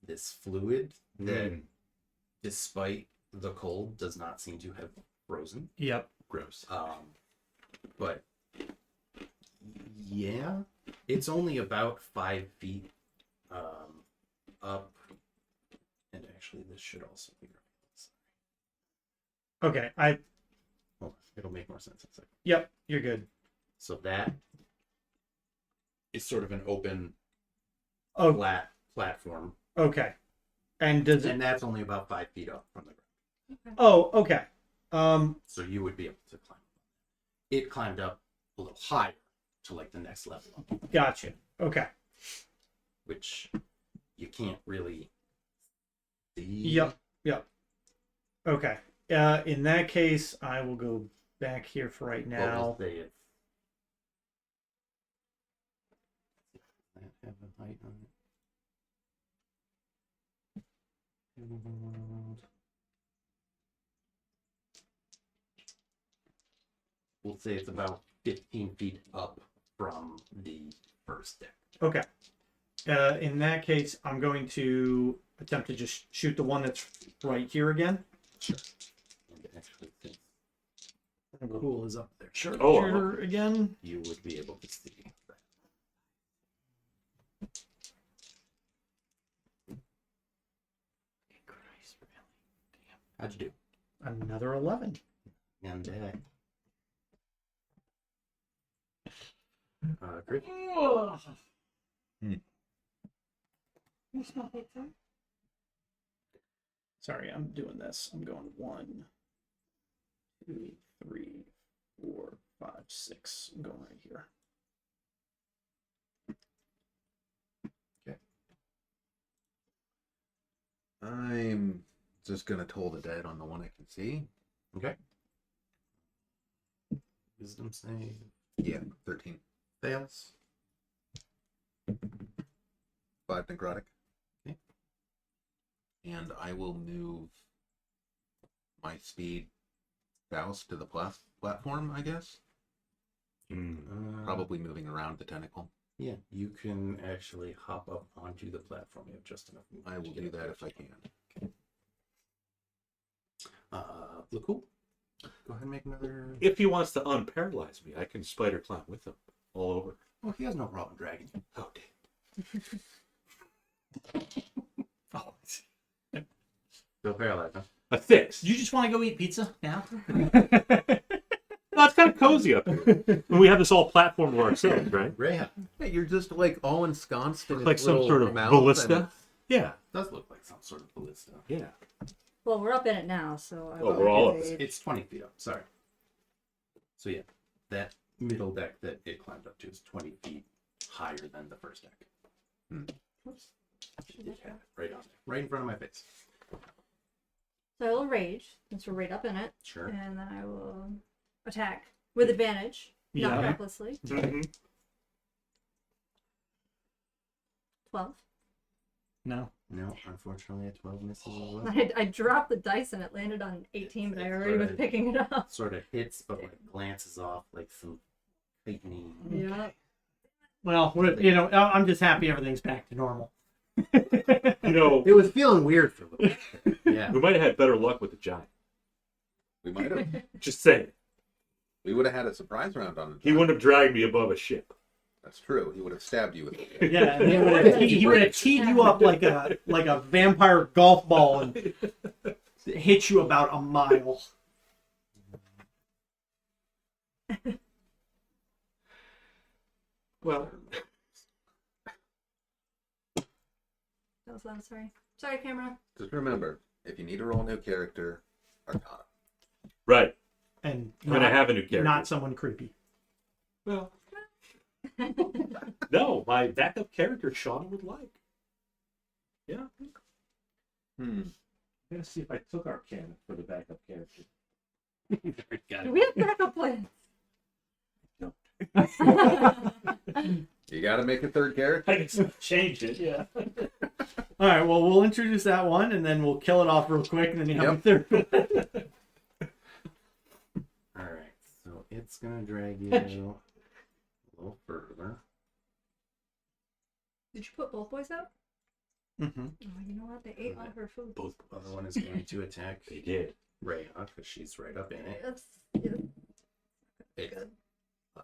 this fluid that, despite the cold, does not seem to have frozen. Yep. Gross. But yeah, it's only about 5 feet up, and actually, this should also be right. Okay. Hold on, it'll make more sense in a second. Yep. You're good. So that is sort of an open, Oh. flat platform, Okay. And does it? and that's only about 5 feet up from the ground. Oh. Okay. So you would be able to climb. It climbed up a little higher to like the next level up, Gotcha. Okay. which you can't really see. Yep. Okay. In that case, I will go back here for right But now. we'll say it's... Does that have a height on it? We'll say it's about 15 feet up from the first deck. Okay. In that case, I'm going to attempt to just shoot the one that's right here again. Sure. And actually, since Cool is up there. Sure. Oh, Shooter again. you would be able to see that. Christ, really? How'd you do? Another 11. And Kriv? Sorry, I'm doing this. I'm going 1, 2, 3, 4, 5, 6. I'm going right here. I'm just gonna toll the dead on the one I can see. Okay. Wisdom save. Yeah, 13. Fails. 5 necrotic. Okay. And I will move my speed Faust to the platform, I guess. Probably moving around the tentacle. Yeah, you can actually hop up onto the platform. You have just enough movement I will to do get that up if I can. Lakkul, go ahead and make another. If he wants to unparalyze me, I can spider climb with him all over. Oh, he has no problem dragging you. Oh, damn. Oh, Still paralyzed, huh? A 6. you just want to go eat pizza now? No, it's kind of cozy up here. And we have this all platform to ourselves, right? Reija. Hey, you're just like all ensconced in Like its some little sort of mouth ballista. and- Yeah, Does look like some sort of ballista. yeah. Well, we're up in it now, so I Oh, will we're all up. say- It's 20 feet up. Sorry. So yeah, that middle deck that it climbed up to is 20 feet higher than the first deck. Oops. It did have it right on there, right in front of my face. So I will rage since we're right up in it, Sure. and then I will attack with advantage, not Yeah. recklessly. Mm-hmm. 12. No. No, unfortunately, a 12 misses as well. I dropped the dice and it landed on an 18, but I already was picking it up. Sort of hits, but like glances off like some tightening. Yeah. Well, I'm just happy everything's back to normal. You know, It was feeling weird for a little bit. Yeah. we might have had better luck with the giant. We might have. Just saying. We would have had a surprise round on it. He wouldn't have dragged me above a ship. That's true. He would have stabbed you with it. Yeah, and he would have teed you up like a vampire golf ball and hit you about a mile. Well, That was loud, sorry. Sorry, camera. Just remember, if you need to roll a new character, Arcana. right. And I'm going to have a new character. not someone creepy. Well, no, my backup character, Shauna, would like. Yeah. I'm going to see if I took Arcana for the backup character. Do we have backup plans? You got to make a third character. I can change it, yeah. All right, well, we'll introduce that one, and then we'll kill it off real quick, and then you have a third one. Alright, so it's gonna drag you a little further. Did you put both boys out? Mm-hmm. Oh, you know what? They ate all her food. Both. The other one is going to attack They did. Reija because she's right up in it. That's It's good.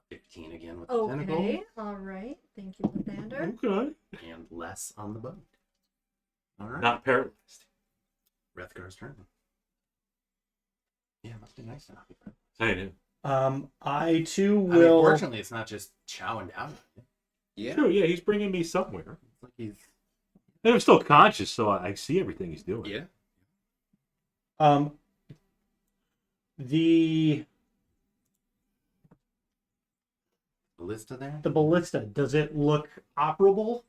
15 again with the tentacle. Okay. All right. Thank you, Lathander. Okay. And less on the boat. Alright. Not paralyzed. Wrethgar's turn. Yeah, must be nice to not be paralyzed. I know. I too I mean, will. fortunately, it's not just chowing down. Yeah. True, yeah, he's bringing me somewhere. It's like he's And I'm still conscious, so I see everything he's doing. yeah. The Ballista there. ballista, does it look operable?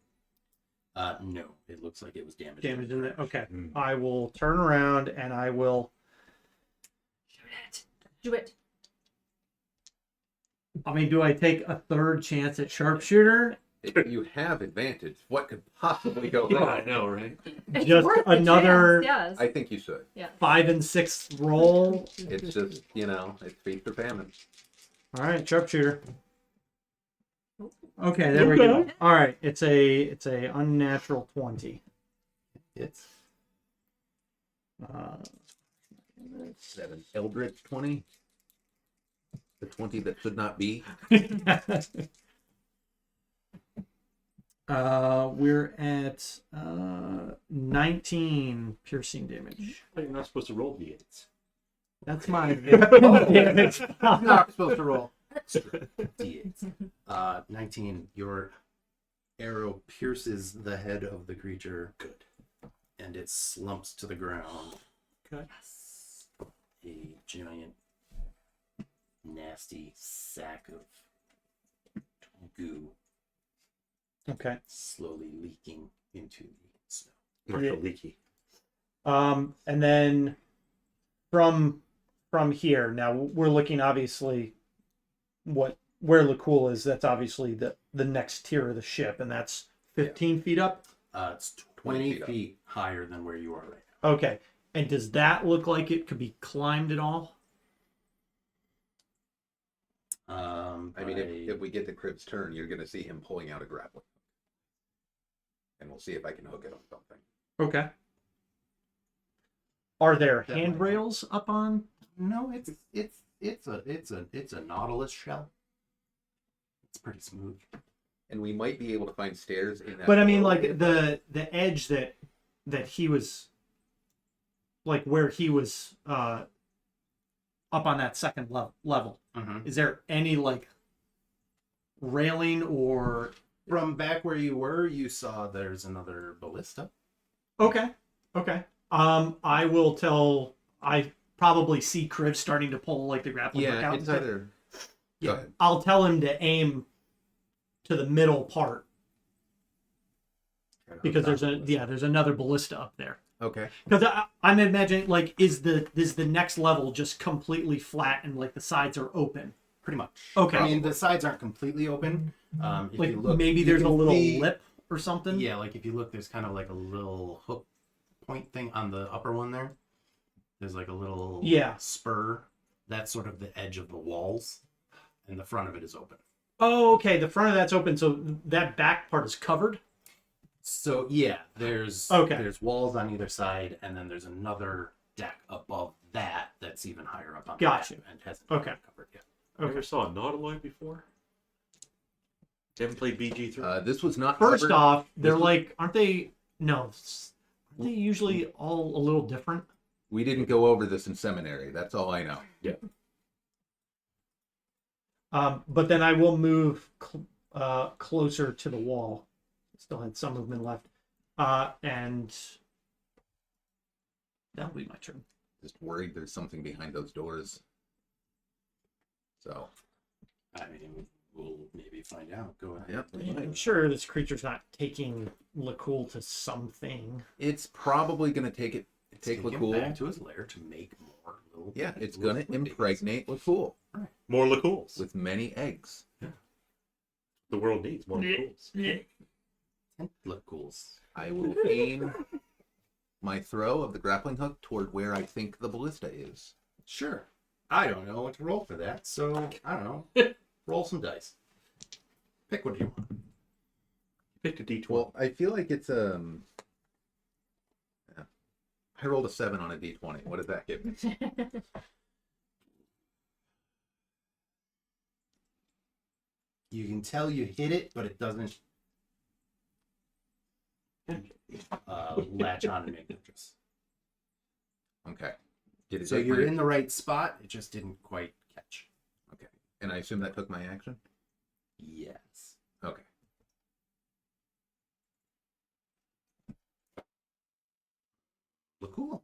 No, it looks like it was damaged. Damage in it. Okay. Mm. I will turn around and I will. Shoot it. Do it. I mean, do I take a third chance at sharpshooter? If you have advantage, what could possibly go Yeah, wrong? I know, right? It's Just worth the another- chance, I think you should. yes. 5 and 6 roll. It's just, it's feast or famine. All right, sharpshooter. Okay, there we go. All right, it's a unnatural 20. It's Uh, Is that an Eldritch 20? The 20 that should not be? we're at 19 piercing damage. You're not supposed to roll d8s. That's my damage. not supposed to roll. D8. 19. Your arrow pierces the head of the creature. Good. And it slumps to the ground. Okay. A giant, nasty sack of goo Okay. slowly leaking into the snow. Marshall Leakey. And then from here, now we're looking obviously where Lakkul is. That's obviously the next tier of the ship, and that's 15 feet up. It's 20 feet higher than where you are right Okay. And does that look like it could be climbed at all? now. I mean, if we get to Kriv's turn, you're going to see him pulling out a grappling. And we'll see if I can hook it on something. Okay. Are there That might handrails up on? No, it's a nautilus shell. It's pretty smooth. And we might be able to find stairs in that. But I mean, lower like area. the edge that he was, like where he was up on that second level. Mm-hmm. Is there any like railing or? From back where you were, you saw there's another ballista. Okay. I will tell. I probably see Kriv starting to pull like the grappling hook Yeah, out. it's either. Yeah. Go ahead. I'll tell him to aim to the middle part because there's another ballista up there. Okay. Because I'm imagining like is the next level just completely flat and like the sides are open. Pretty much. Okay. I mean, the sides aren't completely open. If Like you look, maybe you there's a can little see- lip or something. Yeah, like if you look, there's kind of like a little hook point thing on the upper one there. There's like a little spur. That's sort of the edge of the walls, and the front of it is open. Oh, okay. The front of that's open, so that back part is covered. So yeah, there's walls on either side, and then there's another deck above that that's even higher up on the Gotcha. deck and hasn't been Okay. covered yet. Ever saw a nautiloid before? You haven't played BG3? This was not. First covered. off, they're This was- like, aren't they? No, aren't they usually all a little different? We didn't go over this in seminary. That's all I know. Yeah. But then I will move closer to the wall. Still had some movement left, and that'll be my turn. Just worried there's something behind those doors. So. I mean, we'll maybe find out. Go ahead. Yep. I'm sure this creature's not taking Lakkul to something. It's probably going to take Take him Lakkul. back to his lair to make more little. Yeah, it's little going to babies. impregnate Lakkul More Lakkuls. with many eggs. The world needs more Lakkuls. Lakkul. I will aim my throw of the grappling hook toward where I think the ballista is. Sure. I don't know what to roll for that, so I don't know. Roll some dice. Pick what you want. Picked a D20. Well, I feel like it's yeah. I rolled a 7 on a D20. What does that give me? You can tell you hit it, but it doesn't latch on and make interest. Okay. Did it So take you're my- in the right spot. It just didn't quite catch. Okay. And I assume that took my action? Yes. Okay. Look cool.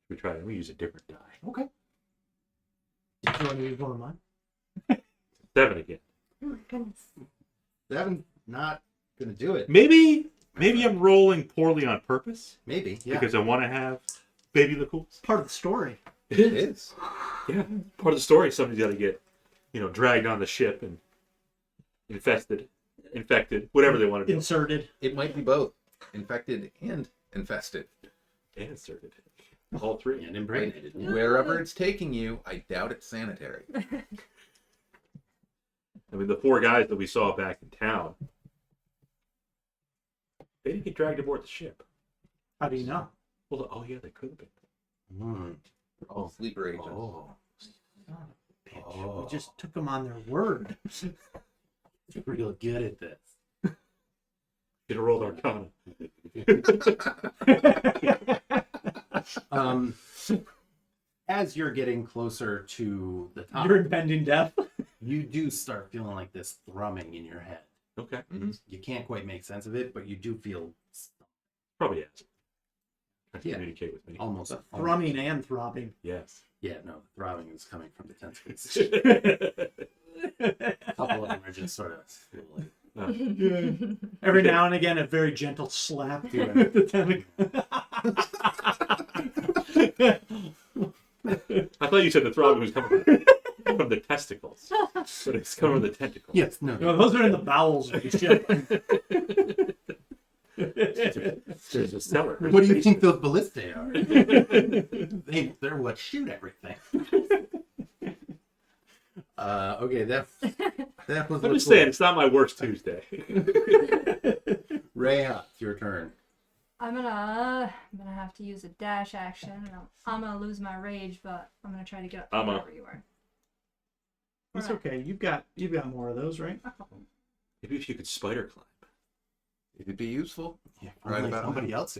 We try it. We use a different die. Okay. Do you want to use one of mine? 7 again. Oh my goodness. Seven, not gonna do it. Maybe Maybe I'm rolling poorly on purpose Maybe, yeah. because I want to have baby Lakkuls. Part of the story. It is. Yeah, part of the story. Somebody's got to get, dragged on the ship and infected, whatever they want to do. Inserted. It might be both infected and infested. And inserted. All three. And impregnated. Yeah. Wherever it's taking you, I doubt it's sanitary. I mean, the 4 guys that we saw back in town, they didn't get dragged aboard the ship. How do you know? Well, oh yeah, they could have been. Mm. All sleeper agents. Oh. Son of a bitch. Oh. We just took them on their word. You're real good at this. Should have rolled Arcana. As you're getting closer to the top, You're impending death. you do start feeling like this thrumming in your head. Okay. You can't quite make sense of it, but you do feel Probably yes. Trying to Yeah. communicate with me. almost Thrumming and throbbing. Yes. Yeah, no, the throbbing is coming from the tentacles. A couple of them are just sort of like, Every now and again, a very gentle slap to it. The tentacle. I thought you said the throbbing was coming from the testicles, but it's coming from the tentacles. yes, no, No, those are in the bowels of the ship. There's a cellar. What do you think those ballistae are? They're what shoot everything. Okay, that was. I'm just saying, it's not my worst Tuesday. Reija, it's your turn. I'm gonna have to use a dash action. And I'm gonna lose my rage, but I'm gonna try to get up to wherever you are. It's okay. You've got more of those, right? Maybe if you could spider climb. It'd be useful. Yeah, Right only about somebody now. else.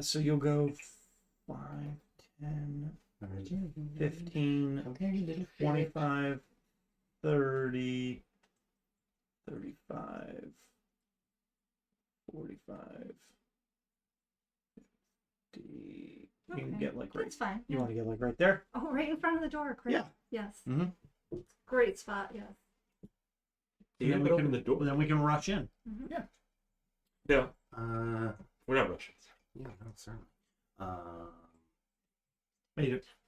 So you'll go 5, 10, 15, 25, 30, 35, 45, 50. You can get like right. That's fine. You want to get like right there? Oh, right in front of the door. Great. Yeah. Yes. Mhm. Great spot. Yes. You then have we to open can the door. Then we can rush in. No, Uh, we're not rushing. yeah, no, certainly.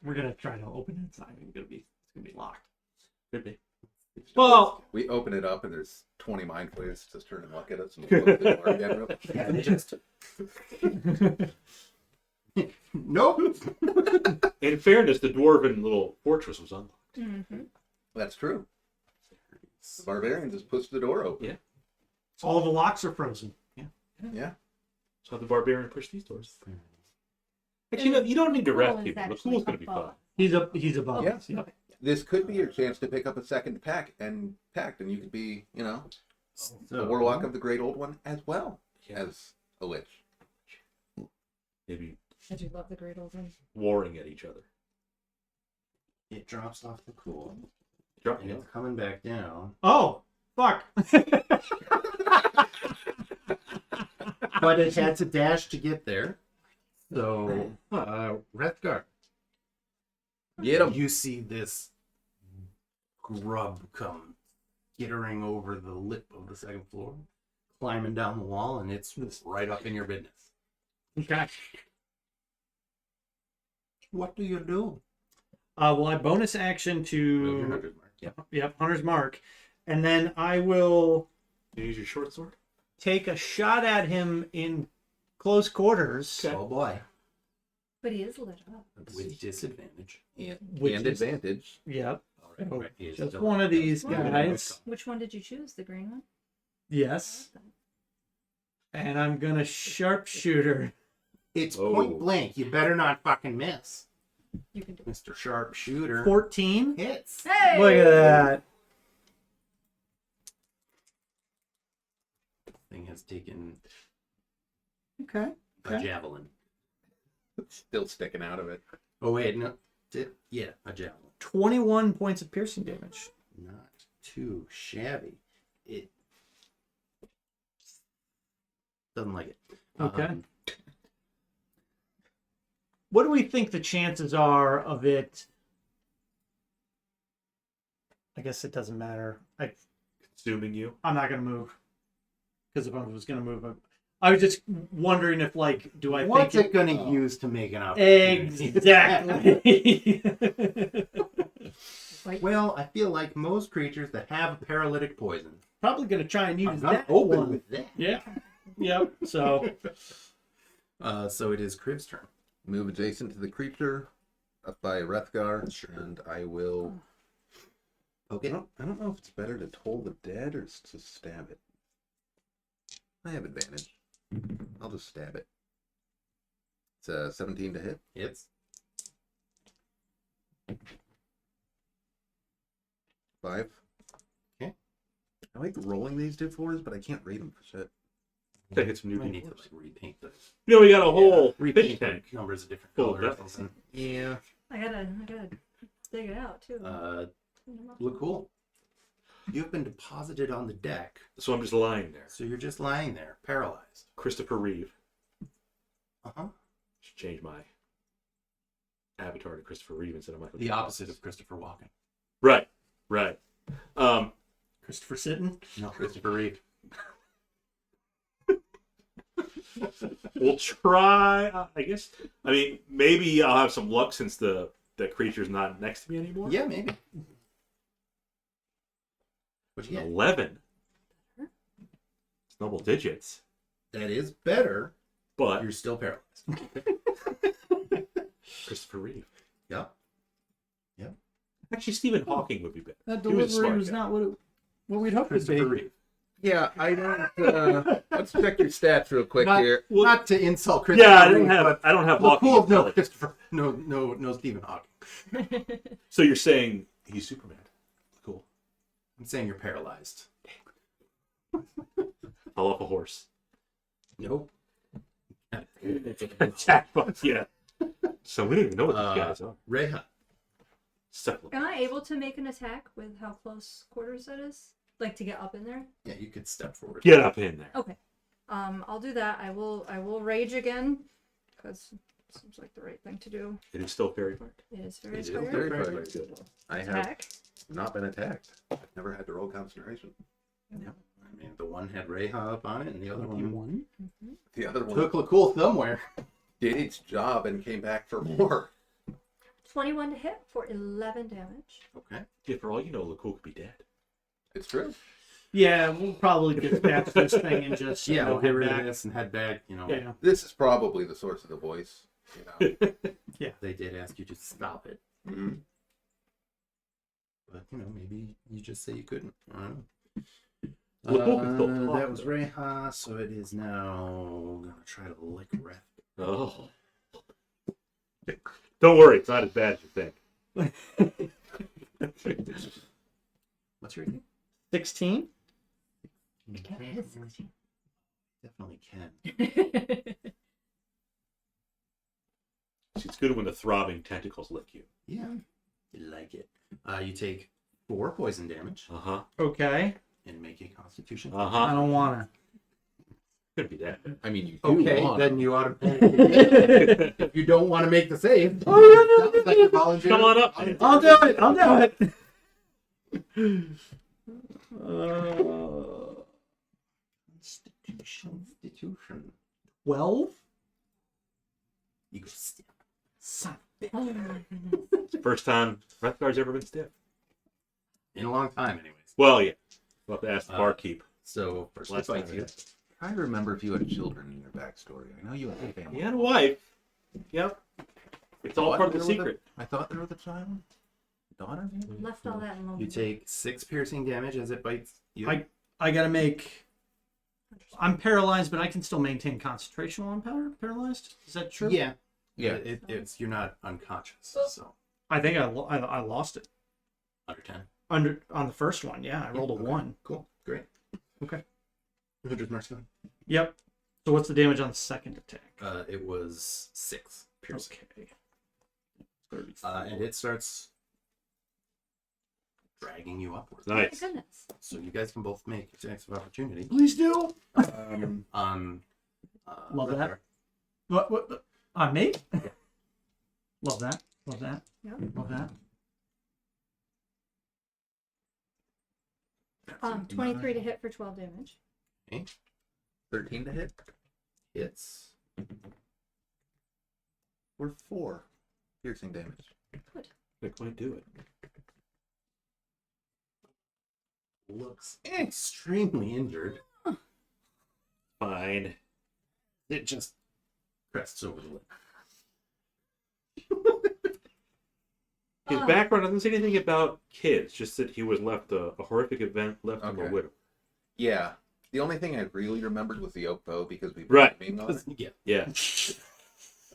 We're gonna try to open it inside. It's gonna be locked. Could be. Well, We open it up and there's 20 mind flayers just turn and look at us and we'll close the door again. Real quick. yeah, they just. Nope. In fairness, the dwarven little fortress was unlocked. Mm-hmm. That's true. The barbarian just pushed the door open. Yeah. all the locks are frozen. Yeah. So the barbarian pushed these doors. Actually, you don't need to Cool rest is people. The actually cool's gonna be above. fun. He's above Yeah. us. Yep. This could be your chance to pick up a second pack and you could be, the warlock of the Great Old One as well as a lich. Maybe I do love the Great Old One. warring at each other. It drops off the cool, Drop and it's coming back down. Oh, fuck. But it had to dash to get there. So, Wrethgar, Get him. you see this grub come skittering over the lip of the second floor, climbing down the wall, and it's right up in your business. Okay. What do you do? Well, I bonus action Move your to 100 mark. yep, Hunter's Mark, and then I will You use your short sword. take a shot at him in close quarters. Okay. Oh boy. But he is lit up. With disadvantage. Which And is- advantage. Yep. All right, Oh, right, he is just still- one of these Wow. guys. Which one did you choose? The green one? Yes. And I'm gonna sharpshooter. It's Oh. point blank. You better not fucking miss. You can do it. Mr. Sharpshooter 14. hits. Hey! Look at that. Thing has taken Okay. a javelin. Still sticking out of it. Oh wait, no. Yeah, a javelin. 21 points of piercing damage. Not too shabby. It doesn't like it. Okay. What do we think the chances are of it? I guess it doesn't matter. Assuming you. I'm not gonna move because if I was gonna move, I was just wondering if like, do I What's think it going to use to make an opportunity? exactly? Well, I feel like most creatures that have a paralytic poison. Probably gonna try and use I'm not that open one. with that. Yeah. Yep. So So it is Kriv's turn. Move adjacent to the creature up by Wrethgar, and I will. Okay. I don't know if it's better to toll the dead or to stab it. I have advantage. I'll just stab it. It's a 17 to hit. Hits. 5. Okay. I like rolling these d4s, but I can't rate them for shit. Gotta get some new I need to D4s. like repaint this. You know, we got a whole fish Repaint tank. the numbers a different Full of color or devils. something. Yeah. I gotta dig it out too. Look cool. You've been deposited on the deck, So I'm just lying there. so you're just lying there, paralyzed. Christopher Reeve. Uh-huh. Should change my avatar to Christopher Reeve instead of Michael. The J. opposite of Christopher Walken. Right. Right. Christopher Sitten. No, Christopher Reeve. We'll try. I guess. I mean, maybe I'll have some luck since the creature's not next to me anymore. Yeah, maybe. What you get? 11. It's double digits, That is better. but You're still paralyzed. Christopher Reeve. Yeah. Actually, Stephen Hawking would be better. That He was a delivery smart was guy. not what we'd hoped it would be. Christopher Reeve. Yeah, I don't. Let's check your stats real quick Not, here. not to insult Christopher Yeah, Reeve, but I don't have the Hawking. cool, no intelligence. Christopher, no Stephen Hawking. So you're saying he's Superman? Cool. I'm saying you're paralyzed. Fall off a horse. Nope. Jackpot. Yeah. So we don't even know what these guys are. Reija. Stuff. Am I able to make an attack with how close quarters that is? Like to get up in there? Yeah, you could step forward. Get up in there. Okay. I'll do that. I will rage again because it seems like the right thing to do. It is still fairy marked. It is very It is scary. Very, Very very good. I have Attack. not been attacked. I've never had to roll concentration. Yeah. I mean, the one had Reija up on it, and the other one The other one took Lakkul somewhere. did its job and came back for more. 21 to hit for 11 damage. Okay. Yeah, for all you know, Lakkul could be dead. It's true. Yeah, we'll probably get past this thing and just Yeah, we'll head get rid back. of this and head back. You know, Yeah. This is probably the source of the voice. You know. they did ask you to stop it. Mhm. But, you know, maybe you just say you couldn't. I don't know. Lakkul can still talk, That was though. Reija, so it is now going to try to lick Wreth. Oh. Don't worry, it's not as bad as you think. What's your name? 16. Definitely can. It's good when the throbbing tentacles lick you. Yeah. You like it. You take 4 poison damage Uh-huh. Okay. and make a constitution. I Uh-huh. don't wanna. Could be that. I mean, you do Okay, want then them. you ought to. If you don't want to make the save, sounds like you're volunteering. Come on up. I'll do it. I'll do it. Constitution. 12. You go stiff. Son of a bitch. Oh my goodness. First time Wrethgar's ever been stiff. In a long time, anyways. Well, yeah. We'll have to ask the barkeep. So first Last fight time, you. yeah. I remember if you had children in your backstory. I know you had a family. He had a wife. Yep. It's all What? part of the There was secret. I thought there was a child. Daughter, maybe? Left all that alone. You take 6 piercing damage as it bites you. I gotta make. I'm paralyzed, but I can still maintain concentration while I'm paralyzed. Is that true? Yeah. Yeah. It's you're not unconscious, so I think I lost it under 10. on the first one. Yeah, I rolled a Okay. 1. Cool. Great. Okay. 100 Marcel. Yep. So what's the damage on the second attack? It was 6 piercing. Okay. And it starts dragging you upwards. Oh my Nice. goodness. So you guys can both make attacks of opportunity. Please do. On Love that. Rethgar. What? On me? Love that. Love that. Yep. Love that. That's 23 to 9. hit for 12 damage. 13 to hit. Hits. Or 4 piercing damage. That might do it. Looks extremely injured. Fine. It just crests over the lip. His background doesn't say anything about kids, just that he was left a horrific event left him a Okay. widow. Yeah. The only thing I really remembered was the oak bow because we put Right. the meme on it. Yeah. Yeah.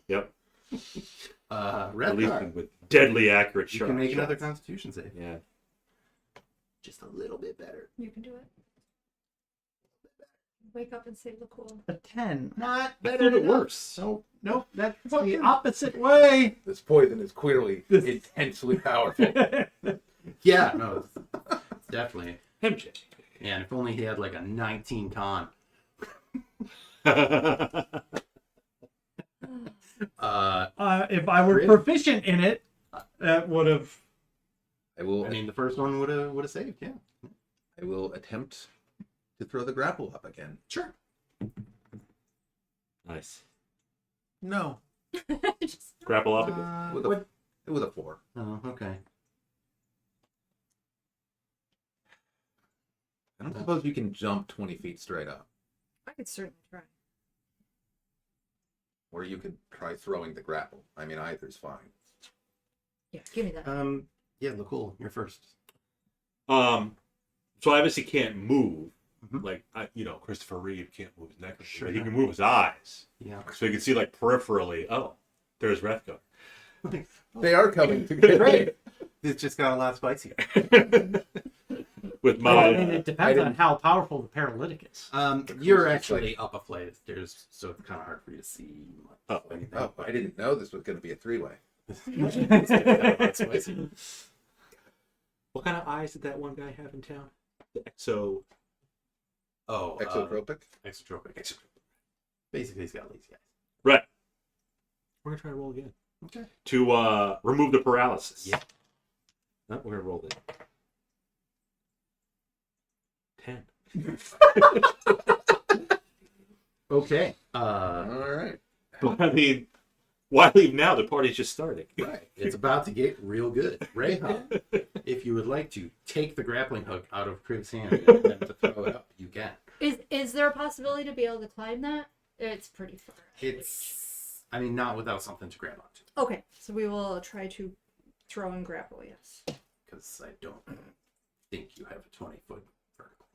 Yep. Released Wrethgar, him with deadly accurate you shots. can make another Constitution save. Yeah. Just a little bit better. You can do it. Wake up and say Lakkul. A 10. Not I thought it worse. Nope, that's the opposite way. This poison is clearly intensely powerful. Yeah, no, it's definitely. MJ. Yeah, and if only he had like a 19 con. If I were Kriv? proficient in it, that would have. I will I mean, the first one would have saved. Yeah. I will attempt to throw the grapple up again. Sure. Nice. No. Grapple up again. With a 4. Oh, okay. I don't suppose you can jump 20 feet straight up. I could certainly try. Or you could try throwing the grapple. I mean, either's fine. Yeah, give me that. Yeah, Lakkul, you're first. So I obviously can't move. Mhm. Like, Christopher Reeve can't move his neck. Sure But he not. can move his eyes. Yeah. So you can see, like, peripherally, oh, there's Wrethgar. They are coming together. Great. It's just got a lot spicier. With Well, I mean, my... it depends on how powerful the paralytic is. You're actually up a flight of stairs, so it's kind of hard for you to see much of anything. Oh, I didn't know this was going to be a 3-way. It's spicy. What kind of eyes did that one guy have in town? The exo... Oh, Exotropic? exotropic. Basically, he's got lazy eyes. Right. We're going to try to roll again. Okay. To remove the paralysis. Yeah. No, we're going to roll it. 10. Okay. All right. But, I mean, why leave now? The party's just starting. Right. It's about to get real good. Reija, if you would like to take the grappling hook out of Kriv's hand and then to throw it up, you can. Is there a possibility to be able to climb that? It's pretty far. I mean, not without something to grab onto. Okay, so we will try to throw and grapple, yes. Because I don't think you have a 20-foot vertical.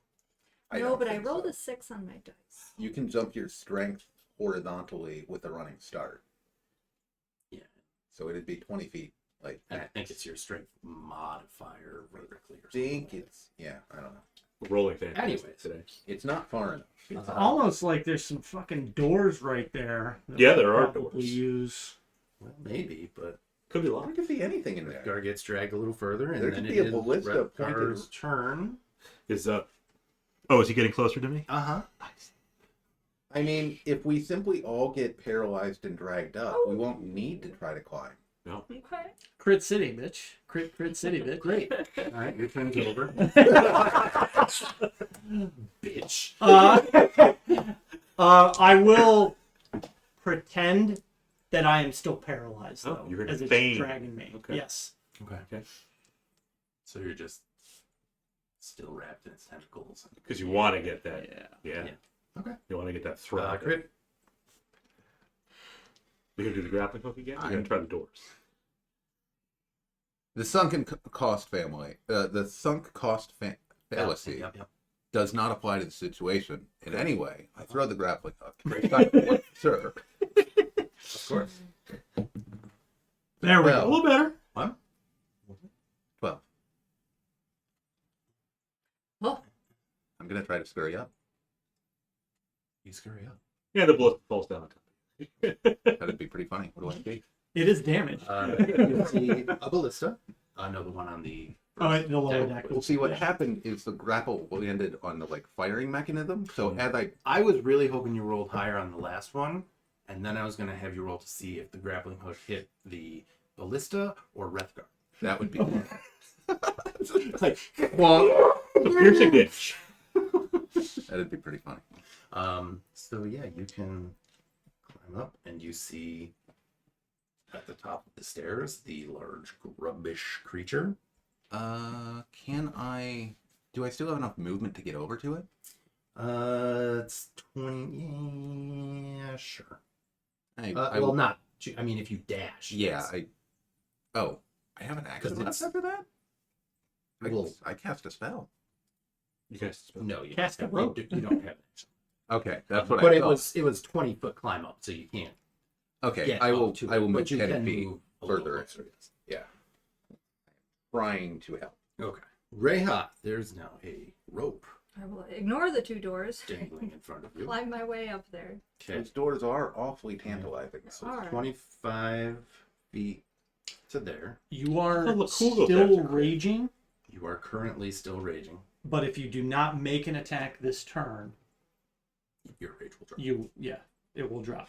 I No, don't but I think rolled so. a 6 on my dice. You can jump your strength horizontally with a running start. Yeah. So it'd be 20 feet. Like, And I think it's your strength modifier vertically or I something. think it's, yeah, I don't know. Rolling fantastic Anyways. today. It's not far enough. It's almost like there's some fucking doors right there. that Yeah, we'll there are probably doors. Use. Well, maybe, but Could be There locked. could be anything in there. Rhethgar gets dragged a little further, and There then could it be a is ballista pointed- Rethgar's turn. Is Oh, is he getting closer to me? Uh-huh. I mean, if we simply all get paralyzed and dragged up, we won't need to try to climb. No. Okay. Crit City, bitch. Crit City, bitch. Great. All right, your turn's over. Bitch. I will pretend that I am still paralyzed, Oh, though, you're gonna as it's feign. dragging me. Okay. Yes. Okay. So you're just still wrapped in its tentacles. Because you want to get that. Yeah. Yeah. Yeah. Okay. You want to get that throw. Crit. We're going to do the grappling hook again? We're going to try the doors. The sunken cost family, the sunk cost fallacy Yep. does not apply to the situation in any way. I throw the grappling hook. Sure. Of course. There we Well, A go. little better. 12. Oh, I'm going to try to scurry up. You scurry up. Yeah, the bullet falls down on top. That'd be pretty funny. What do I see? It is damage. You see a ballista. No, the one on the. Oh, wait, the lower deck. deck. Well, see, what happened is the grapple landed on the firing mechanism. So as I was really hoping you rolled higher on the last one, and then I was going to have you roll to see if the grappling hook hit the ballista or Wrethgar. that would be Like, well, Piercing damage. That'd be pretty funny. So yeah, you can climb up and you see at the top of the stairs the large grubbish creature. Can I? Do I still have enough movement to get over to it? It's 20. Yeah, sure. I Well, not. I mean, if you dash. Yeah, yes. I have an action it's- left after that. Well, I cast a spell. You guys. no, you Cast don't a have, rope. you don't have it. Okay, that's what But I it thought. was 20-foot climb up, so you can't. Okay, get I up will. to I will it, move but you 10 can feet move a little further. closer, yes. Yeah. Trying to help. Okay. Reija, there's now a rope I will ignore the 2 doors. dangling in front of you. Climb my way up there. Okay. Those doors are awfully tantalizing. So Alright. 25 feet to there. You are Oh, look, cool goes still after Kriv. raging, You are currently still raging. but if you do not make an attack this turn, Your rage will drop. it will drop.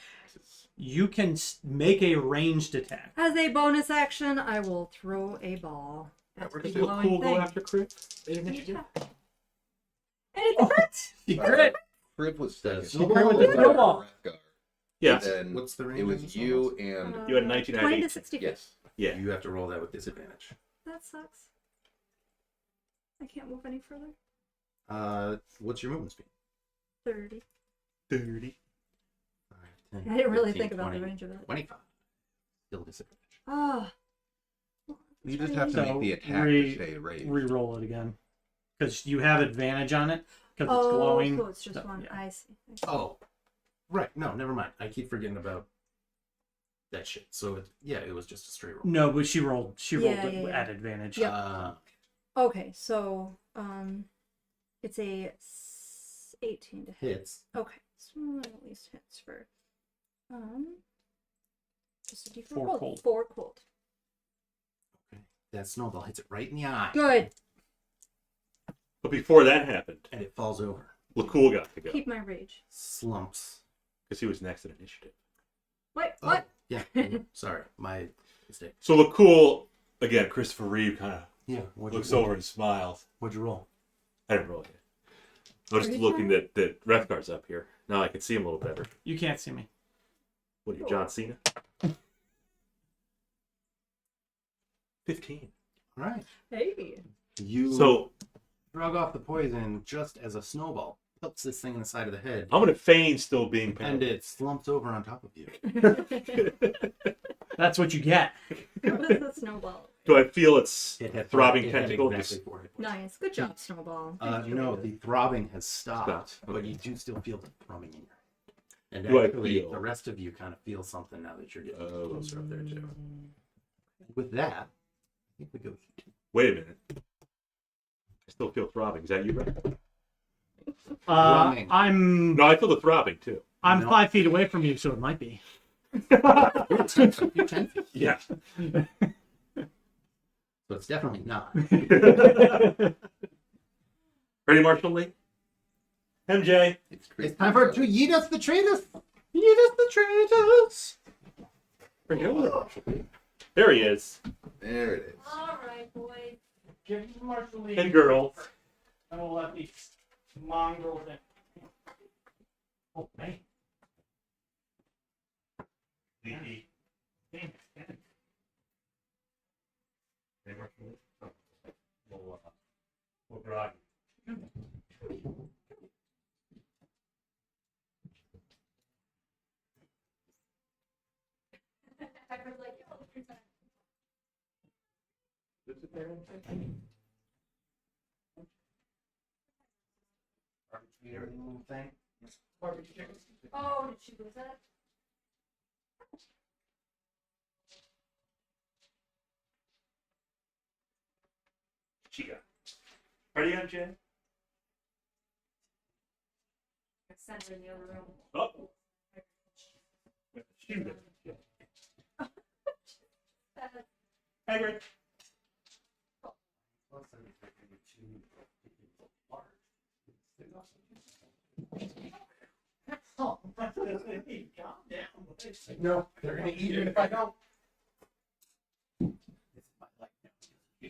You can make a ranged attack. As a bonus action, I will throw a ball at we're the just glowing Cool go thing. after Kriv. Initiative. Yeah. And it's crit! You crit. Kriv was second. You crit with the snowball. Rethgar. Yeah. Then What's the range it on was this you one? and You had 19 out of 20 to 18. 60 feet. yes. Yeah. You have to roll that with disadvantage. That sucks. I can't move any further. What's your movement speed? 30. 30. 5, 10, I didn't really 15, think about 20, the range of it. 25. Still disadvantage. Oh. You just have to So, make the attack to stay raised. Re-roll it again, because you have advantage on it because it's Oh, glowing. so it's just So, one. yeah. I see. Oh, right. No, never mind. I keep forgetting about that shit. So it was just a straight roll. No, but she rolled. She rolled Yeah, it yeah, yeah. at advantage. Yeah. Okay, so it's a 18 to hit. Hits. Okay, so at least hits for just a D4 4 cold. cold. 4 cold. Okay. That snowball hits it right in the eye. Good. But before that happened, And it falls over. Lakkul got to go Keep my rage. Slumps. because he was next in initiative. Wait, Oh, what? yeah. Sorry. My mistake. So Lakkul, again, Christopher Reeve kind of Yeah. looks over and smiles. What'd you roll? I didn't roll it. I was just Pretty looking that Wrethgar's up here. Now I can see him a little better. You can't see me. What are you, John Cena? 15. All right. Hey. You So shrug off the poison just as a snowball pelts this thing in the side of the head, I'm going to feign still being and pounded. it slumps over on top of you. That's what you get. The snowball. Do I feel its It had throbbing it had tentacle? exactly 4 hit points. Nice. Good job, snowball. No, the throbbing has stopped, Stopped. but you do still feel the thrumming in your head. And Do I actually, feel- the rest of you kind of feel something now that you're getting Oh. closer up there too. With that, I think we go. Wait a minute. I still feel throbbing. Is that you, Brett? Thrumming. I'm No, I feel the throbbing too. I'm No. 5 feet away from you, so it might be. You're 10 feet. You're 10 feet. Yeah. So it's definitely not. Ready, Marshall Lee? MJ. It's time for to yeet us the traitors. Eat us the traitors. Bring it over, Marshall Lee. There he is. There it is. All right, boys. Give me Marshall Lee. And girls. And we'll let these mongrels in. Oh, man. We'll grog. Oh, did she lose that? She got. Ready, MJ? Send her in the other room. Oh. Shoot it. Hagrid. No, they're gonna eat it if I don't. This is my life now.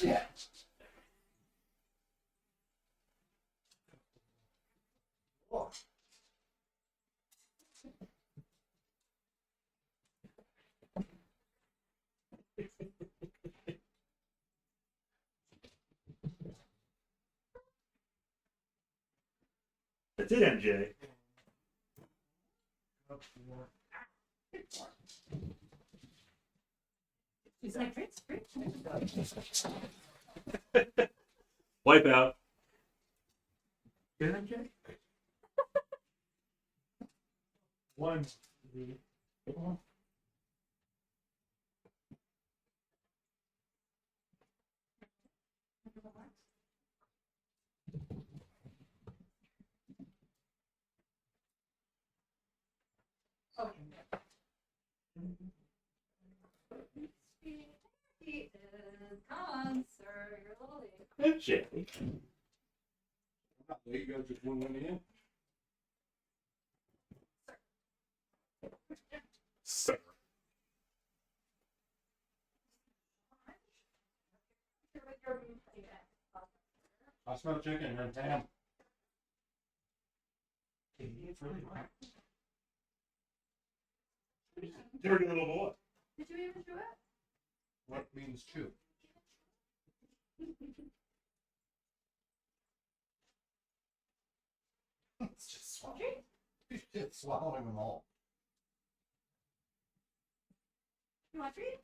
Yeah. Oh. That's it, MJ. He's like, great, great. Wipe out. Good, MJ? One. He is. Come on, sir. You're a little late. MJ. There you go, just one went in. Sir. I smell chicken and ham. It's really hard. Dirty little boy. Did you even do it? What means chew? It's just swallowing. It's swallowing them all. You want a treat?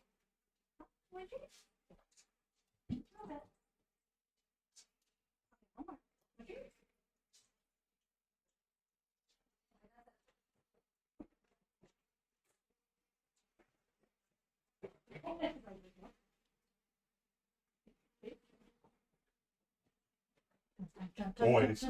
You want a treat? Okay. One more. A treat? Boys.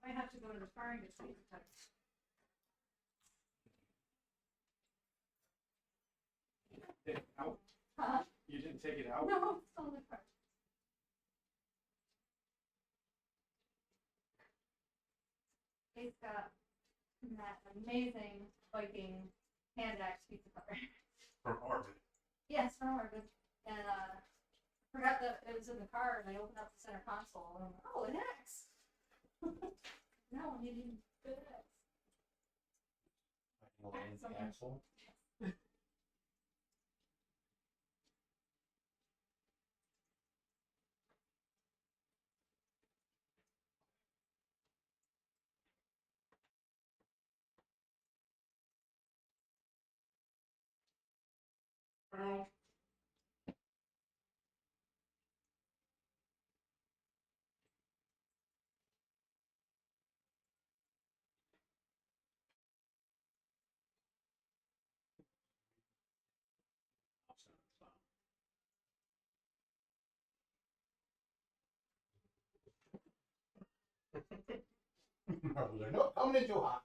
I have to go to the car and get some cutters. Take it out. Huh? You didn't take it out? No, it's still in the car. He's got that amazing Viking hand axe pizza cutter. From Orbit. Yes, from Oregon. And forgot that it was in the car, and I opened up the center console, and I'm like, oh, an axe. Now I'm eating good axe. Axle. No, coming in too hot.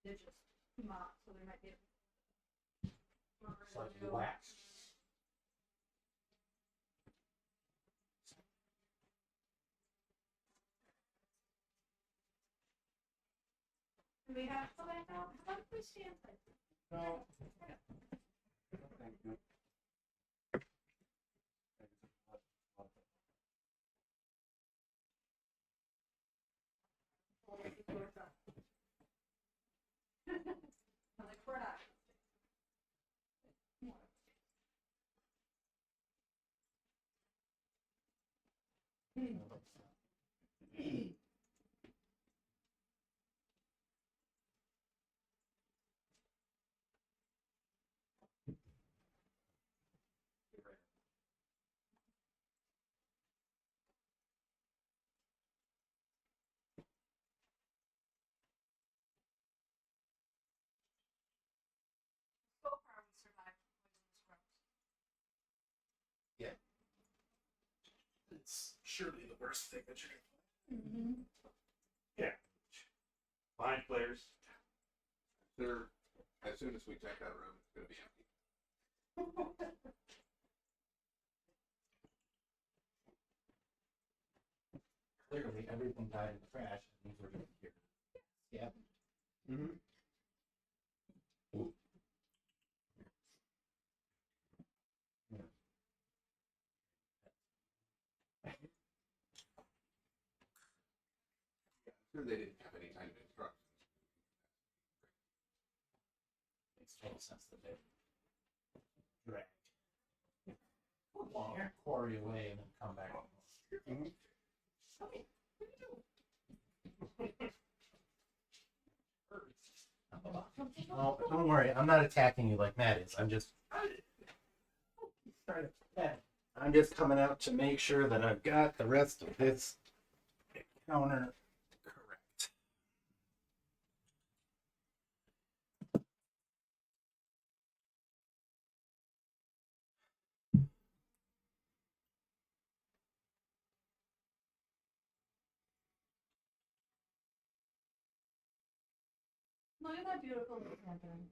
They're just mocked, so there might be. Slightly waxed. Do we have to back out? How about if we stand like this? No. I'm like, we're not. So far, we survived poisonous growth. It's surely the worst thing that you're Mm-hmm. Fine players. Sure. As soon as we check that room, it's gonna be empty. clearly everything died in the crash, and these were just here. Yeah. Mm-hmm. Sure, they didn't have any kind of instructions. Makes total sense that they drag. Quarry away and then come back. Oh, don't worry, I'm not attacking you like Matt is. I'm just coming out to make sure that I've got the rest of this counter correct. Look at that beautiful little pattern.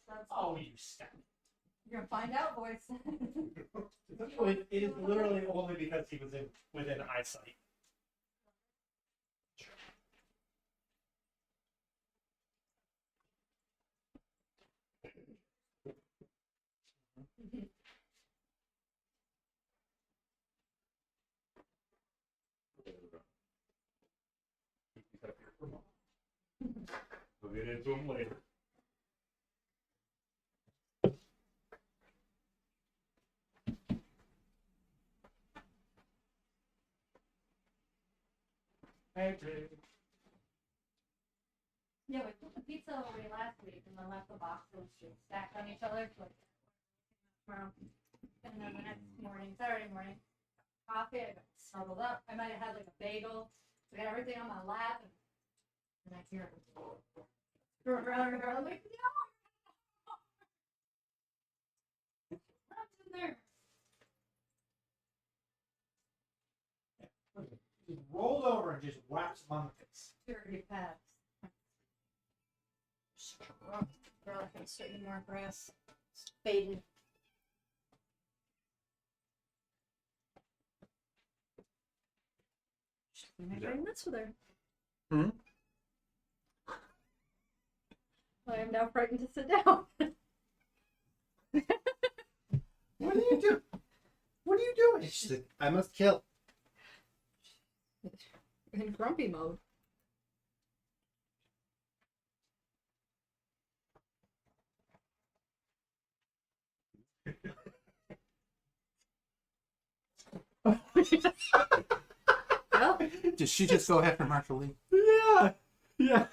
That's Oh, you stop. You're gonna find out, boys. It is literally only because he was within eyesight. We'll get into them later. Yeah, we put the pizza away last week and then left the boxes just stacked on each other. Like, tomorrow. And then the next morning, Saturday morning, coffee, I got snuggled up. I might have had like a bagel. I got everything on my lap. And I hear it. Going around and around. I'm like, no! What's in there? Just rolled over and just whaps him on the face. Dirty pads. Girl, I can start more grass. It's fading. She's bring this with her. Hmm? I am now frightened to sit down. What are you doing? What are you doing? She's like, I must kill. In grumpy mode. Well, Did she just go after Marshall Lee? Yeah. Yeah.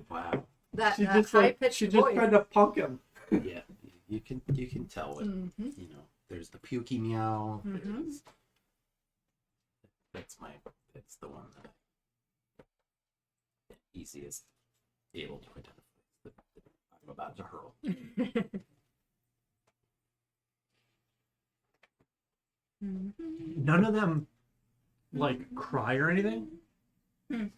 Wow. That She that just high like pitched she just voice. tried to punk him. Yeah, you can tell it. Mhm. You know, there's the pukey meow. Mhm. There's... That's the one that I'm easiest able to identify. That I'm about to hurl. None of them like cry or anything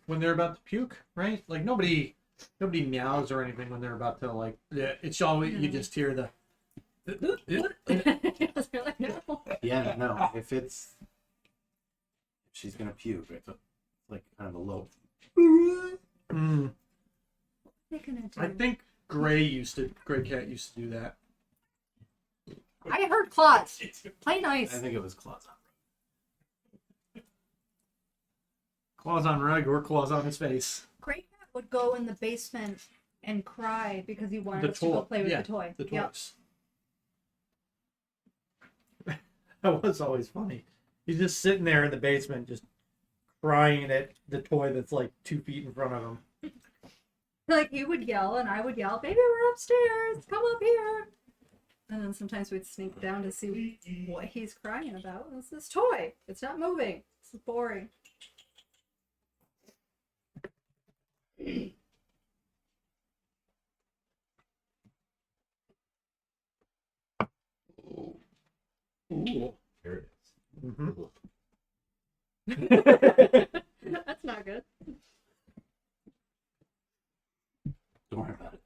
when they're about to puke, right? Like nobody meows or anything when they're about to like. Yeah, it's always you just hear the. You're like, no. Yeah, no. If she's gonna puke, it's like kind of a low. Mm, They're gonna do- I think Gray Cat used to do that. I heard claws. Play nice. I think it was claws on. Claws on Rug or claws on his face. Great Cat would go in the basement and cry because he wanted The us to go toy, play with yeah, the toy. The Yep. toys. That was always funny. He's just sitting there in the basement, just crying at the toy that's like 2 feet in front of him. Like you would yell and I would yell, "Baby, we're upstairs. Come up here." And then sometimes we'd sneak down to see what he's crying about. It's this toy. It's not moving. It's boring. Ooh. Here it is. Mm-hmm. That's not good. Don't worry about it.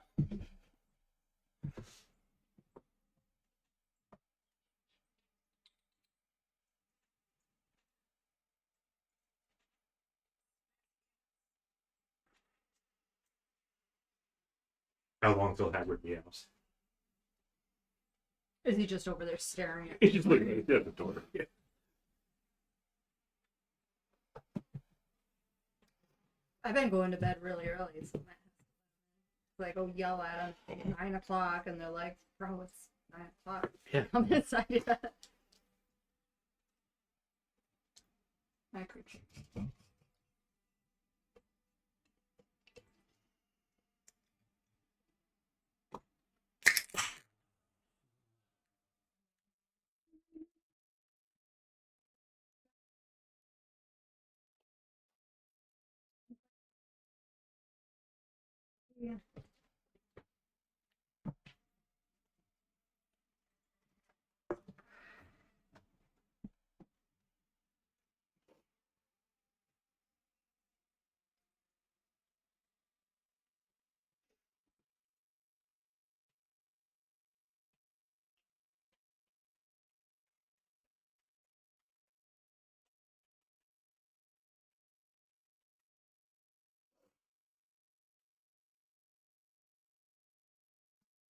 How long till Hagrid meows? Is he just over there staring at He's just looking at the door. Yeah. I've been going to bed really early, so I go yell at them 9 o'clock, and they're like, "Bro, it's 9 o'clock." Yeah. I'm inside yet. My creature. Yeah.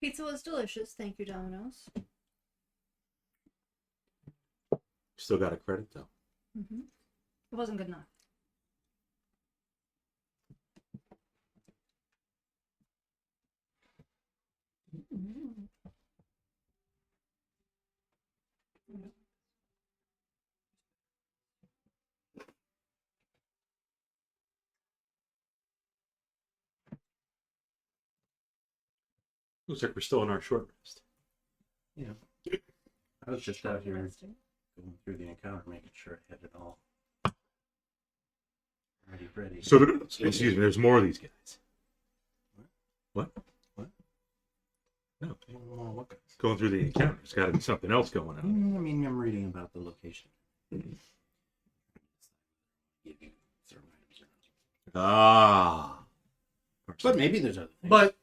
Pizza was delicious. Thank you, Domino's. Still got a credit though. Mm-hmm. It wasn't good enough. Mm-hmm. Looks like we're still in our short rest. I was just out here going through the encounter, making sure I had it all ready. So, excuse me, there's more of these guys. What? No. What guys? Going through the encounter. There's got to be something else going I on. mean, I'm reading about the location. Give you certain items or not. Ah. But maybe there's other things. But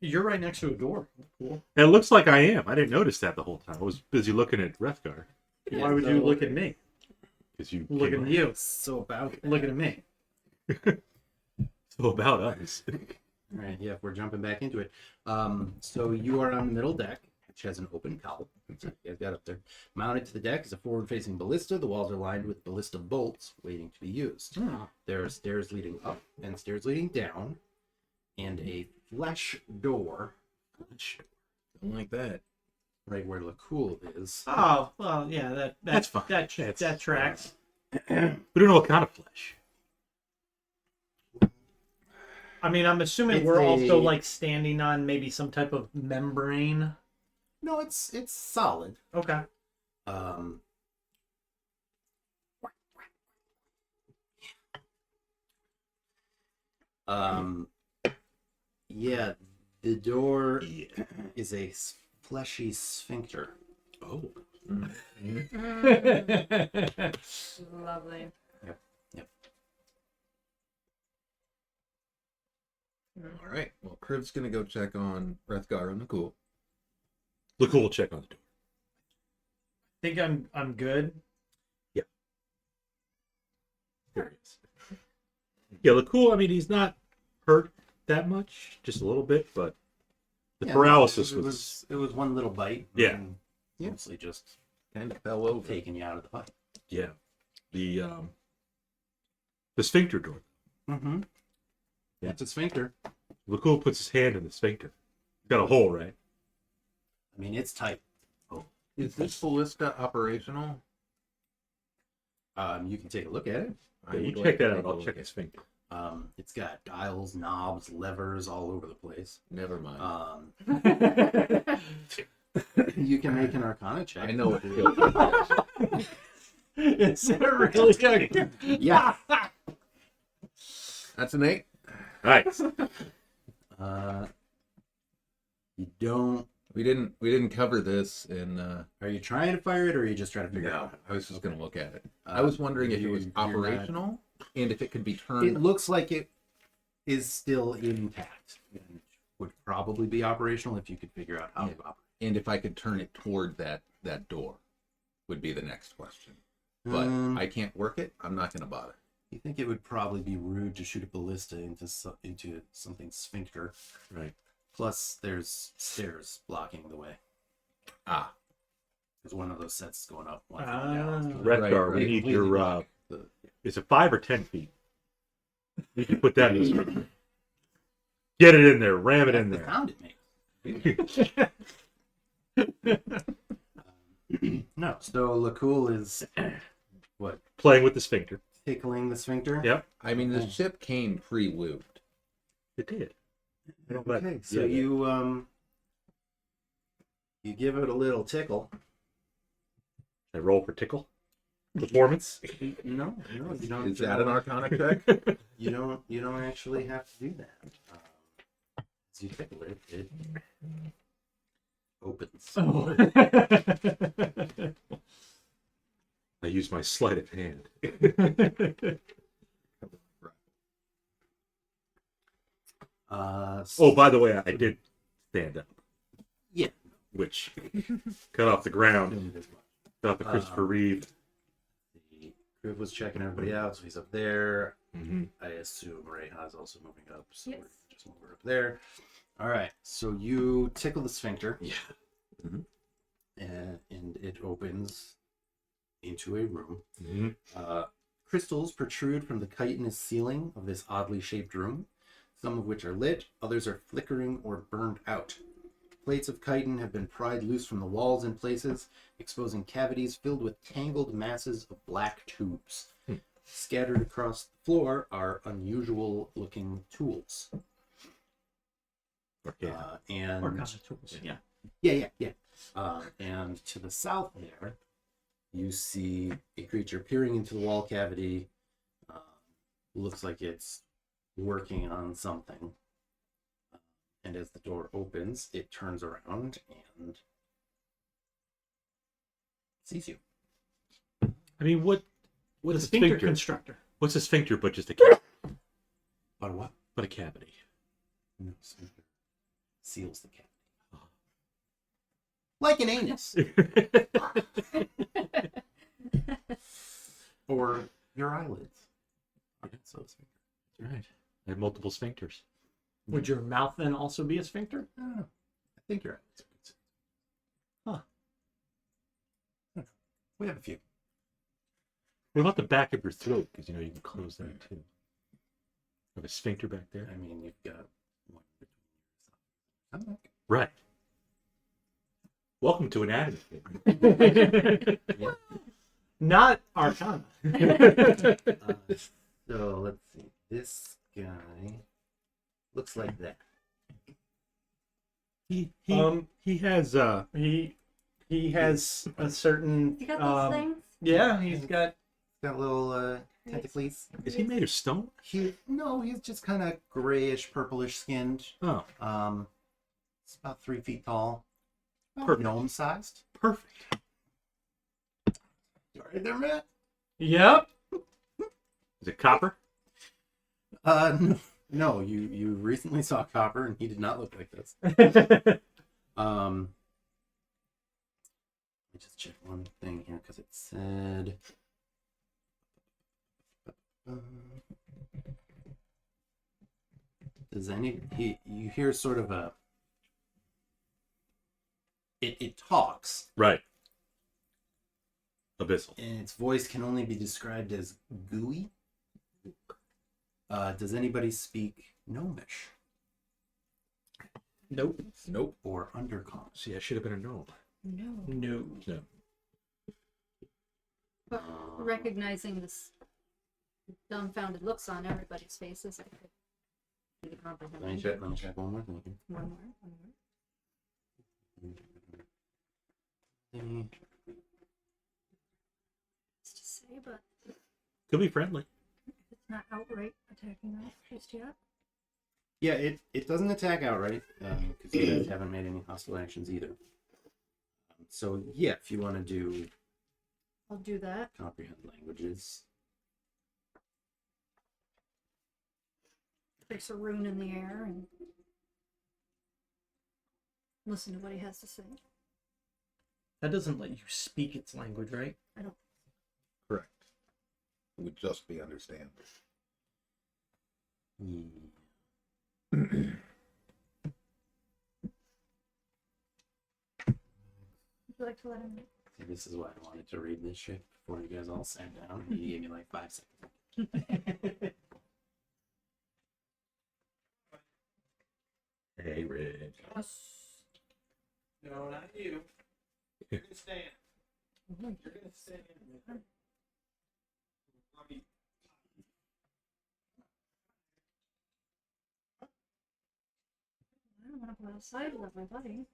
you're right next to a door. Cool. It looks like I am. I didn't notice that the whole time. I was busy looking at Wrethgar. Yeah, Why would you look at me? Because you Looking came at you. So about Looking at me. So about us. All right, yeah, we're jumping back into it. So you are on the middle deck, which has an open cowl. So you guys got up there. Mounted to the deck is a forward-facing ballista. The walls are lined with ballista bolts waiting to be used. There are stairs leading up and stairs leading down, and a flesh door. Don't like that. Right where Lakkul is. Oh, well, yeah, That's fine. That tracks. We don't know what kind of flesh. I mean, I'm assuming It's we're also a- like standing on maybe some type of membrane. No, it's solid. Okay. Um, um, yeah, the door is a fleshy sphincter. Oh. Lovely. All right. Well, Kriv's gonna go check on Wrethgar and Lakkul. Lakkul will check on the door. Think I'm good. There he is. Yeah, Lakkul, I mean, he's not hurt that much, just a little bit, but the Yeah, paralysis it was... it was one little bite. Yeah. And Yeah. mostly just Kind of fell over. taking you out of the fight. Yeah. The sphincter door. Mm-hmm. Yeah. It's a sphincter. Lakkul puts his hand in the sphincter. Got a hole, right? I mean, it's tight. Is this ballista operational? You can take a look at it. Yeah, you would check like to that take out. a I'll look check at the sphincter. It's got dials, knobs, levers all over the place. it. Never mind. You can make an Arcana check. I know what feels. Is it really good? Yeah. That's an 8. Nice. You don't. We didn't cover this in. Are you trying to fire it, or are you just trying to figure No, out? I was just gonna look at it. I was wondering if it was you're not- operational and if it could be It turned. looks like it is still intact. And would probably be operational if you could figure out how to operate. And if I could turn it toward that door, would be the next question. But I can't work it. I'm not gonna bother. You think it would probably be rude to shoot a ballista into something sphincter? Right. Plus, there's stairs blocking the way. Ah, There's one of those sets going up, one going down. Wrethgar, right. we need your... block is it 5 or 10 feet? You can put that in the sphincter. Get it in there. Ram it in the there. sound it makes. No, so Lakkul is what, Playing with the sphincter. tickling the sphincter? Yep. I mean, the ship came pre-lubed. It did. Okay, so Yeah, you give it a little tickle. I roll for tickle. Performance. No, you don't. Is that an Arcana check? You don't actually have to do that. As you tickle it, it opens. Oh. I use my sleight of hand. Oh, by the way, I did stand up. Yeah. Which cut off the ground. Cut off the Christopher Reeve. The Kriv was checking everybody out, so he's up there. Mm-hmm. I assume Reija is also moving up, so Yes. we're just move her up there. All right, so you tickle the sphincter. Yeah. And it opens into a room. Mm-hmm. Crystals protrude from the chitinous ceiling of this oddly shaped room, some of which are lit, others are flickering or burned out. Plates of chitin have been pried loose from the walls in places, exposing cavities filled with tangled masses of black tubes. Scattered across the floor are unusual-looking tools. Okay. And Arcana tools. Yeah. yeah. And to the south there, you see a creature peering into the wall cavity. Looks like it's working on something. And as the door opens, it turns around and sees you. I mean, what's The a sphincter sphincter? constructor. What's a sphincter but just a cavity? But what? But a cavity. No, sphincter seals the cavity. Like an anus. Or your eyelids. So sphincter. Right. I have multiple sphincters. Would your mouth then also be a sphincter? I don't know. I think you're right. Huh. We have a few. What about the back of your throat? Because you can close that too. Have a sphincter back there. I mean, you've got one between your Right. Welcome to anatomy. Not Arcana. So let's see. This guy looks like that. He has He has a certain. You got those things? Yeah, he's got. Got little tentacles. is he made of stone? No, he's just kind of grayish, purplish skinned. Oh, It's about 3 feet tall. Perfect. Gnome sized. perfect. You all right there, Matt? Yep. Is it copper? No, you recently saw Copper, and he did not look like this. Let me just check one thing here because it said. You hear sort of a. It talks, Right. Abyssal. and its voice can only be described as gooey. Does anybody speak Gnomish Nope. Nope. or Undercommon? See, I should have been a gnome. No. No. No. But recognizing this dumbfounded looks on everybody's faces, I could do the Let me comprehension. check one more thing here. One more. It's to say, but Could be friendly. it's not outright attacking us just yet. Yeah, it doesn't attack outright because you guys haven't made any hostile actions either. So yeah, if you want to do I'll do that. comprehend languages, Place a rune in the air and listen to what he has to say. That doesn't let you speak its language, right? Correct. It would just be understand. Would you like to let him? See, this is why I wanted to read this shit before you guys all sat down. You gave me like 5 seconds. Hey, Rich. No, not you. You're gonna stand. You're gonna stand. I don't want to go outside with my buddy.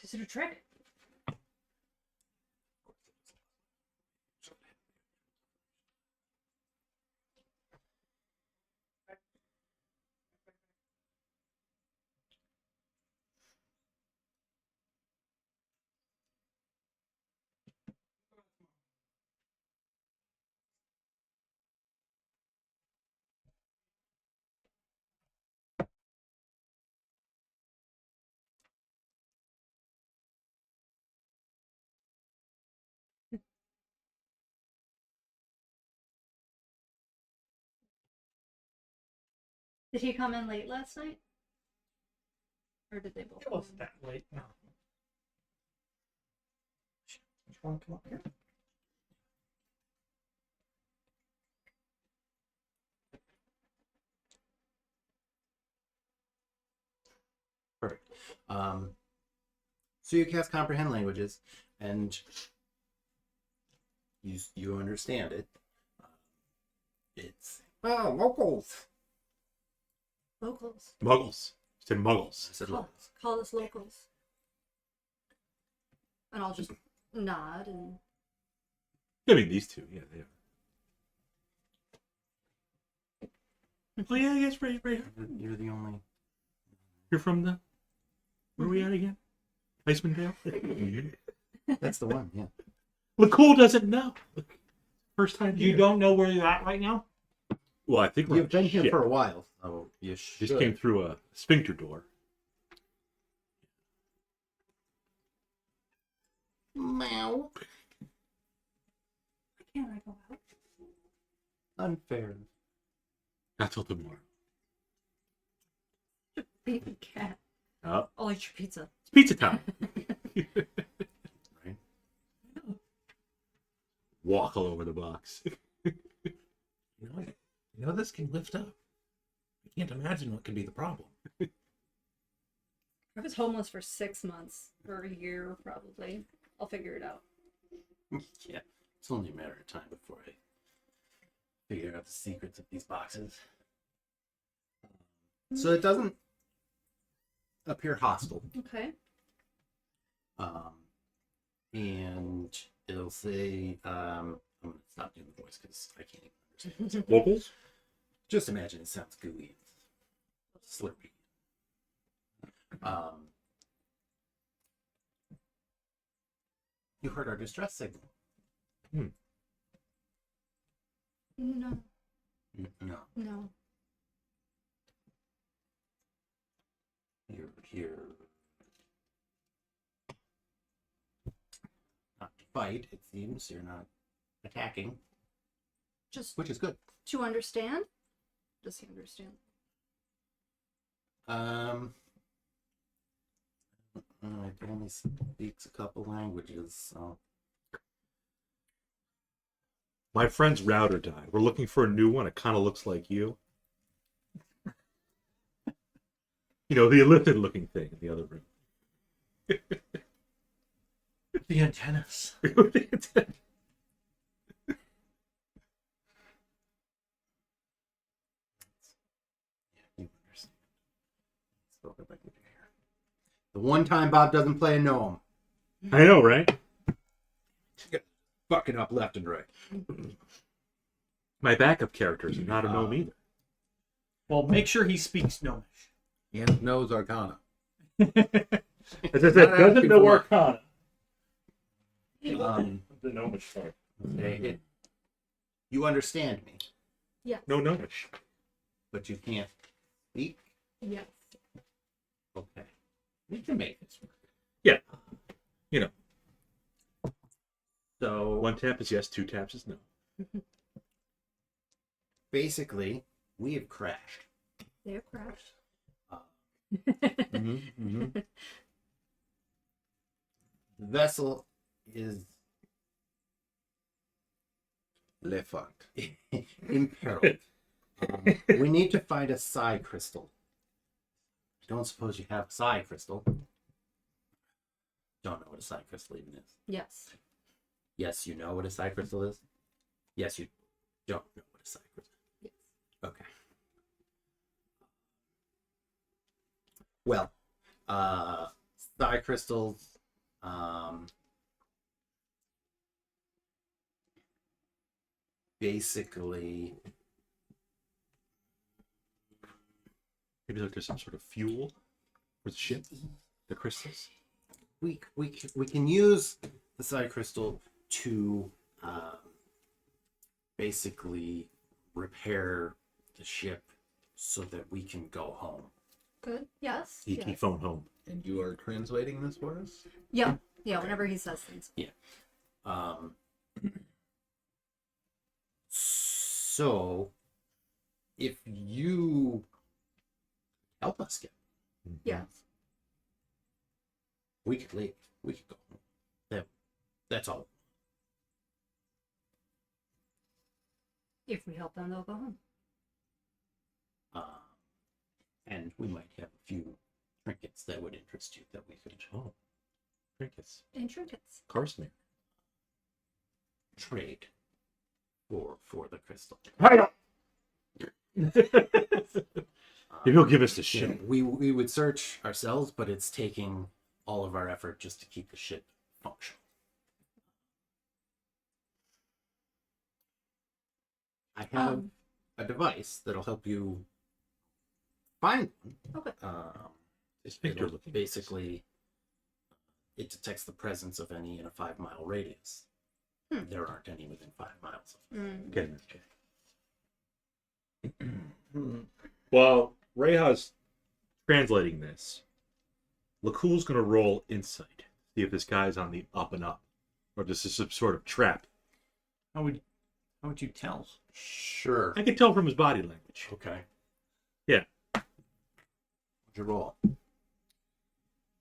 Is it a trick? Did he come in late last night? Or did they both? It wasn't that late. No. Which one come up here? Perfect. So you cast comprehend languages, and you understand it. It's locals. Locals. Muggles. You said muggles. I said Call, locals. call us locals. And I'll just nod and I mean, these two. Yeah, they are. Oh, yeah, I guess right. You're the only. You're from the... Where are we at again? Iceman Dale? That's the one. Yeah. Lakkul doesn't know. First time You here. don't know where you're at right now? Well, I think we're You've on been here ship. for a while, so you should. Just came through a sphincter door. Meow. why can't I go out? Unfair. Not till tomorrow. Baby cat. Oh, I'll eat your pizza. it's pizza time. Right. Walk all over the box. You know this can lift up. I can't imagine what could be the problem. I was homeless for 6 months or a year, probably. I'll figure it out. Yeah, it's only a matter of time before I figure out the secrets of these boxes. So it doesn't appear hostile. Okay. And it'll say, I'm going to stop doing the voice because I can't even understand. Locals? Just imagine it sounds gooey and slurpy. You heard our distress signal. No. No, No. you're here not to fight, it seems. You're not attacking, Just which is good. to understand? Does he understand? It only speaks a couple languages, so. My friend's router died. We're looking for a new one. It kind of looks like you. You know, the illithid looking thing in the other room. The antennas. You understand. Spoken language here. The one time Bob doesn't play a gnome. I know, right? Fucking up left and right. My backup characters are not a gnome either. Well, make sure he speaks Gnomish. And knows Arcana. As I said, Not doesn't asking know for Arcana. Um, The gnomish part. you understand me, Yes. No gnomish. but you can't speak. Yes. Okay, we can make this work. Yeah. You know, So 1 tap is yes, 2 taps is no. basically, we have crashed. They have crashed. The vessel is Le fucked. imperiled. We need to find a psi crystal. I don't suppose you have a psi crystal. Don't know what a psi crystal even is. Yes. Yes, you know what a psi crystal is. Yes, you don't know what a psi crystal is. Yes. Okay. Well, psi crystals, basically, Maybe like there's some sort of fuel for the ship, the crystals. we can use the psi crystal to basically repair the ship so that we can go home. Good. Yes. ET yes. phone home. And you are translating this for us? Yeah. Yeah. Whenever he says things. So if you help us get, Yes. we could leave. We could go home. That's all. If we help them, they'll go home. And we might have a few trinkets that would interest you that we could Oh, trinkets. And trinkets. Carsmere. trade for the crystal. Maybe he'll give us the You know, ship. we would search ourselves, but it's taking all of our effort just to keep the ship functional. I have a device that'll help you find one. Okay. Sphincter It'll looking. basically, it detects the presence of any in a 5-mile radius. There aren't any within 5 miles. Mm. Get him. While Reija's translating this, Lakkul's going to roll insight. See if this guy's on the up and up. Or this is some sort of trap. How would you tell? Sure. I can tell from his body language. Okay. Yeah. What'd you roll?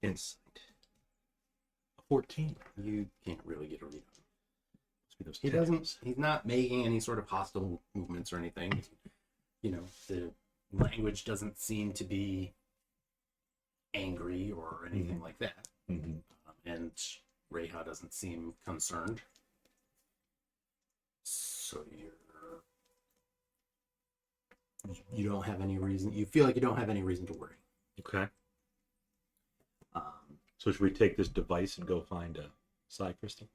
Insight. A 14. You can't really get a read on him. Must be those He tentacles. doesn't. He's not making any sort of hostile movements or anything. You know, the language doesn't seem to be angry or anything like that. Mm-hmm. And Reija doesn't seem concerned. So you don't have any reason. You feel like you don't have any reason to worry. Okay. Um, So should we take this device and go find a psi crystal?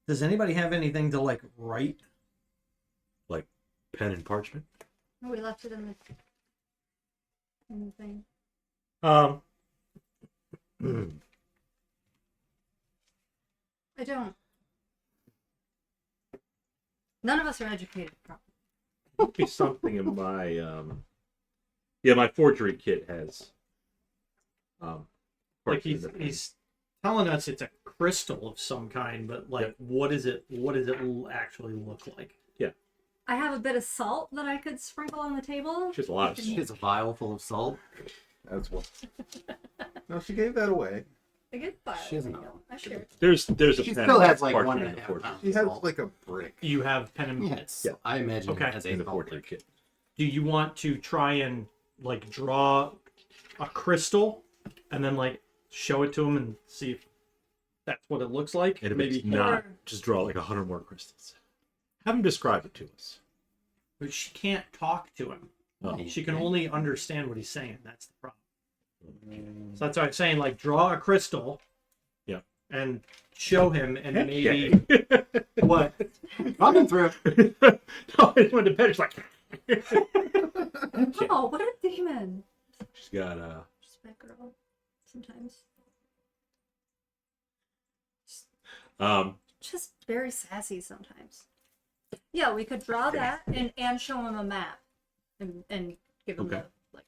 Does anybody have anything to like write? Like pen and parchment? Oh, we left it in the thing. I don't. None of us are educated properly. Might be something in my my forgery kit has Like parchment in it. he's telling us it's a crystal of some kind, but like, Yep. what does it actually look like? I have a bit of salt that I could sprinkle on the table. Just a lot of she has a vial full of salt. That's what. No, she gave that away. I get five. She doesn't know. I shared. There's a She pen still and has like parchment 1.5 in the forgery. pounds. She has like a brick. You have pen and Yes, Yeah. I imagine Okay. it has in the a forgery kit. Do you want to try and like draw a crystal and then like show it to him and see if that's what it looks like? And if Maybe it's not, Or- just draw like 100 more crystals. Have him describe it to us. but she can't talk to him. Oh. She can only understand what he's saying. That's the problem. So that's why I'm saying, like, draw a crystal. Yeah. And show him, and maybe what? Coming through. No, it's when the pen is like. Oh, what a demon! She's got Just my girl. Sometimes. Just very sassy sometimes. Yeah, we could draw that and show him a map, and give him Okay. the like.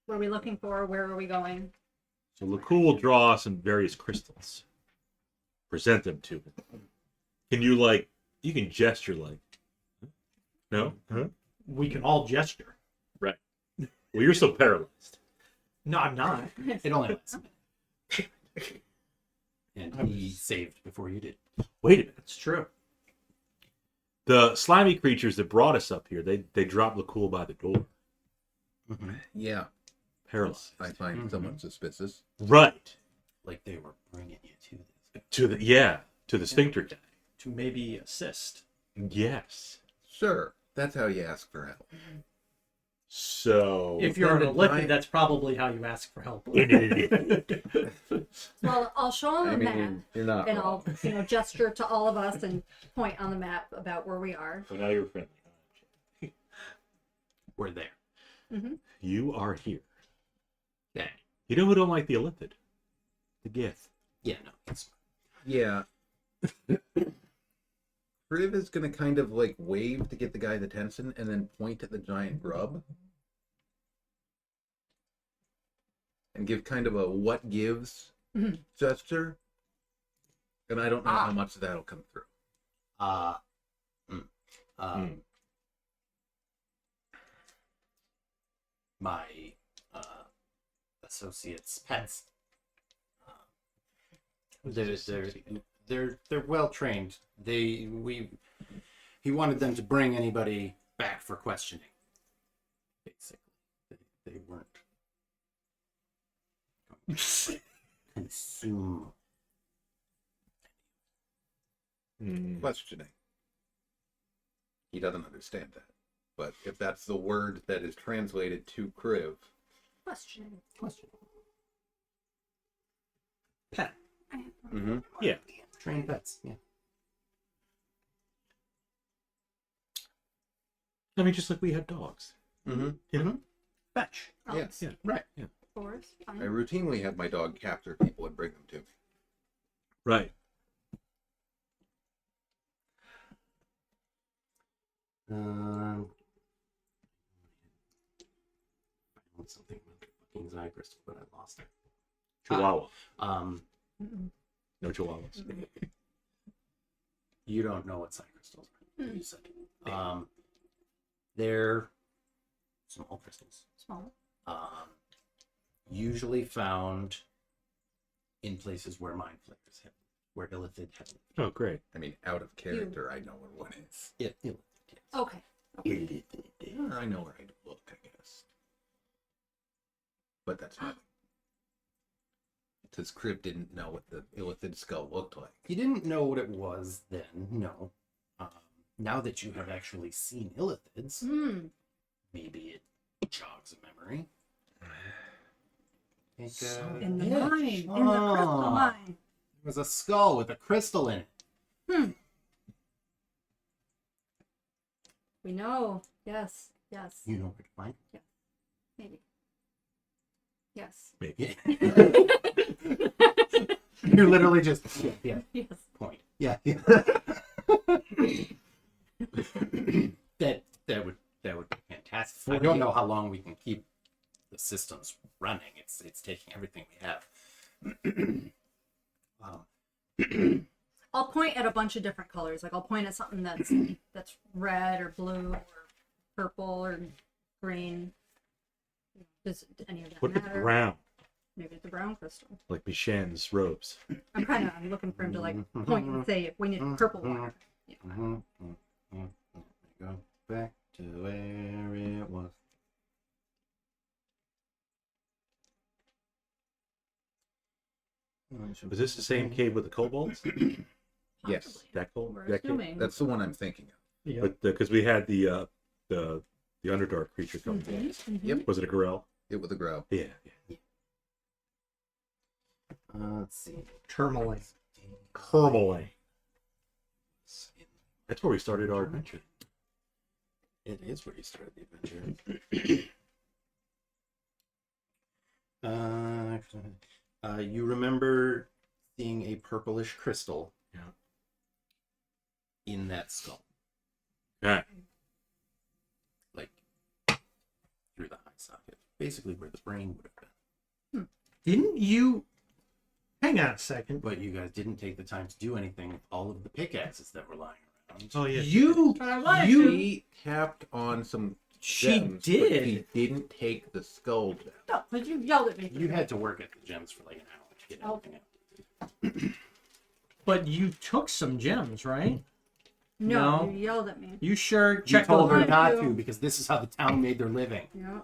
What are we looking for? Where are we going? So Lakkul will draw some various crystals. Present them to him. Can you you can gesture no? Huh? We can all gesture. Right. Well, you're so paralyzed. No, I'm not. It only lasts a minute. And he saved before you did. Wait a minute. It's true. The slimy creatures that brought us up here, they dropped Lakkul by the door. Yeah, Paralyzed. I find somewhat suspicious. Right. Like they were bringing you to this. To the sphincter guy. To maybe assist. Yes. Sure, that's how you ask for help. So If you're an then the elliptic, giant- that's probably how you ask for help. Well, I'll show him a map, you're not and wrong. I'll gesture to all of us and point on the map about where we are. So now you're friendly. We're there. You are here. Okay. You know who don't like the elliptid? The Gith. Yeah, no. It's, Yeah. Kriv is gonna kind of like wave to get the guy's attention and then point at the giant grub. And give kind of a what gives gesture. And I don't know how much that'll come through. my associates' pets. They're well trained. He wanted them to bring anybody back for questioning. Basically, they weren't going to consume. Questioning. He doesn't understand that. But if that's the word that is translated to Kriv, Questioning. Pet. Yeah. Trained pets. Yeah. I mean, just like we have dogs. mm-hmm. You know? Fetch. Yes. Yeah. Right. Forest. I Fine. routinely have my dog capture people and bring them to me. Right. I found something with the fucking Xy crystal, but I lost it. Chihuahua. No chihuahuas. You don't know what Xy crystals are. You said. They're small crystals. Small. Usually found in places where mind flayers hit, where illithid have. Oh, great. I mean, out of character, I know where one is. Illithid, yes. Okay. I know where I look, I guess. but that's not. Because Kriv didn't know what the illithid skull looked like. You didn't know what it was then, no. Now that you have actually seen illithids, maybe it jogs a memory. Take, In the yeah. mine. In the crystal mine. There was a skull with a crystal in it. We know. Yes. Yes. You know where to find Maybe. Yes. Maybe. it. You're literally just Yes. point. Yeah. that would be fantastic. I don't know how long we can keep the systems running. It's taking everything we have. I'll point at a bunch of different colors. Like I'll point at something that's red or blue or purple or green. Does any of that What if it's matter? brown? Maybe it's a brown crystal. Like Michelle's robes. I'm looking for him to like point and say we need a purple one. Yeah. Go back to where it was. Was this the same cave with the kobolds? Yes. Possibly. That cold? We're That cave? assuming. That's the one I'm thinking of. Yeah. But because we had the Underdark creature coming. Mhm. Yep. Was it a Gorell? It with a grow. Yeah. Let's see. Tourmaline. Tourmaline. That's where we started our adventure. It is where you started the adventure. You remember seeing a purplish crystal in that skull. Yeah. Like through the eye socket. Basically where the brain would have been. Didn't you? Hang on a second. But you guys didn't take the time to do anything with all of the pickaxes that were lying around. Oh yeah. You She tapped on some She gems, but did. she didn't take the skull down. No, but you yelled at me. You had to work at the gems for like an hour to get everything out. But you took some gems, right? No, No. you yelled at me. You sure You checked told her the- not to because this is how the town made their living. Yeah.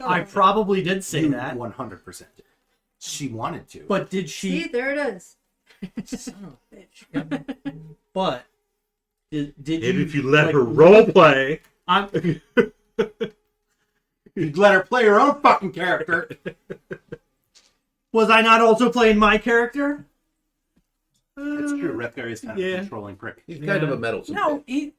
I probably did say You that. 100%. She wanted to. But did See, she? there it is. Son of a bitch. But did Maybe you? if you let like, her role play. I'm, You'd let her play her own fucking character. was I not also playing my character? That's true. Wrethgar is kind of a controlling prick. He's kind of a meddlesome. No, bitch.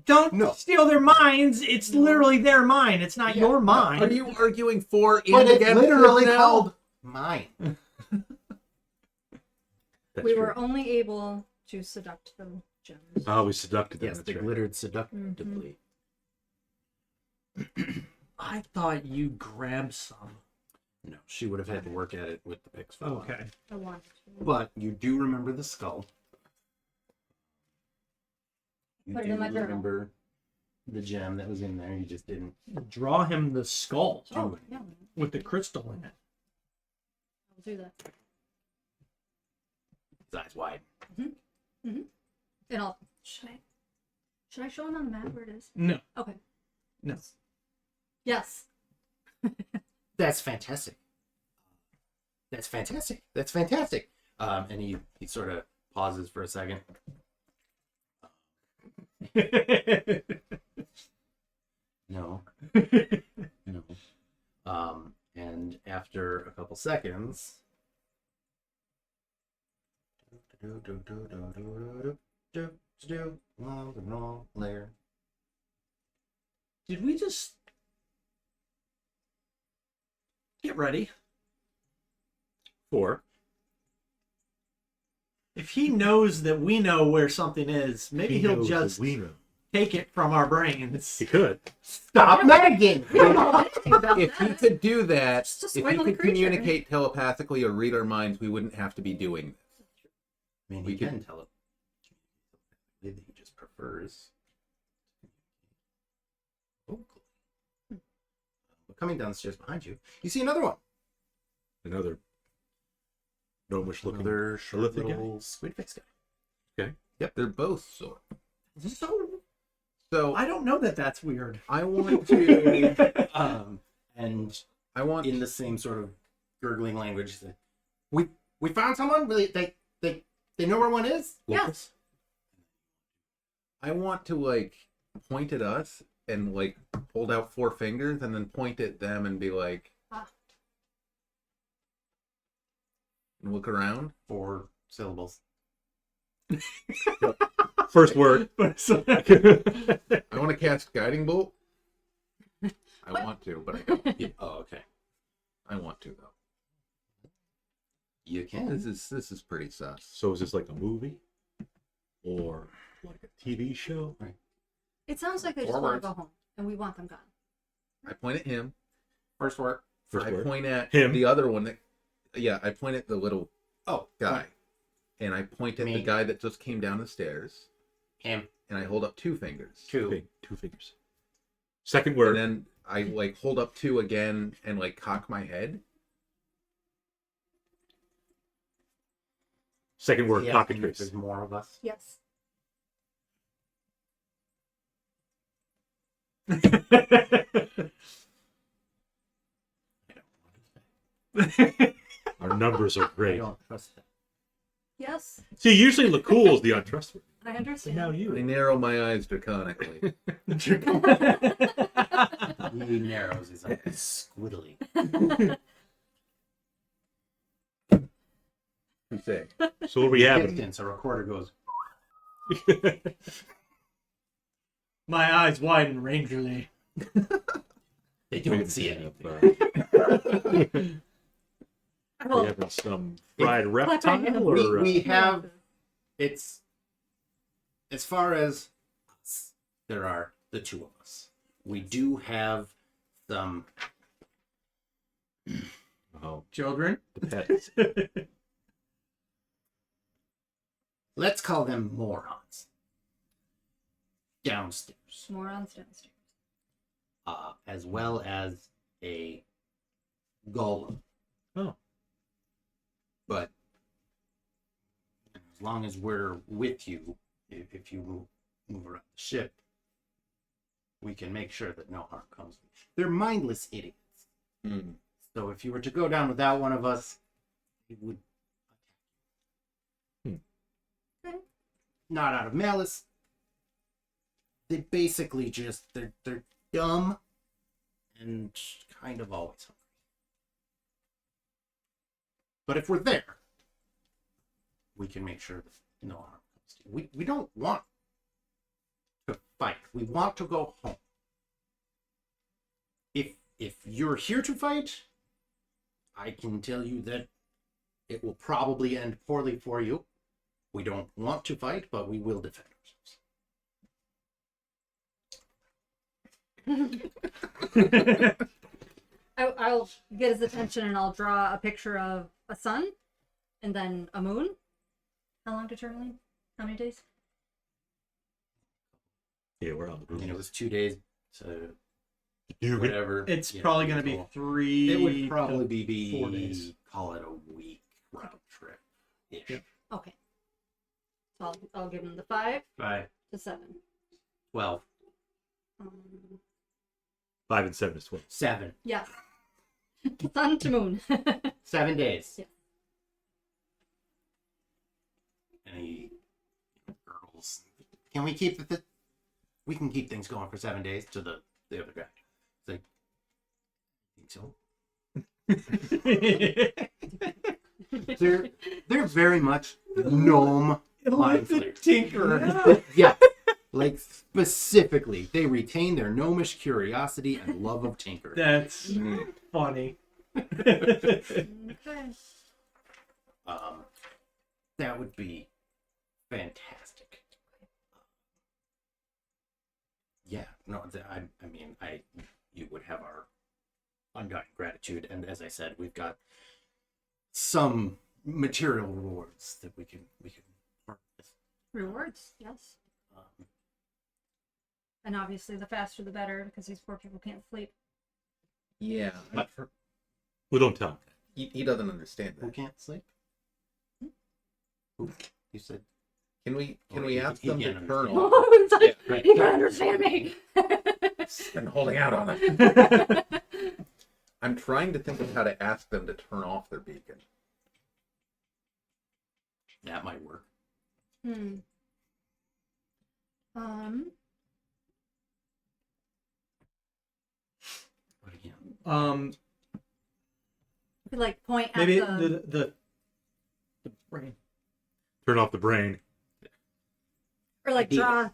don't No. steal their minds. It's literally their mind. It's not your mind. Are you arguing for But and it's against literally it now? called mine. That's We true. were only able to seduct the gems. Oh, we seducted them. Yes, that's they right. glittered seductively. I thought you grabbed some. No, she would have had to work at it with the picks for a while. Okay. I wanted to. But you do remember the skull. You Put it do in my journal. remember the gem that was in there. You just didn't Draw him the skull Oh, yeah. with the crystal in it. I'll do that. his eyes wide. And I'll. Should I show him on the map where it is? No. Okay. No. Yes. That's fantastic. That's fantastic. That's fantastic. And he sort of pauses for a second. No. No. And after a couple seconds. Layer. Did we just get ready? Four. If he knows that we know where something is, maybe he'll knows just that we know. take it from our brains. He could. Stop nagging! If he could do that, Just a if he swindling could creature. communicate telepathically or read our minds, we wouldn't have to be doing this. I mean, We he can- can tell it. Maybe he just prefers. Vocally. But coming down the stairs behind you, you see another one. Another gnomish looking. Another short prolific guy. little squid face guy. They're both sort. So So I don't know that that's weird. I want to. And I want in the same sort of gurgling language, say, we found someone. Really, they know where one is. Yes. I want to like point at us and like hold out 4 fingers and then point at them and be like, and look around. 4 syllables. First word. I want to cast Guiding Bolt. I want to, but I don't. Yeah. Oh, okay. I want to though. You can. This is pretty sus. So is this like a movie? Or like a TV show? It sounds like they just Four want to words. go home, and we want them gone. I point at him. First word. First I word. point at Him. the other one that. Yeah, I point at the little Oh, guy, and I point at Me. the guy that just came down the stairs, him. and I hold up 2 fingers. 2. Okay, 2 fingers. Second And word. then I like hold up 2 again and like cock my head. Second word, Yeah, cockatrice. there's more of us. Yes. Our numbers are I great. don't trust that. Yes. See, usually Lakkul is the untrustworthy. I But understand. now I you. narrow my eyes draconically. He narrows his eyes squiddly. You say. So what are we having? Distance, a recorder goes. My eyes widen rangerly. They don't see anything. We Well, having some fried clap my reptile hands. or We have. It's as far as us, there are the 2 of us. We do have some oh, Children. the pets. let's call them morons downstairs, morons downstairs. as well as a golem. Oh. But as long as we're with you, if you move around the ship, we can make sure that no harm comes. They're mindless idiots. Mm. So if you were to go down without one of us, it would Okay. not out of malice. They basically just they're dumb and kind of always hungry. But if we're there, we can make sure that no harm comes to you. We don't want to fight. We want to go home. If you're here to fight, I can tell you that it will probably end poorly for you. We don't want to fight, but we will defend ourselves. I'll get his attention and I'll draw a picture of a sun and then a moon. How long did Charlene? How many days? Yeah, we're on the And it roof. was 2 days to You whatever. It's you know, probably going to be cool. 3. It would probably to be 4 days. call it a week round trip ish. Yep. Okay. So I'll give him the 5 5, to 7. 12, Um, 5 and 7 is 12. 7. yeah. Sun to moon. 7 days. Yeah. Any girls? Can we keep we can keep things going for 7 days to the other guy. It's like, think so? They're very much gnome mind flayers. Tinker. Yeah. Like specifically, they retain their gnomish curiosity and love of tinkering. That's funny. Okay. That would be fantastic. Yeah, no, you would have our undying gratitude, and as I said, we've got some material rewards that we can part with. Rewards, yes. And obviously, the faster the better, because these poor people can't sleep. Yeah. But Well, don't tell him. He doesn't understand who that. can't sleep? Who? You said Can we he- ask he them can't to turn understand. off Oh, it's like, right. you can understand me. and holding out on it? I'm trying to think of how to ask them to turn off their beacon. That might work. Hmm. But again, Like point at maybe the the brain. Turn off the brain. or like Ideas. draw.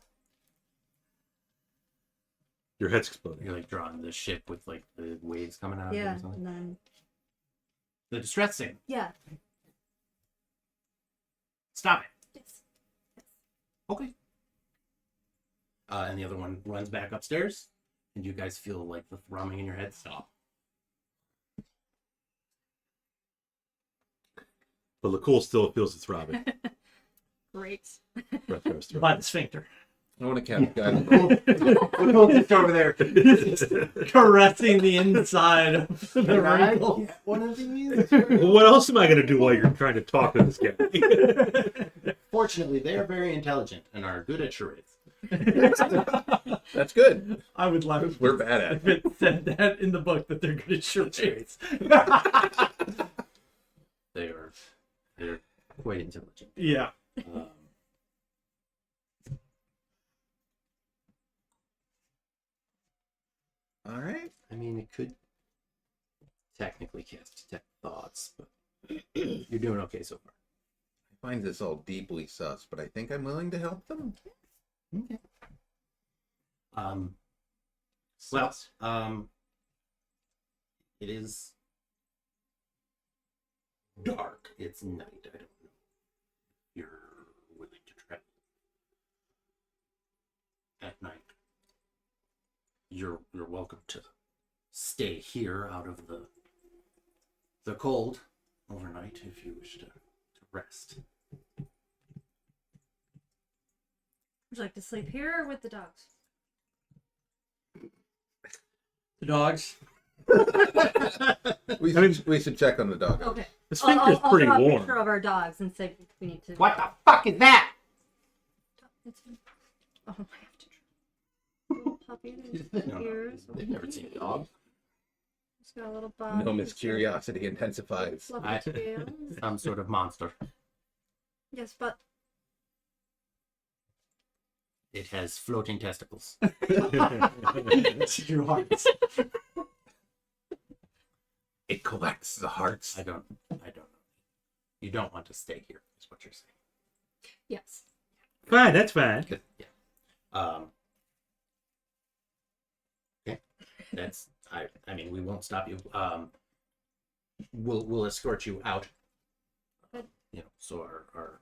Your head's exploding. you're like drawing the ship with like the waves coming out of it Yeah, or something. and then The distress signal. yeah. Stop it. Yes. Okay. And the other one runs back upstairs, and you guys feel like the thrumming in your head stop. But Lakkul still feels the throbbing. Great. Rethgar's throat. By the sphincter. I want to catch guys. Lakkul just over there. Caressing the inside of the wrinkle. One of these. What else am I going to do while you're trying to talk to this guy? Fortunately, they are very intelligent and are good at charades. That's good. I would laugh We're bad at if it said that in the book that they're good at charades. They're quite intelligent. Yeah. All right. I mean, it could technically cast detect thoughts, but you're doing okay so far. I find this all deeply sus, but I think I'm willing to help them. Okay. Well, it is dark. It's night. I don't know if you're willing to travel at night. You're welcome to stay here out of the cold overnight if you wish to rest. Would you like to sleep here or with the dogs? The dogs. We should check on the dog. Okay. The sphincter's I'll pretty draw a warm. picture of our dogs and say we need to. What the fuck is that? It's fine. Oh, I have to draw. Little puppy. No, Ears. they've never seen a dog. It's got a little body. No, Miss Curiosity intensifies. Fluffy tail. Some sort of monster. Yes, but It has floating testicles. Your hearts. It collects the hearts. I don't know. You don't want to stay here, is what you're saying. yes. Fine, that's fine. Good. Yeah. Okay. That's I mean, we won't stop you. We'll escort you out. Good. You know, so our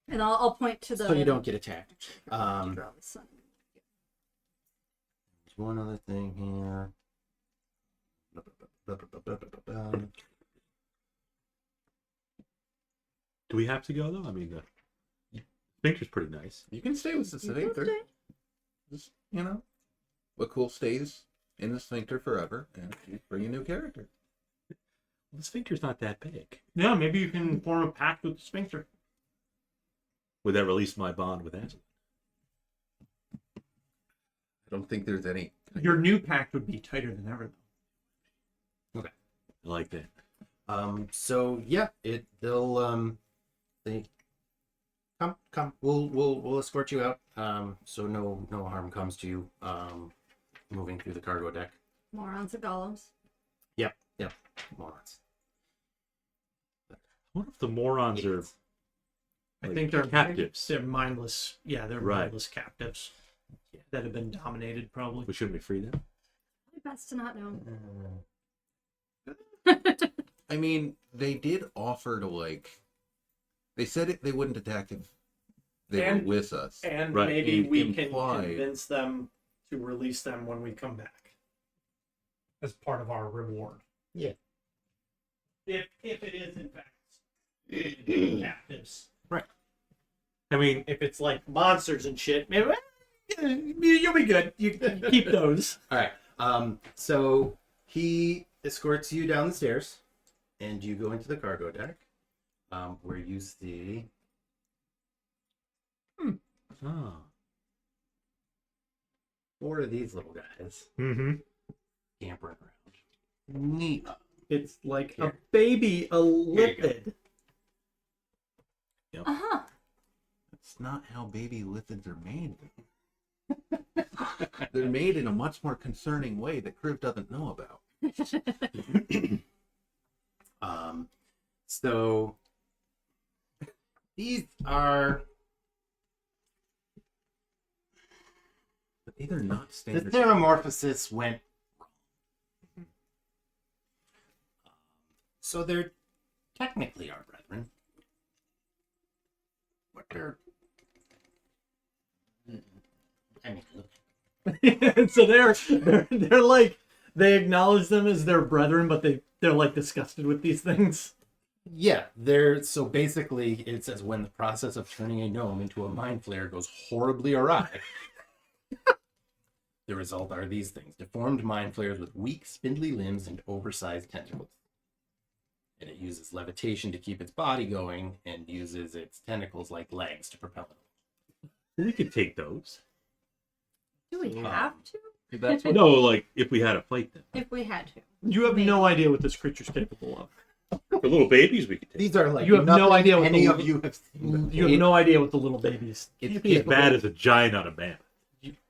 And I'll point to the. so you don't get attacked. Draw the sun. There's one other thing here. Do we have to go though? I mean, the sphincter's pretty nice. You can stay with the You can sphincter. stay. Just, you know, Lakkul stays in the sphincter forever, and you bring a new character. Well, the sphincter's not that big. Yeah, maybe you can form a pact with the sphincter. Would that release my bond with Angela? I don't think there's any. Your new pact would be tighter than ever. I like that. So yeah, they'll they come. We'll escort you out. So no harm comes to you. Moving through the cargo deck. Morons and golems. Yep. Morons. I wonder if the morons are I like think they're captives. They're mindless. Yeah, they're Right. mindless captives that have been dominated, probably. We shouldn't we free them? Best to not know. I mean, they did offer to They said they wouldn't attack if they And- were with us. And Right, maybe we implied. can convince them to release them when we come back, as part of our reward. Yeah. If it is in fact captives. I mean, If it's like monsters and shit, maybe you'll be good. You keep those. All right. So he escorts you down the stairs, and you go into the cargo deck, where you see oh, 4 of these little guys Mm-hmm. scampering around. Neat. It's like a Here. baby, a you go. lipid. Uh-huh. That's not how baby lithids are made. They're made in a much more concerning way that Kriv doesn't know about. So these are But these are not the standard. Theramorphosis went wrong. So they're technically our brethren, but they're. I mean, look. So they're like, they acknowledge them as their brethren, but they're like disgusted with these things. Yeah, they're so basically it says when the process of turning a gnome into a mind flayer goes horribly awry. The result are these things: deformed mind flayers with weak, spindly limbs and oversized tentacles. And it uses levitation to keep its body going and uses its tentacles like legs to propel it. We could take those. Do we have to? That's what No, like if we had to fight them. If we had to. You have no idea what this creature's capable of. For little babies, we could take. These are like You have no nothing idea what any the- of you have seen. You have no idea what the little babies. it's Can't be as bad as a giant on a mammoth.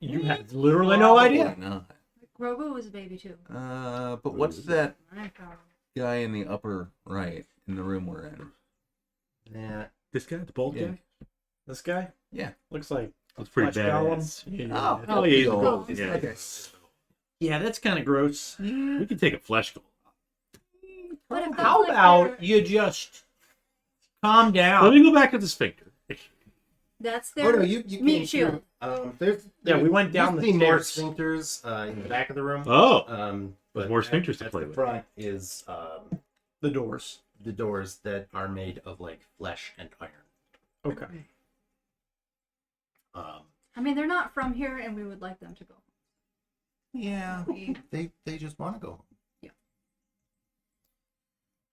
You have literally no idea. Probably not. Grogu was a baby too. But what's that My power. guy in the upper right in the room we're in? Yeah. This guy, the bald Yeah. guy, This guy Yeah. looks like that's pretty Flesh bad. Golems. Yeah. Oh, yeah, he's big a old- bald. Oh, Yeah, okay. Yeah, that's kind of gross. we could take a flesh golem. But if How that's like about their- you just calm Let down? me go back to the sphincter. That's Oh their no, you meat came shield. through. Yeah, we went down you the see more stairs. sphincters in the back of the room. Oh, But more at- sphincters to at play the with. front is The doors. the doors that are made of like flesh and iron. Okay. I mean, they're not from here, and we would like them to go. Yeah, they just want to go home.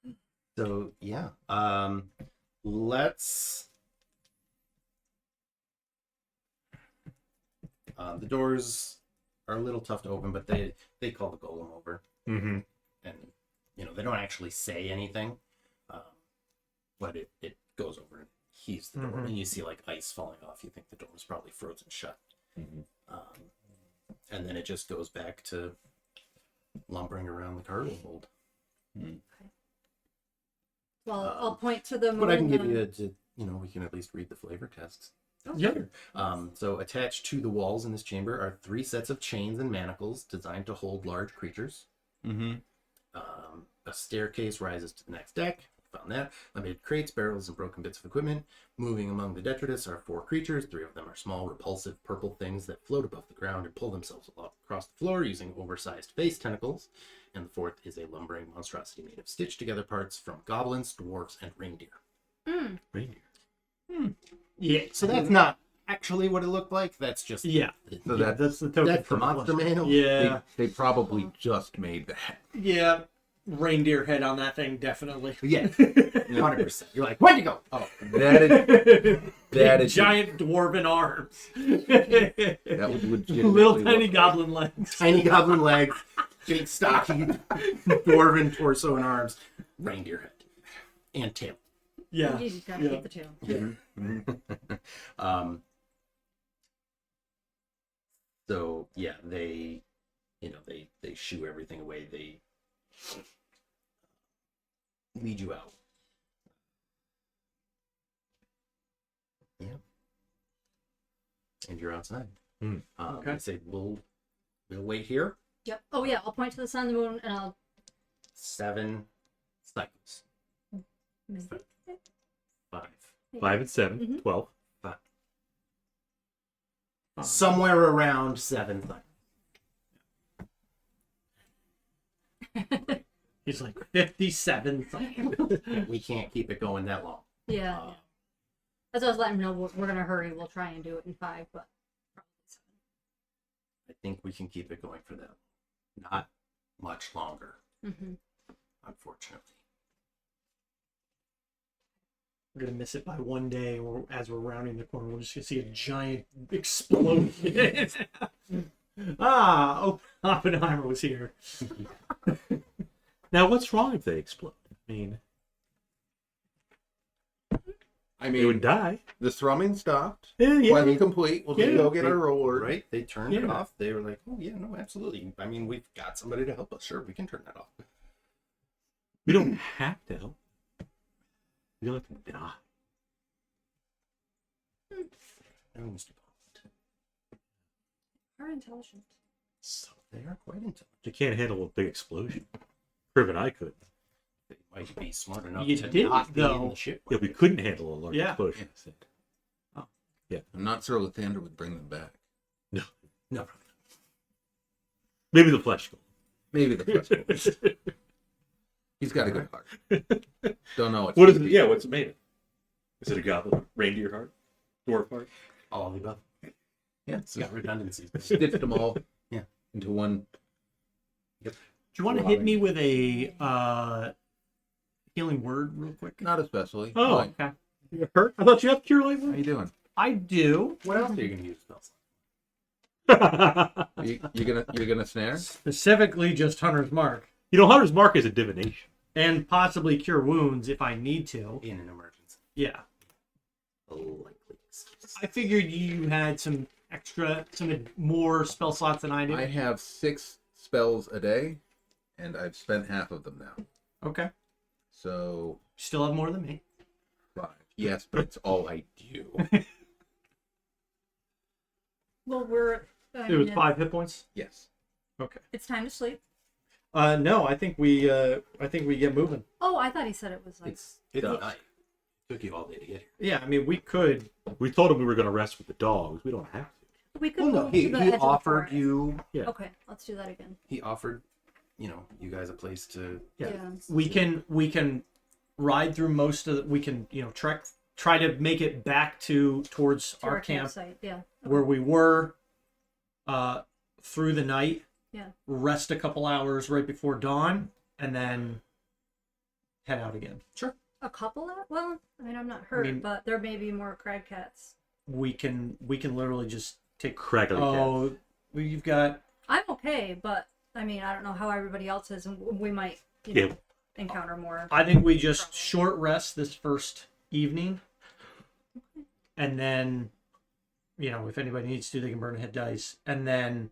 Yeah. So yeah, let's. The doors are a little tough to open, but they call the golem over, Mm-hmm. and they don't actually say anything, but it goes over and heaves the door, and you see like ice falling off. You think the door was probably frozen shut, and then it just goes back to lumbering around the cargo hold. Well, I'll point to them. But I can give you we can at least read the flavor tests. Yeah. So attached to the walls in this chamber are 3 sets of chains and manacles designed to hold large creatures. Mm-hmm. A staircase rises to the next deck. Found that. Limited crates, barrels, and broken bits of equipment. Moving among the detritus are 4 creatures. 3 of them are small, repulsive purple things that float above the ground and pull themselves across the floor using oversized face tentacles. And the 4th is a lumbering monstrosity made of stitched together parts from goblins, dwarves, and reindeer. Reindeer. Yeah. So that's not actually what it looked like. That's just Yeah. So Yeah, that's the token. that's the for monster flesh. manual. Yeah. They probably just made that. Yeah. Reindeer head on that thing, definitely. Yeah, 100%. You're like, where'd you go? Oh, That is Giant dwarven arms. that would legitimately Little look tiny like- goblin legs. tiny goblin legs, big stocky dwarven torso and arms, reindeer head, and tail. Yeah. You gotta Yeah. keep the tail. So yeah, they shoo everything away. They lead you out. Yeah, and you're outside. Okay. They say we'll wait here. Yep. Oh yeah, I'll point to the sun, the moon, and I'll 7 cycles. maybe 5. 5 and 7, Mhm. 12. Somewhere around 7 cycles. He's like 57. We can't keep it going that long. Yeah. Uh, As I was letting him know, we're gonna hurry. We'll try and do it in 5, but probably 7. I think we can keep it going for them. Not much longer, Mm-hmm. unfortunately. We're gonna miss it by one day. As we're rounding the corner, we're just gonna see a giant explosion. Oh, Oppenheimer was here. Now, what's wrong if they explode? I mean, I they would mean, die. the thrumming stopped. Yeah. Quest complete. We'll Yeah. go get our reward. Right? They turned it Yeah. off. They were like, "Oh yeah, no, absolutely. I mean, we've got somebody to help us. Sure, we can turn that off." We don't have to help. We don't have to die. No, Mr. Bond. Are intelligent. So they are quite intelligent. They can't handle a big explosion. Kriv and I could. They might be smart enough You to didn't, not be in though. the ship. Yeah, we couldn't handle a large Yeah. explosion. I said. I'm not sure Lathander would bring them back. No. No. Maybe the flesh golem. Maybe the festival. He's got a good heart. Don't know What is it? Yeah, what's it made of? Is it a goblin? Reindeer heart? Dwarf heart? All of the above. Yeah, It's got redundancies. stitched them all. Yeah. Into one. Do you want to hit me with a healing word real quick? Not especially. Oh. Fine. Okay. You hurt? I thought you had cure light How you doing? I do. What else are you going to use spells? You're gonna snare? Specifically, just Hunter's Mark. You know, Hunter's Mark is a divination. And possibly cure wounds if I need to. In an emergency. Yeah. Likely. I figured you had some more spell slots than I do. I have 6 spells a day, and I've spent half of them now. Okay. So Still have more than me. 5. Yes, but it's all I do. Well, It was 5 hit points. Yes. Okay. It's time to sleep. No, I think we get moving. Oh, I thought he said it was like. It's Duh. night. Took you all day to get here. Yeah, I mean we could. We told him we were going to rest with the dogs. We don't have to. We could Well, no, move he to the edge of the offered forest. you. Yeah. Okay, let's do that again. He offered, you guys a place to. Yeah. Yeah. We can ride through most of the, we can, try to make it back towards To our camp campsite. Yeah. where we were through the night. Yeah. Rest a couple hours right before dawn and then head out again. A couple of? Well, I mean, I'm not hurt, mean- but there may be more crag cats. We can literally just take Craggly cat. well, you've got I'm okay, but I mean, I don't know how everybody else is, and we might, Yeah. encounter more. I think we just short rest this first evening. And then, if anybody needs to, they can burn a hit dice. And then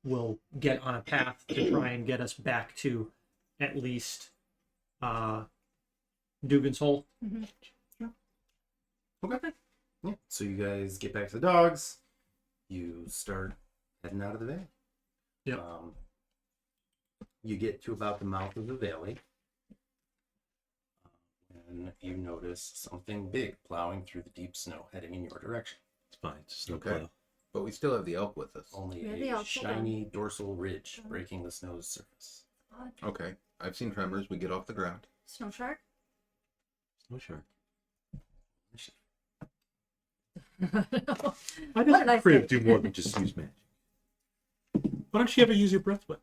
we'll get on a path to try and get us back to at least Dugan's Hole. Okay. Yeah. So you guys get back to the dogs. You start heading out of the valley. Yep. You get to about the mouth of the valley. And you notice something big plowing through the deep snow heading in your direction. It's fine. It's just no Okay. plow. But we still have the elk with us. Only Yeah, the a elk, hold on. shiny dorsal ridge breaking the snow's surface. Okay. I've seen tremors. We get off the ground. Snow shark? No sure. Why Why did I doesn't Kriv say? do more than just use magic? Why don't you ever use your breath weapon?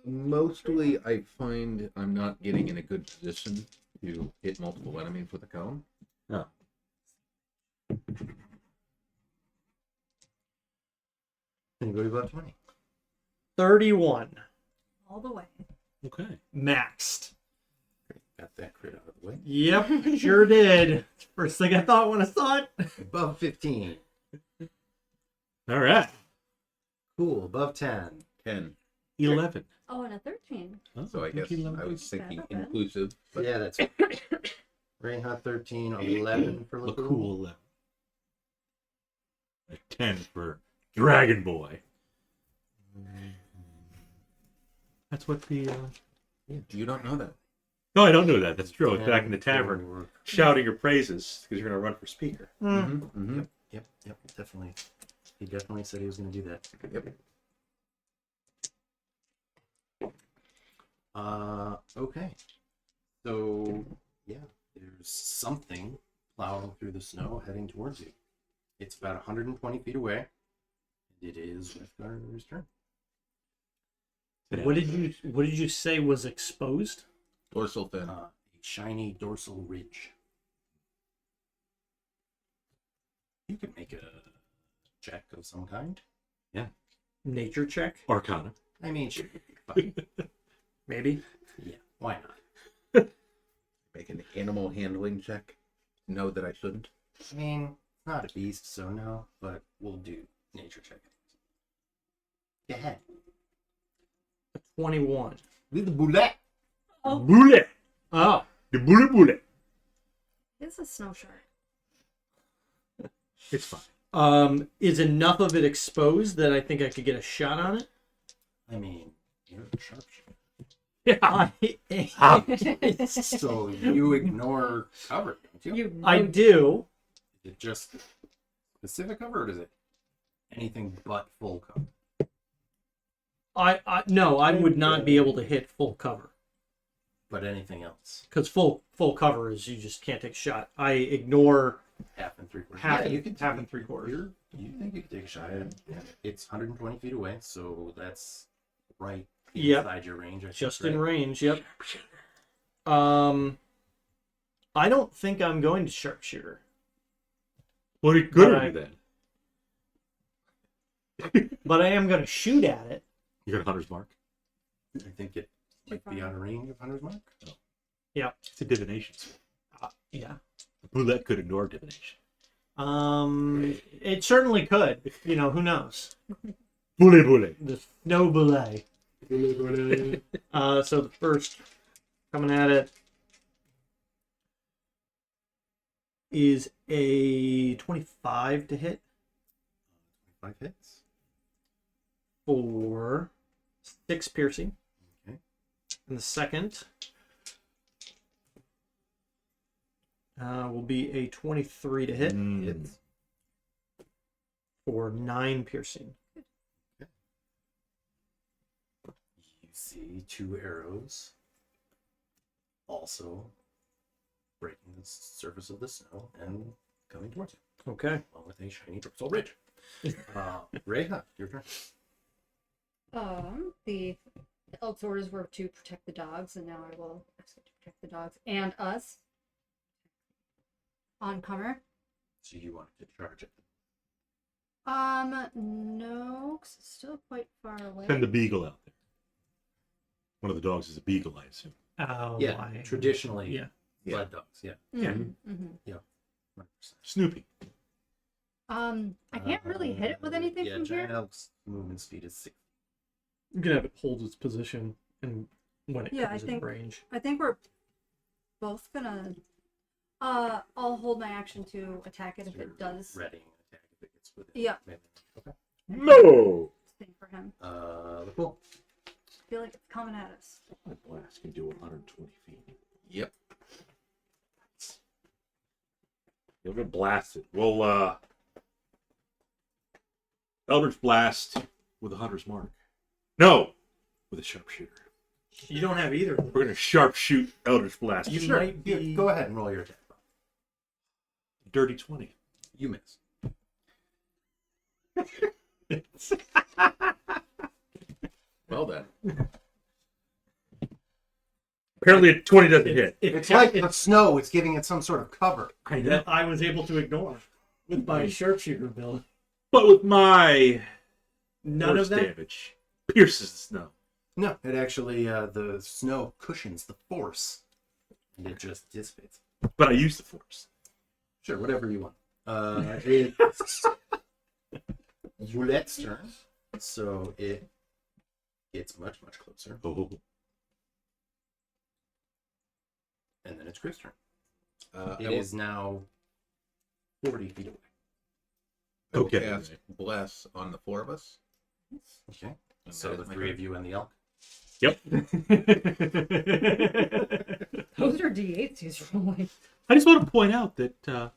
Mostly, I find I'm not getting in a good position to hit multiple enemies with a cone. No. Anybody above 20? 31. All the way. Okay. Maxed. Got that crit out of the way. Yep, sure did. First thing I thought when I saw it. Above 15. All right. Cool. Above 10. 10. 11. Oh, and a 13. Oh, So I guess 13, 11. I was thinking Not bad. inclusive. But Yeah, that's right. Reija 13, 11 for Look Lakkul. cool 11. A 10 for Dragon Boy. That's what the. you don't know that. No, I don't know that. That's true. I was back in the 10 tavern for- shouting your praises because you're going to run for speaker. Mm-hmm. Yep, definitely. He definitely said he was going to do that. Yep. Okay. So, yeah, there's something plowing through the snow heading towards you. It's about 120 feet away. It is Wrethgar's turn. What did you say was exposed? Dorsal fin. A shiny dorsal ridge. You could make a check of some kind. Yeah. Nature check, Arcana. I mean, sure. Fine. maybe. Yeah, why not? Make an animal handling check. Know that I shouldn't. I mean, not a beast, so no, but we'll do nature check. Go ahead. 21. With the bullet. Bullet. Oh, The bullet. It's a snow shark. It's fine. is enough of it exposed that I think I could get a shot on it? I mean, you're a sharpshooter. I, So you ignore cover, don't you? I do. Is it just specific cover, or is it anything but full cover? No, I would not be able to hit full cover But anything else? because full cover is you just can't take a shot. I ignore Half and three quarters. half, Yeah, and, you could half and three quarters. You think you could take a shot at it? Yeah. It's 120 feet away, so that's right Yep. inside your range. I think, Just right? in range. Yep. I don't think I'm going to sharpshooter, What are you good But at then? but I am going to shoot at it. You got a hunter's mark. I think it might be on a range of Hunter's Mark. It's a divination. Yeah. Bullet could ignore divination. It certainly could. You know, who knows? Bullet. The snow belay. So the first coming at it is a 25 to hit 5 hits. for 6 piercing. Okay. And the second will be a 23 to hit Hits. for 9 piercing. You see 2 arrows also breaking the surface of the snow and coming towards you, Okay. along with a shiny dorsal ridge. Reija, your turn. The elk's orders were to protect the dogs, and now I will ask it to protect the dogs and us. Oncomer. So you wanted to charge it. No, 'cause it's still quite far away. Send the beagle out there. One of the dogs is a beagle, I assume. Oh, Yeah, traditionally, Yeah. blood dogs. Yeah, Mm-hmm. 100%. Snoopy. I can't really hit it with anything yeah, from giant here. elk's movement speed is 6. You can have it hold its position, and when it Yeah, comes I in think- range. I think we're both gonna. I'll hold my action to attack it if it does. Readying an attack if it gets within. Yeah. Maybe. Okay. No! Thing for him. Cool. I feel like it's coming at us. My blast can do 120 feet. Yep. You're gonna blast it. Well, Eldritch Blast with a hunter's mark. No! With a sharpshooter. You don't have either. We're gonna sharpshoot Eldritch Blast. You Sure. might be. Go ahead and roll your attack. Dirty 20. You miss. Well then. Apparently a 20 doesn't hit. It's like the snow. It's giving it some sort of cover. that I was able to ignore with my sharpshooter build. But with my None force of that. damage, pierces the snow. No, it actually the snow cushions the force, and it just dissipates. But I use the force. Sure, whatever you want. It's Roulette's turn, so it gets much closer, Oh. and then it's Kriv's turn. I It will- is now 40 feet away. I will Okay. cast Bless on the 4 of us. Okay, and so that the is my 3 turn. of you and the elk. Yep. Those are D8s he's rolling. I just want to point out that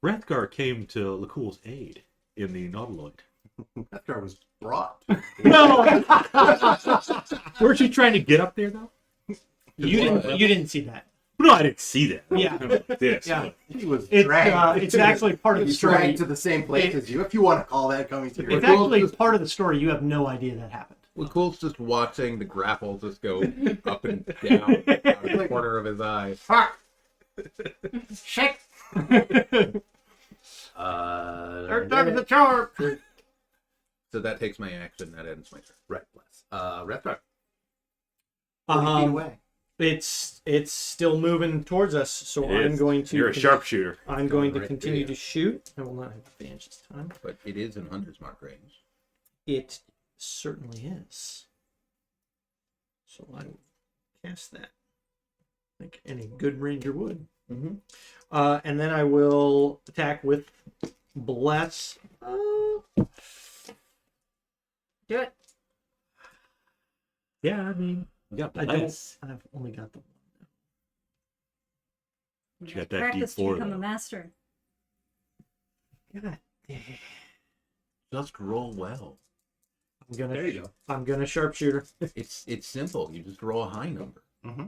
Wrethgar came to Lakkul's aid in the Nautiloid. Wrethgar was brought. No! Weren't you trying to get up there, though? You didn't see that. No, I didn't see that. Yeah. Like this. Yeah. He was It's dragged. it's actually part of He the was story. dragged to the same place as you, if you want to call that coming to your It's actually part of the story. You have no idea that happened. Lakul's just watching the grapple just go up and down out of the corner of his eye. Fuck! Shit! The charge. So that takes my action. That ends my turn. Right, bless. Wrethgar. 40 feet away. It's still moving towards us, so It I'm is. going to. You're a sharpshooter. I'm going to right continue there. to shoot. I will not have advantage this time. But it is in hunter's mark range. It certainly is. So I will cast that, like any good ranger would. Mm-hmm. And then I will attack with bless. Do it. Yeah, I mean, yeah, I don't. I've only got the one. You got that Practice to D4 become though. a master. God, Just roll well. I'm gonna. There you go. I'm gonna sharpshooter. It's simple. You just roll a high number. Mm-hmm.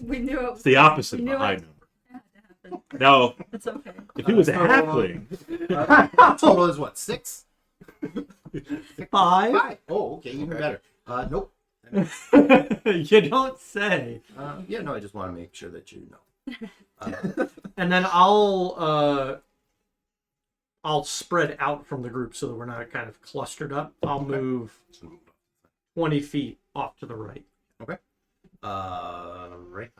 We knew it was It's the opposite we of a knew high it number. had to happen. No, It's okay. if he was a So, halfling, Total is what? 6? 5. Oh, okay, even better. Nope. You don't say. Yeah, no, I just want to make sure that you know. And then I'll spread out from the group so that we're not kind of clustered up. I'll move 20 feet off to the right. Okay. Right.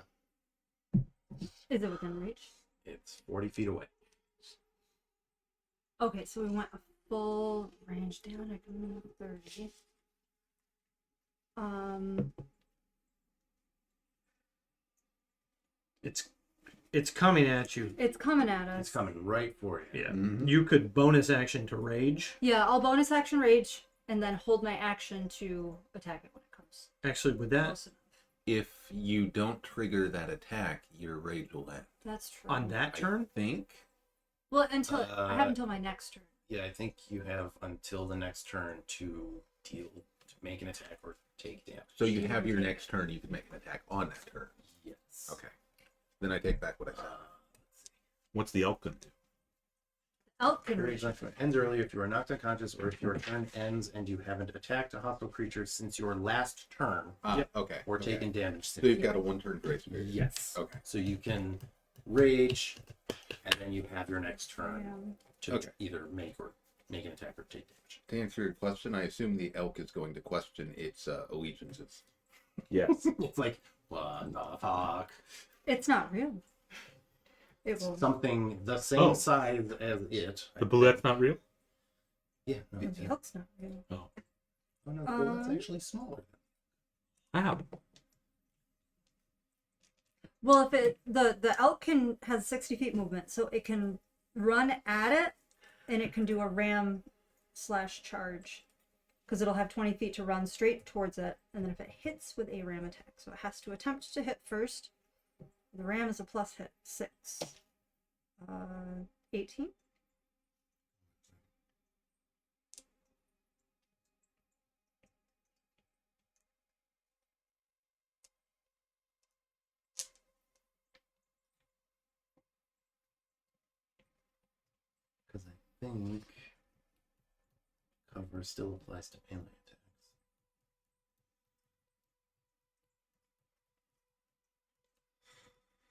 Is it within reach? It's 40 feet away. Okay, so we went a full range down. I can move 30. It's coming at you. It's coming at us. It's coming right for you. Yeah. Mhm. You could bonus action to rage. Yeah, I'll bonus action rage and then hold my action to attack it when it comes Actually, with that, close enough. If you don't trigger that attack, your rage will end. That's true. on that I turn, think. Well, until I have until my next turn. Yeah, I think you have until the next turn to make an attack or take damage. So you have your next turn. You can make an attack on that turn. Yes. Okay. Then I take back what I said. what's the elk gonna do? Elk can Courage reach. ends early if you are knocked unconscious or if your turn ends and you haven't attacked a hostile creature since your last turn Okay. or okay. taken damage So since. you've got a one-turn grace period. Yes. Okay. So you can rage, and then you have your next turn to Okay. either make an attack or take damage. To answer your question, I assume the elk is going to question its allegiances. Yes. It's like, what the fuck? It's not real. It will. Something the same Oh. size as it. The bullet's not real? Yeah. No, The elk's not real. oh no, the bullet's Um, actually smaller. Wow. Well, if the elk has 60 feet movement, so it can run at it, and it can do a ram/charge, because it'll have 20 feet to run straight towards it, and then if it hits with a ram attack, so it has to attempt to hit first. The ram is a plus hit 6. 18. Because I think cover still applies to melee attacks.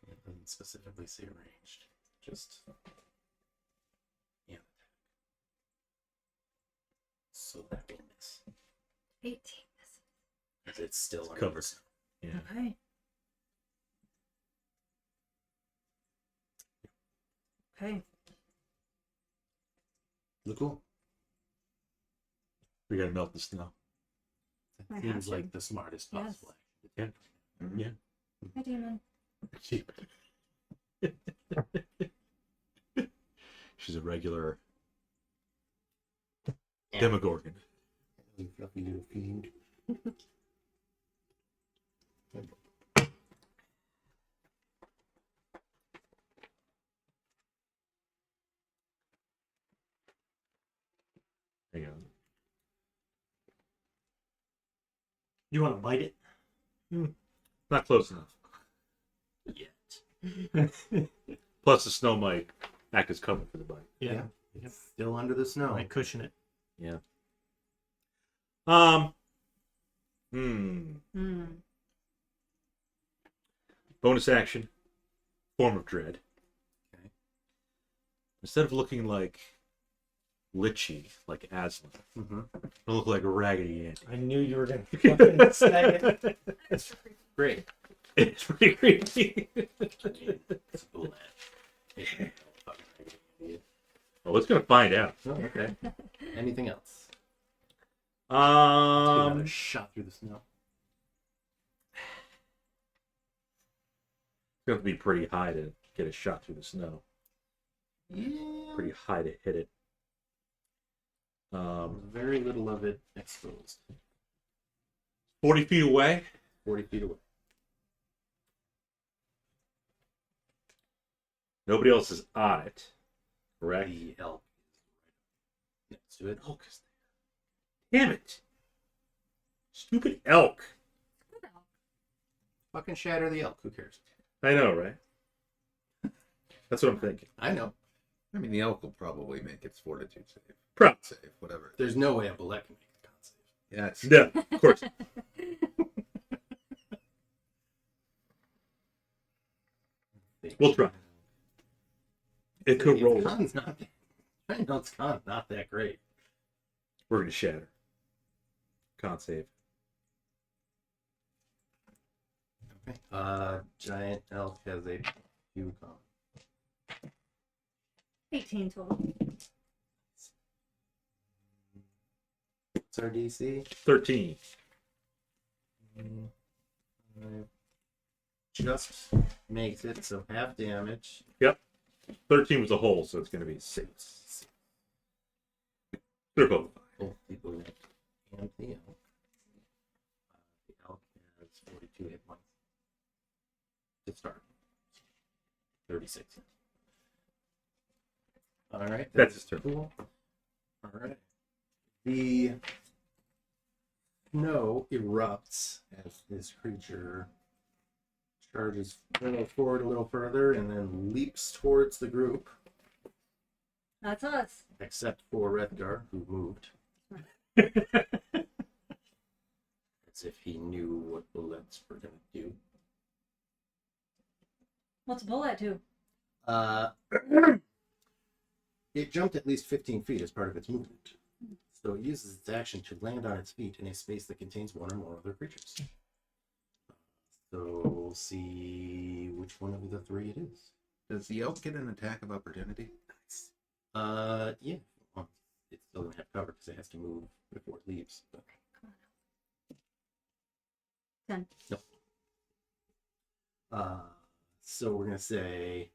It doesn't specifically say ranged, just an attack. So that will miss. 18. 'Cause it's still under covered. the snow. Yeah. Okay. Okay. Lakkul. We gotta melt the snow. I That have seems to. like the smartest Yes. possible. Yeah. Yeah. Hi, demon. She's a regular Demogorgon. You fluffy little fiend. Hang on. you want to bite it? Not close enough. Yet. Plus, the snow might act as cover for the bite. Yeah. It's still under the snow. Might cushion it. Yeah. Hmm. Bonus action. Form of dread. Okay. Instead of looking like lichy like Aslan. Mm-hmm. Don't look like Raggedy Andy. I knew you were going to fucking say it. Great. It's pretty creepy. It's a bullet. Well, let's gonna find out. Oh, okay. Anything else? Give that a shot through the snow. It's going to be pretty high to get a shot through the snow. Yeah. Pretty high to hit it. Very little of it exposed. 40 feet away. 40 feet away. Nobody else is on it. Correct? The elk is right next to it. Elk is there. Damn it. Stupid elk. Fucking shatter the elk. Who cares? I know, right? That's what I'm thinking. I know. I mean, the elk will probably make its fortitude save. Probably. Save, whatever. There's no way a bullet can make the con save. Yeah, it's, No, of course. We'll try. It could roll. Con's not that. I know it's con not that great. We're going to shatter. Can't save. Okay. Giant elk has a few con. 18 total. What's our DC? 13. Just makes it so half damage. Yep. 13 was a hole, so it's going to be 6. They're both. Both people and the elk. The elk has 42 hit points to start. 36. All right. That's his turn. Cool. All right. The snow erupts as this creature charges forward a little further and then leaps towards the group, That's us. except for Wrethgar, who moved. As if he knew what bullets were going to do. What's a bullet do? It jumped at least 15 feet as part of its movement. So it uses its action to land on its feet in a space that contains one or more other creatures. So we'll see which one of the three it is. does the elk get an attack of opportunity? Yeah. Well, it's still gonna have cover because it has to move before it leaves. But... 10. Nope. So we're gonna say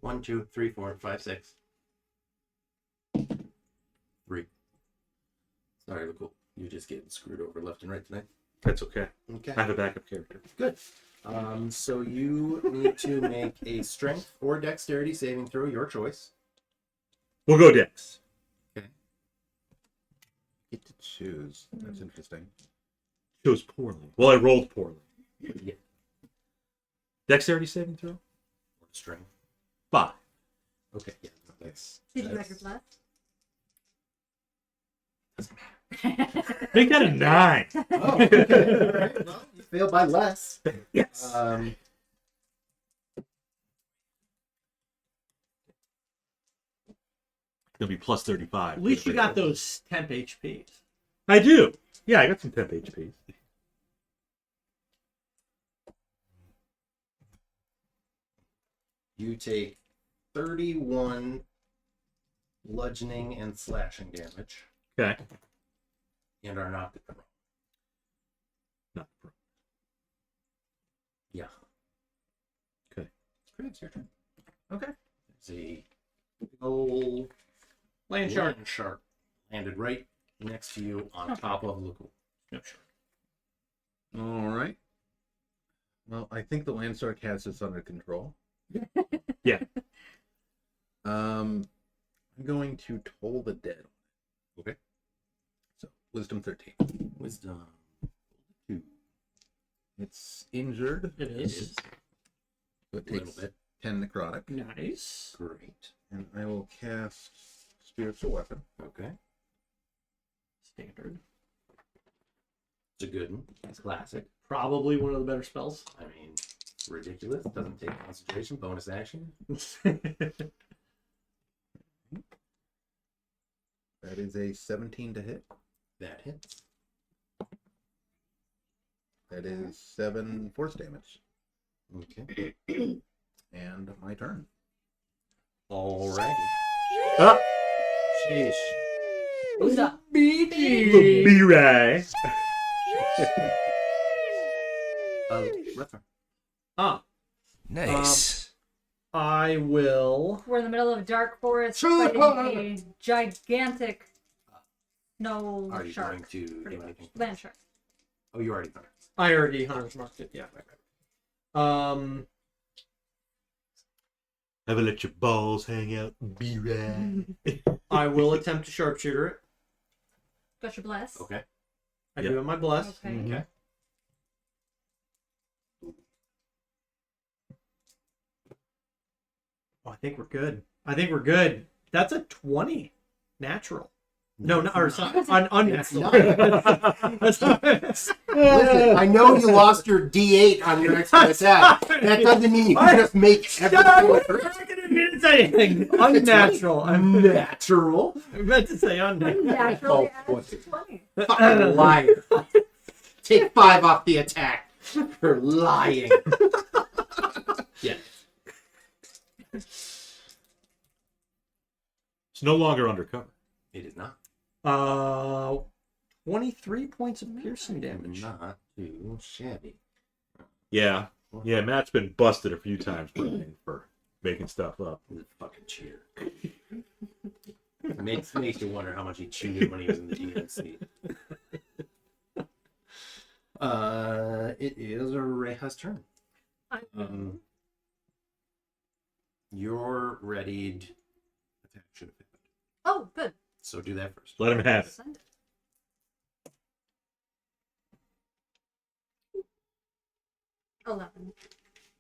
1, 2, 3, 4, 5, 6. 3. Sorry, Lakkul. You're just getting screwed over left and right tonight. That's okay. Okay. I have a backup character. Good. So you need to make a strength or dexterity saving throw, your choice. We'll go Dex. Get to choose. That's interesting. Chose poorly. Well, I rolled poorly. Yeah. Dexterity saving throw? Or strength. 5. Okay. Yeah. That's. Did you that's- record left? Make that a 9. Oh, okay. All right. Well, you failed by less. Yes. It'll be plus 35. At least you got those temp HPs. I do. Yeah, I got some temp HP. You take 31 bludgeoning and slashing damage Okay. and are knocked prone. Not Yeah. Okay. It's your turn. Okay. There's a big old Land shark. land shark landed right next to you on top of Lakkul. No, sure. All right. Well, I think the land shark has this under control. Yeah. I'm going to toll the dead. Okay. So, wisdom 13. Wisdom 2. It's injured. It It is. is. So it A little takes bit. 10 necrotic. Nice. Great. And I will cast Spiritual Weapon. Okay. Standard. It's a good one. It's classic. Probably one of the better spells. I mean, ridiculous. Doesn't take concentration. Bonus action. That is a 17 to hit. That hits. That is 7 force damage. Okay. And my turn. Alrighty. Ah, Sheesh. Who's up? B-Ray. Rethgar. Ah, Nice. I will. We're in the middle of a dark forest Sure. fighting a gigantic snow Are you shark. going to Pretty do much. anything? Land shark. Oh, you already done it. I already hunter's marked it. Yeah. Ever let your balls hang out? B-Ray. I will attempt to sharpshooter it. Got your bless. Okay. I Yeah. do have my bless. Okay. Okay. Oh, I think we're good. That's a 20 natural. No, no, or sorry, unnatural. Listen, I know you lost your D8 on your extra attack. That doesn't mean you can just make everything I didn't say anything. Unnatural. natural. I meant to say unnatural. Naturally Oh, adds 20. Fucking liar. Take 5 off the attack for lying. Yeah. It's no longer undercover. It is not. 23 points of piercing damage. Not too shabby. Yeah. Yeah, Matt's been busted a few times for making stuff up. He's a fucking cheater. makes you wonder how much he cheated when he was in the DNC. It is Reija's turn. You're readied. Attack should have happened. Oh, good. So do that first. Let him have it. Send it. $11.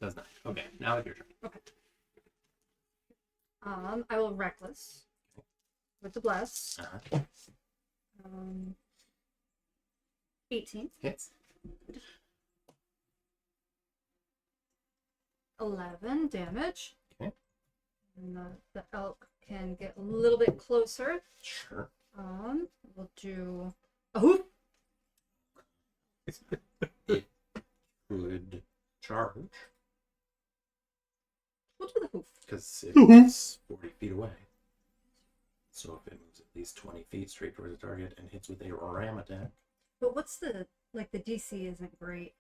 Does not. Okay, now it's your turn. I will reckless with the bless. 18. Hits. 11 damage. Okay. And the elk can get a little bit closer. Sure. We'll do a hoof. It could charge We'll do the hoof. because it's 40 feet away. So if it moves at least 20 feet straight towards the target and hits with a ram attack, But what's the DC isn't great.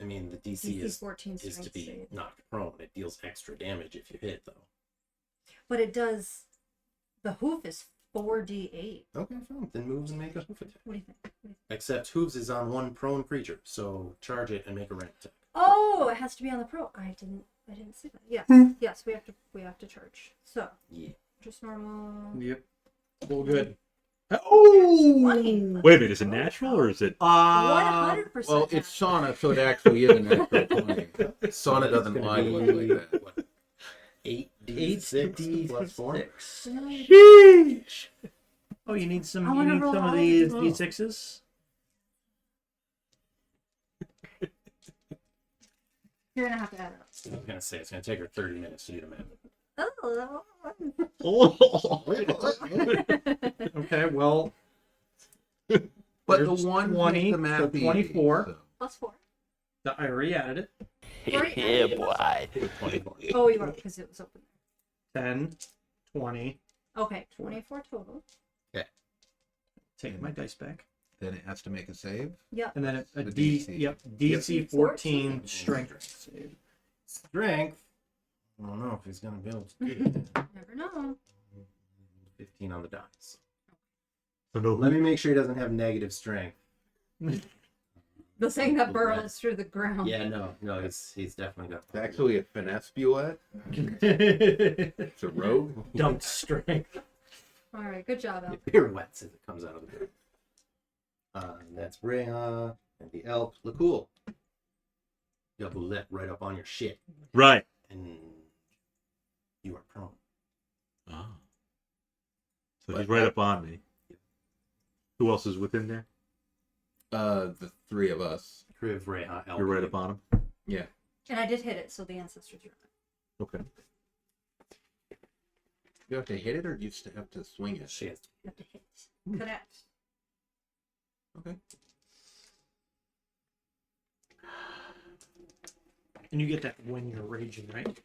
I mean the DC DC is 14 is to strength be save. knocked prone. It deals extra damage if you hit though. But it does. The hoof is 4d8. Okay, fine. Then moves and make a hoof attack. What do you think? Except hooves is on one prone creature, so charge it and make a ram attack. Oh, it has to be on the pro. I didn't see that. Yes, yes, we have to charge. So Yeah. just normal. Yep. All good. Oh! 20. Wait a minute, is it natural or is it? 100%. Well, it's sauna, so it actually is a natural 20. Sauna doesn't lie to us like that. What? 8d6 plus 4. Sheesh. Oh, you need some. I You wanna need roll some of all these of d6s. You're gonna have to add it up. I was gonna say it's gonna take her 30 minutes to do the math. Oh, Okay, well, But the There's one 20, makes the math so easy, 24. so. plus 4. I already added it. Yeah, boy. 24. Oh, you are because it was open. 10, 20. Okay, 24 total. Take my dice back. Then it has to make a save. Yep. And then a The D. DC. Yep, DC 14 strength save. Strength. I don't know if he's gonna be able to do that. Never know. 15 on the dice. Oh, no. Let me make sure he doesn't have negative strength. The thing that burrows through the ground. Yeah, no, he's definitely got. It's actually a finesse buet. Dump It's a rogue. strength. All right, good job, Al. It pirouettes as it comes out of the ground. That's Reija and the elk. Lakkul. Double let right up on your shit, Right. and you are prone. Oh. So he's right up on me. Who else is within there? The three of us. Kriv, Reija, elk. You're right up on him. Yeah. And I did hit it, so the ancestors are. Okay. You have to hit it, or you just have to swing it? She has to. You have to hit. Connect. Okay. And you get that when you're raging, right?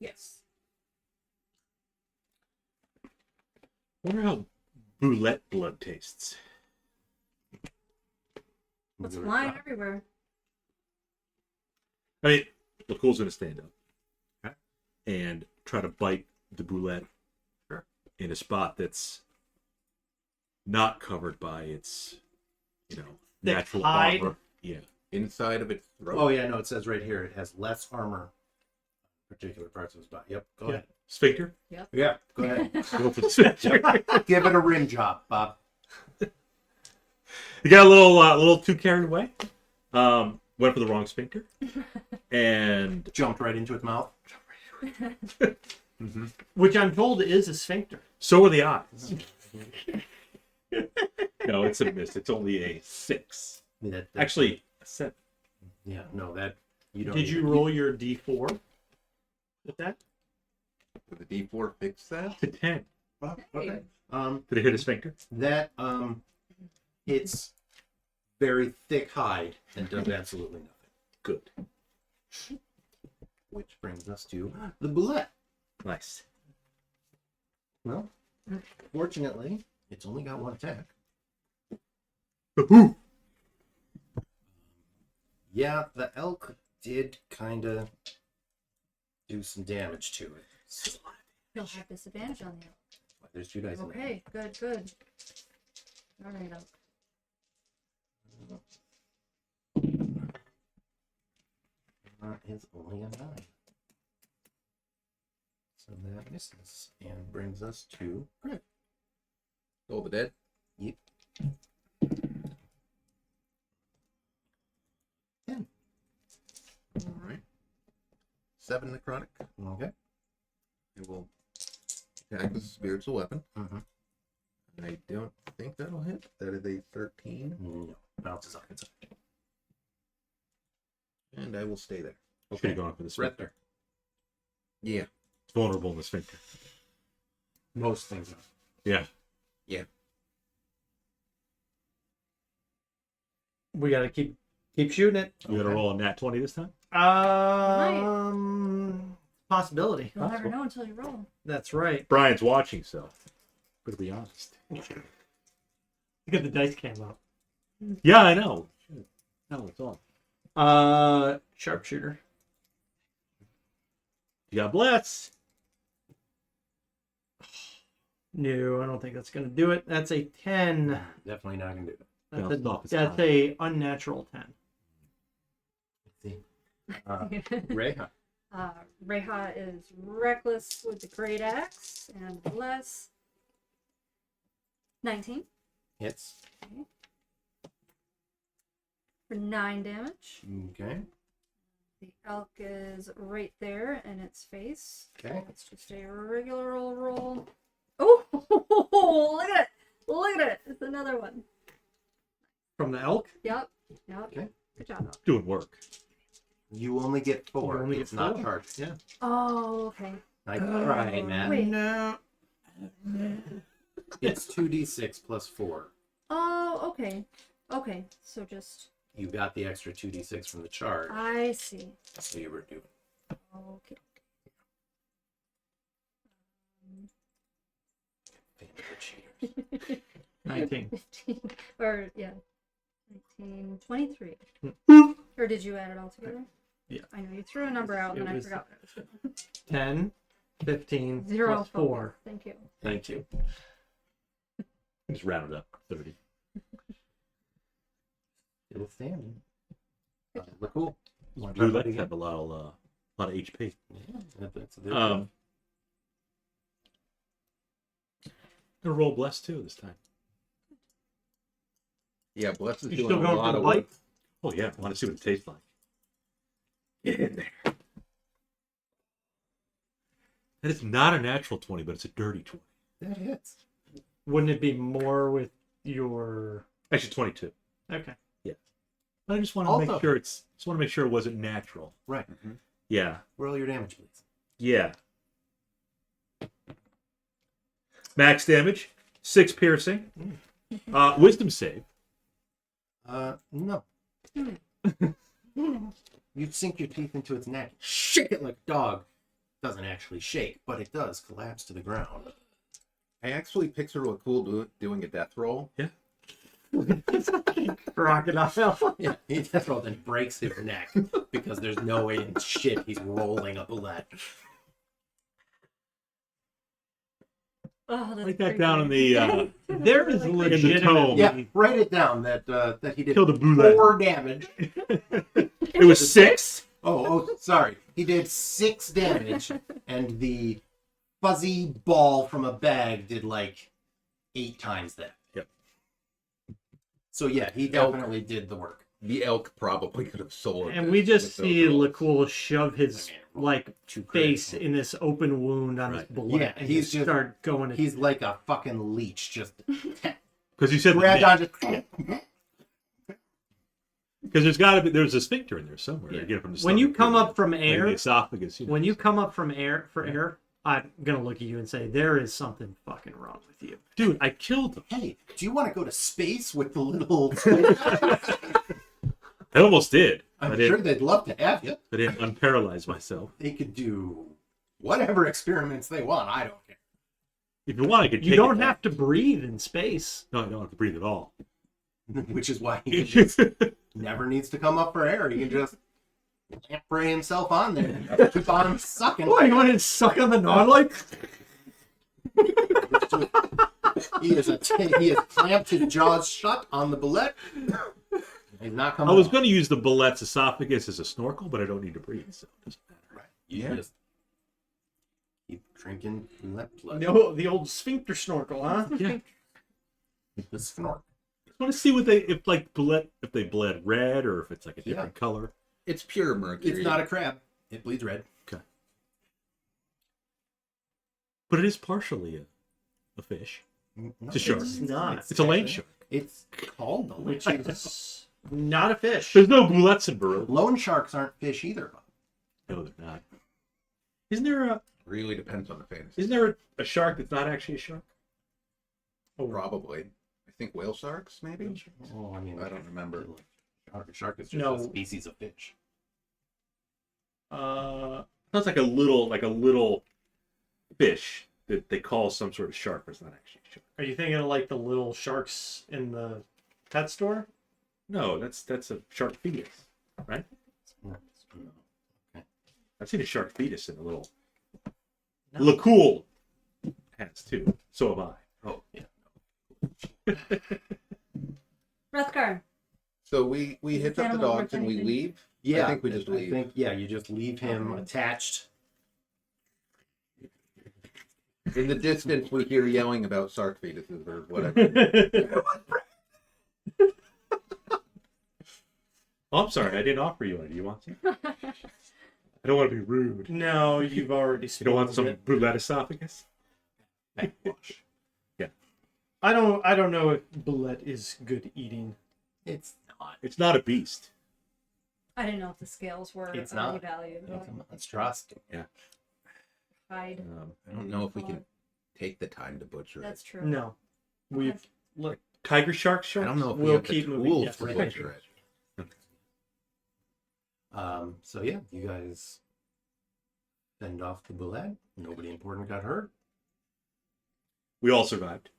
Yes. Wonder how boulette blood tastes. What's Give it a flying try. everywhere? I mean, Lakul's gonna stand up, okay, and try to bite the boulette Sure. in a spot that's not covered by its, Thick natural hide. armor. Yeah. Inside of its throat. Oh yeah, no, it says right here it has less armor on particular parts of his body. Yep, go Yeah. ahead. Sphincter. Yeah, go ahead. Go for the sphincter. Give it a rim job, Bob. You got a little too carried away. Went for the wrong sphincter, and Jumped right into its mouth. Which I'm told is a sphincter. so are the eyes. No, it's a miss. It's only a 6. I mean, that- Actually, a 7. yeah, no, that you don't. Did you even- roll your d4 with that? Did the D4 fix that? To 10. Oh, Hey. okay. Did it hit a sphincter? That it's very thick hide and does absolutely nothing. Good. Which brings us to the bullet. Nice. Well, fortunately, it's only got one attack. Woohoo! Yeah, the elk did kind of do some damage to it. You'll have disadvantage on the There's 2 dice in there. Okay, good. All right, Elk. That is only a 9. So that misses and brings us to Kriv. Oh, the dead? Yep. 10. Alright. 7 necrotic. Okay. It will attack with a spiritual weapon. Mm-hmm. I don't think that'll hit. That is a 13. No, bounces off its side. And I will stay there. Should have gone for the sphincter. Rethgar. Yeah. It's vulnerable in the sphincter. Most things are. Yeah. We gotta keep shooting it. You gotta roll a nat 20 this time? Possibility. You'll never know until you roll. That's right. Brian's watching, so better be honest. Look at the dice cam up. Yeah, I know. No, it's on. Sharpshooter. You got bless. No, I don't think that's gonna do it. That's a 10. Definitely not going to do it. That's a unnatural 10. Let's see. Reija. Reija is reckless with the great axe and bless. 19 Hits. for 9 damage. Okay. The elk is right there in its face. Okay. It's just a regular old roll. Oh, look at it! Look at it! It's another one. From the elk? Yep. Okay. Good job, elk. Doing work. You only get 4. You only It's get not 4? charged. Yeah. Oh, okay. I tried, man. Wait. No. It's 2d6 plus 4. Oh, okay. Okay, so just You got the extra 2d6 from the charge. I see. So you were doing. Okay. Fan of the cheaters. 19. 15 or yeah, 19, 23. Or did you add it all together? Yeah. I know you threw a number out It and I was- forgot. 10, 15, 0 plus focus. 4. Thank you. Thank you. Just rounded up 30. Still standing. Lakkul. Want to Blue try lights that have a lot of HP. again? That's a Gonna roll bless too this time. Yeah, Bless is You doing still a going lot for the of bite? work. Oh yeah, I want to see what it tastes like. Get in there. That is not a natural 20, but it's a dirty 20. That hits. Wouldn't it be more with your? Actually, 22. Okay. But I just want to make Also- sure it wasn't natural. Right. Yeah. Roll your damage, please. Yeah. Max damage, 6 piercing. Wisdom save. No. You sink your teeth into its neck, shake it like a dog. Doesn't actually shake, but it does collapse to the ground. I actually picture Lakkul doing a death roll. Yeah. Crocodile. Yeah, he death roll then breaks his neck because there's no way in shit he's rolling a bullet. Oh, that's Write that creepy. down in the There is tome. legitimately. Yeah, write it down that he did Killed a bullet. 4 damage. It was 6. Oh, sorry. He did 6 damage, and the fuzzy ball from a bag did like 8 times that. Yep. So yeah, he definitely did the work. The elk probably could have sold. And this we just with those see rolls. Lakkul shove his like 2 crits. face in this open wound on his Right. bullet, Yeah, and he's just- start going. To, He's like a fucking leech, just Because you said grabbed on, just because there's a sphincter in there somewhere. Yeah. You get it from the when you stomach come or up from like air, the esophagus. You know. when you come up from air for air, I'm gonna look at you and say there is something fucking wrong with you. Dude, I killed him. hey, do you want to go to space with the little? I almost did. I'm I sure didn't. they'd love to have you. I didn't unparalyze myself. They could do whatever experiments they want. I don't care. If you want, I could. You take don't it. have to breathe in space. No, I don't have to breathe at all. Which is why he just never needs to come up for air. He can just spray himself on there and keep on sucking. What, you want to suck on the non-like? He has clamped his jaws shut on the bullet. He's not I coming was off. going to use the bullet's esophagus as a snorkel, but I don't need to breathe, so it doesn't matter. Right. You Yeah. just keep drinking bullet blood. No, the old sphincter snorkel, huh? Yeah. The snort. I want to see if they bled red or if it's like a different color. It's pure mercury. It's not a crab. It bleeds red. But it is partially a fish. No, It's a shark. It's not. It's a lane shark. It's called the lane Which shark. is not a fish. There's no bullets in Baru. Loan sharks aren't fish either. No, they're not. Isn't Really depends on the fantasy. there a shark that's not actually a shark? Probably. I think whale sharks, maybe. Oh, I mean, I don't remember. Shark is just No. a species of fish. Sounds like a little fish that they call some sort of shark, but it's not actually a shark. Are you thinking of like the little sharks in the pet store? No, that's a shark fetus, right? No. I've seen a shark fetus in a little. No. Lakkul has too. So have I. Oh, yeah. Wrethgar. So we hitch up the Animal dogs and we anything? leave. Yeah, I think we just leave. you just leave him Okay. attached. In the distance, we hear yelling about shark fetuses or whatever. Oh, I'm sorry, I didn't offer you one. Do you want some? I don't want to be rude. No, you've already You don't want spoiled some it. bullet esophagus? Backwash. I don't know if bullet is good eating. It's not. It's not a beast. I didn't know if the scales were It's highly not. valued. It's a monstrosity. Hide. I don't know if we can take the time to butcher That's it. true. No, we've look. Tiger shark I don't know if We'll we have keep the moving, tools yes. to butcher it. So yeah, you guys fend off the bullet. Nobody important got hurt. We all survived.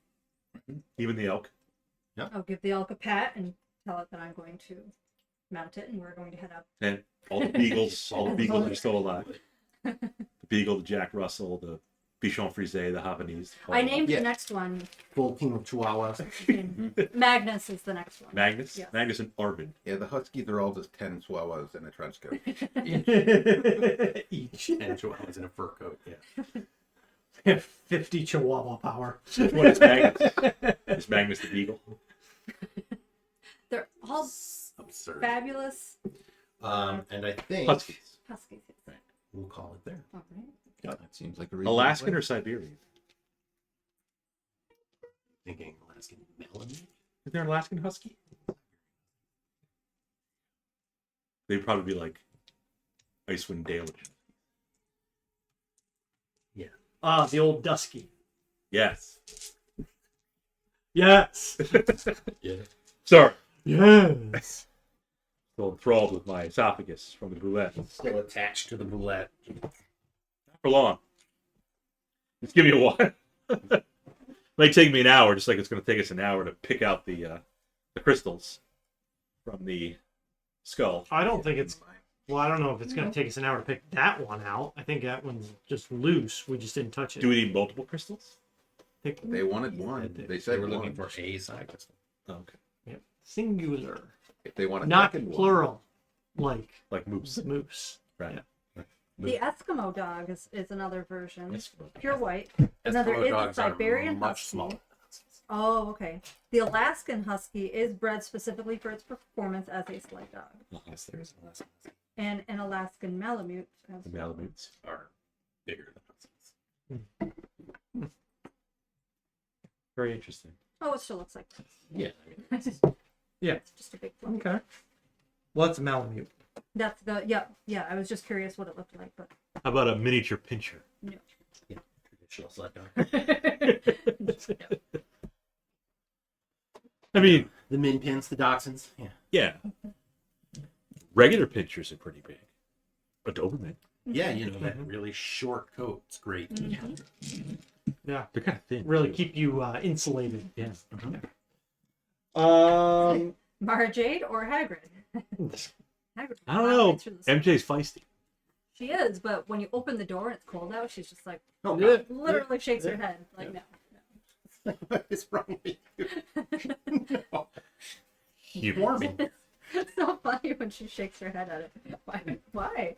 Even the elk. I'll give the elk a pat and tell it that I'm going to mount it and we're going to head up. And all the beagles, are still alive. The beagle, the Jack Russell, the Bichon Frise, the Havanese. I named Yeah. the next one. Full team of chihuahuas. Magnus is the next one. Magnus? Yes. Magnus and Arvid. Yeah, the huskies are all just 10 chihuahuas in a trench coat. Each And chihuahuas in a fur coat. Yeah. have 50 Chihuahua power. What is Magnus? Is Magnus the beagle? They're all Absurd. fabulous And I think Huskies. huskies. we'll call it there. All right. That seems like a reasonable Alaskan plan. or Siberian? Thinking Alaskan melon. Is there an Alaskan husky? They'd probably be like Icewind Dale. The old Dusky. Yes. Yes. Yeah. Sorry. Yes. Still enthralled with my esophagus from the boulette. Still attached to the boulette. Not for long. Just give me a while. Might take me an hour, just like it's going to take us an hour to pick out the crystals from the skull. I don't think it's. Well, I don't know if it's going to take us an hour to pick that one out. I think that one's just loose. We just didn't touch it. Do we need multiple crystals? They wanted one. They said They were one. looking for a side crystal. Oh, okay. Yep. Singular, If they want a not second plural, like Like moose. moose. Right. The Eskimo dog is another version. Eskimo. Pure white. Now there Eskimo is a dogs are Siberian much Husky. smaller. Oh, okay. The Alaskan Husky is bred specifically for its performance as a sled dog. Yes, there is an Alaskan Husky. And an Alaskan Malamute. As The well. Malamutes. Are bigger than Huskies. Very interesting. Oh, it still looks like this. Yeah, I mean, Yeah. It's just a big fluffy. Okay. Well, that's a Malamute. That's the yeah. I was just curious what it looked like, but How about a miniature pincher? traditional sled dog. I mean, The min pins, the dachshunds. Yeah. yeah. Regular pinchers are pretty big. A Doberman. Yeah, you know, that really short coat. It's great. Yeah. They're kind of thin. Really too. keep you insulated. Yeah. Mara Jade or Hagrid? Hagrid I don't know. flies through the sky. MJ's feisty. She is, but when you open the door and it's cold out, she's just like Oh, Yeah. God. literally shakes her head like no. What is wrong with you? No. You Warming. It's so funny when she shakes her head at it. Why?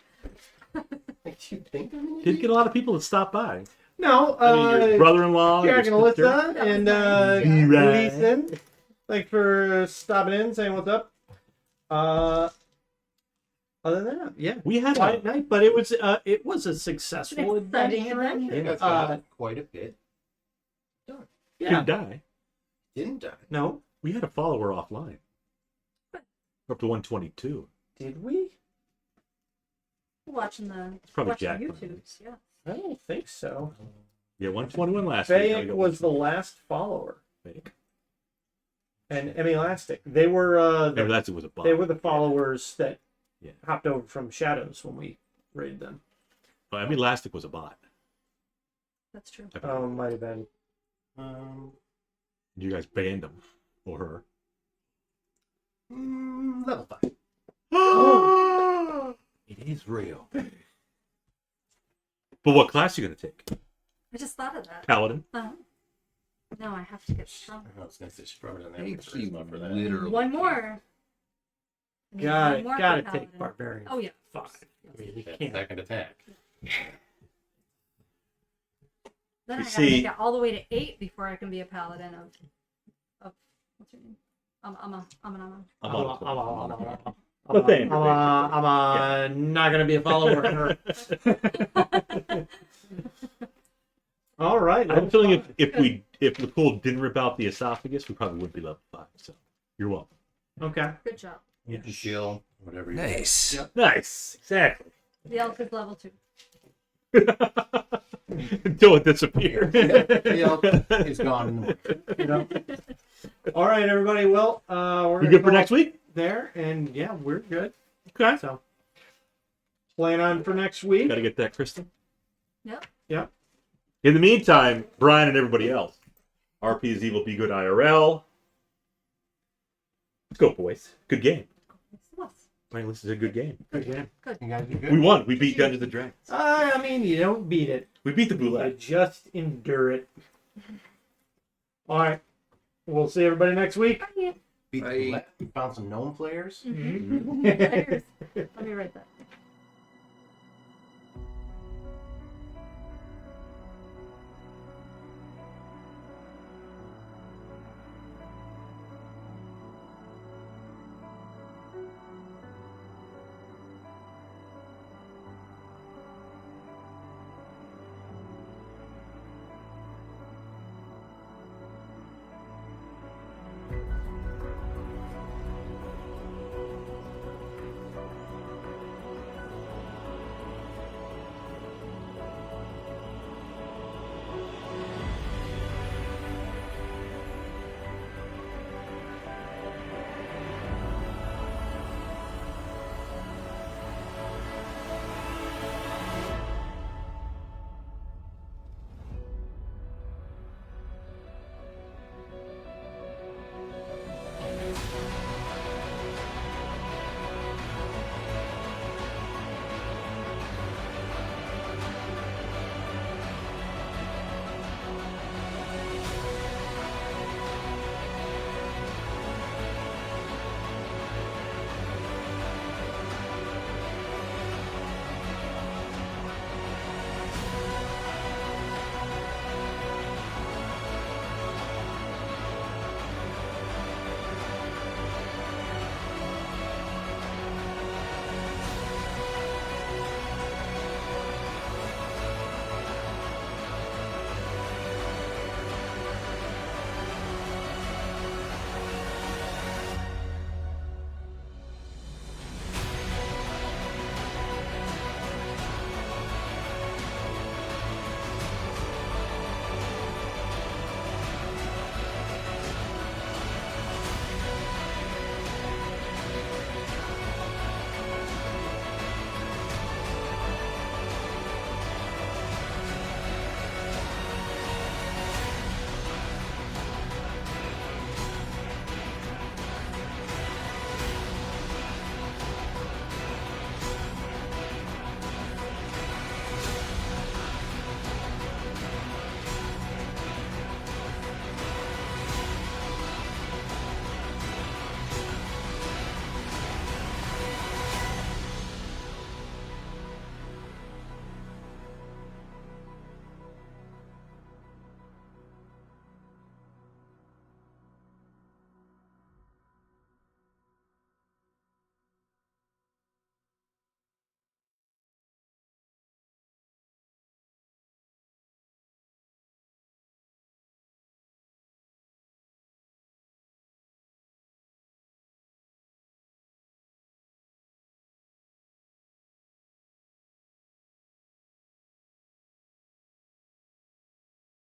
Makes you think of me? did get a lot of people to stop by. No, I mean, your brother-in-law, your Jack and sister. Alyssa That was and nice, yeah. Ethan. Thanks for stopping in, saying what's up. Other than that, yeah. We had Quiet a, night, but it was a successful An exciting adventure. adventure. You guys got quite a bit. Yeah. didn't die. Didn't die. No, We had a follower offline. Up to 122. did we? Watching the probably watching Jack. YouTubes, yeah. I don't think so. Yeah, 121 last week. Now we Fayek got was the 120. last follower, Fayek. and Emmy Elastic. They were Remember, that was a bot. they were the followers that Yeah. hopped over from Shadows when we raided them. I mean, Elastic was a bot. That's true. Might have been. You guys banned him or her. Level 5. It is real. But what class are you going to take? I just thought of that. Paladin? No, I have to get stronger. I was going to say she probably doesn't have Makes the you charisma for that. literally. One more. I need Gotta one more for take Paladin. Barbarian. Oh yeah. 5. I mean, you That can't. second attack. Then You I gotta see- make it all the way to 8 before I can be a paladin of what's her name? I'm But then- I'm not gonna be a follower of her. All right. I'm feeling if Lakkul didn't rip out the esophagus, we probably wouldn't be level 5. So you're welcome. Okay. Good job. You can shield, whatever you Nice. Yep. Nice. Exactly. The elk is level 2. Until it disappears. The elk is gone. You know. All right, everybody. Well, we're You good for next week? there, and yeah, we're good. Okay. So, plan on for next week. Got to get that crystal. Yep. Yep. In the meantime, Brian and everybody else, RP is evil, be good IRL. Let's go, boys. Good game. Brian, this is a good game. Good game. You guys do good. We won. We beat Dungeons and Dragons. I mean, you don't beat it. We beat the You Boulette. just endure it. All right. We'll see everybody next week. Beat the roulette. We found some gnome players. Players. I'll be right back.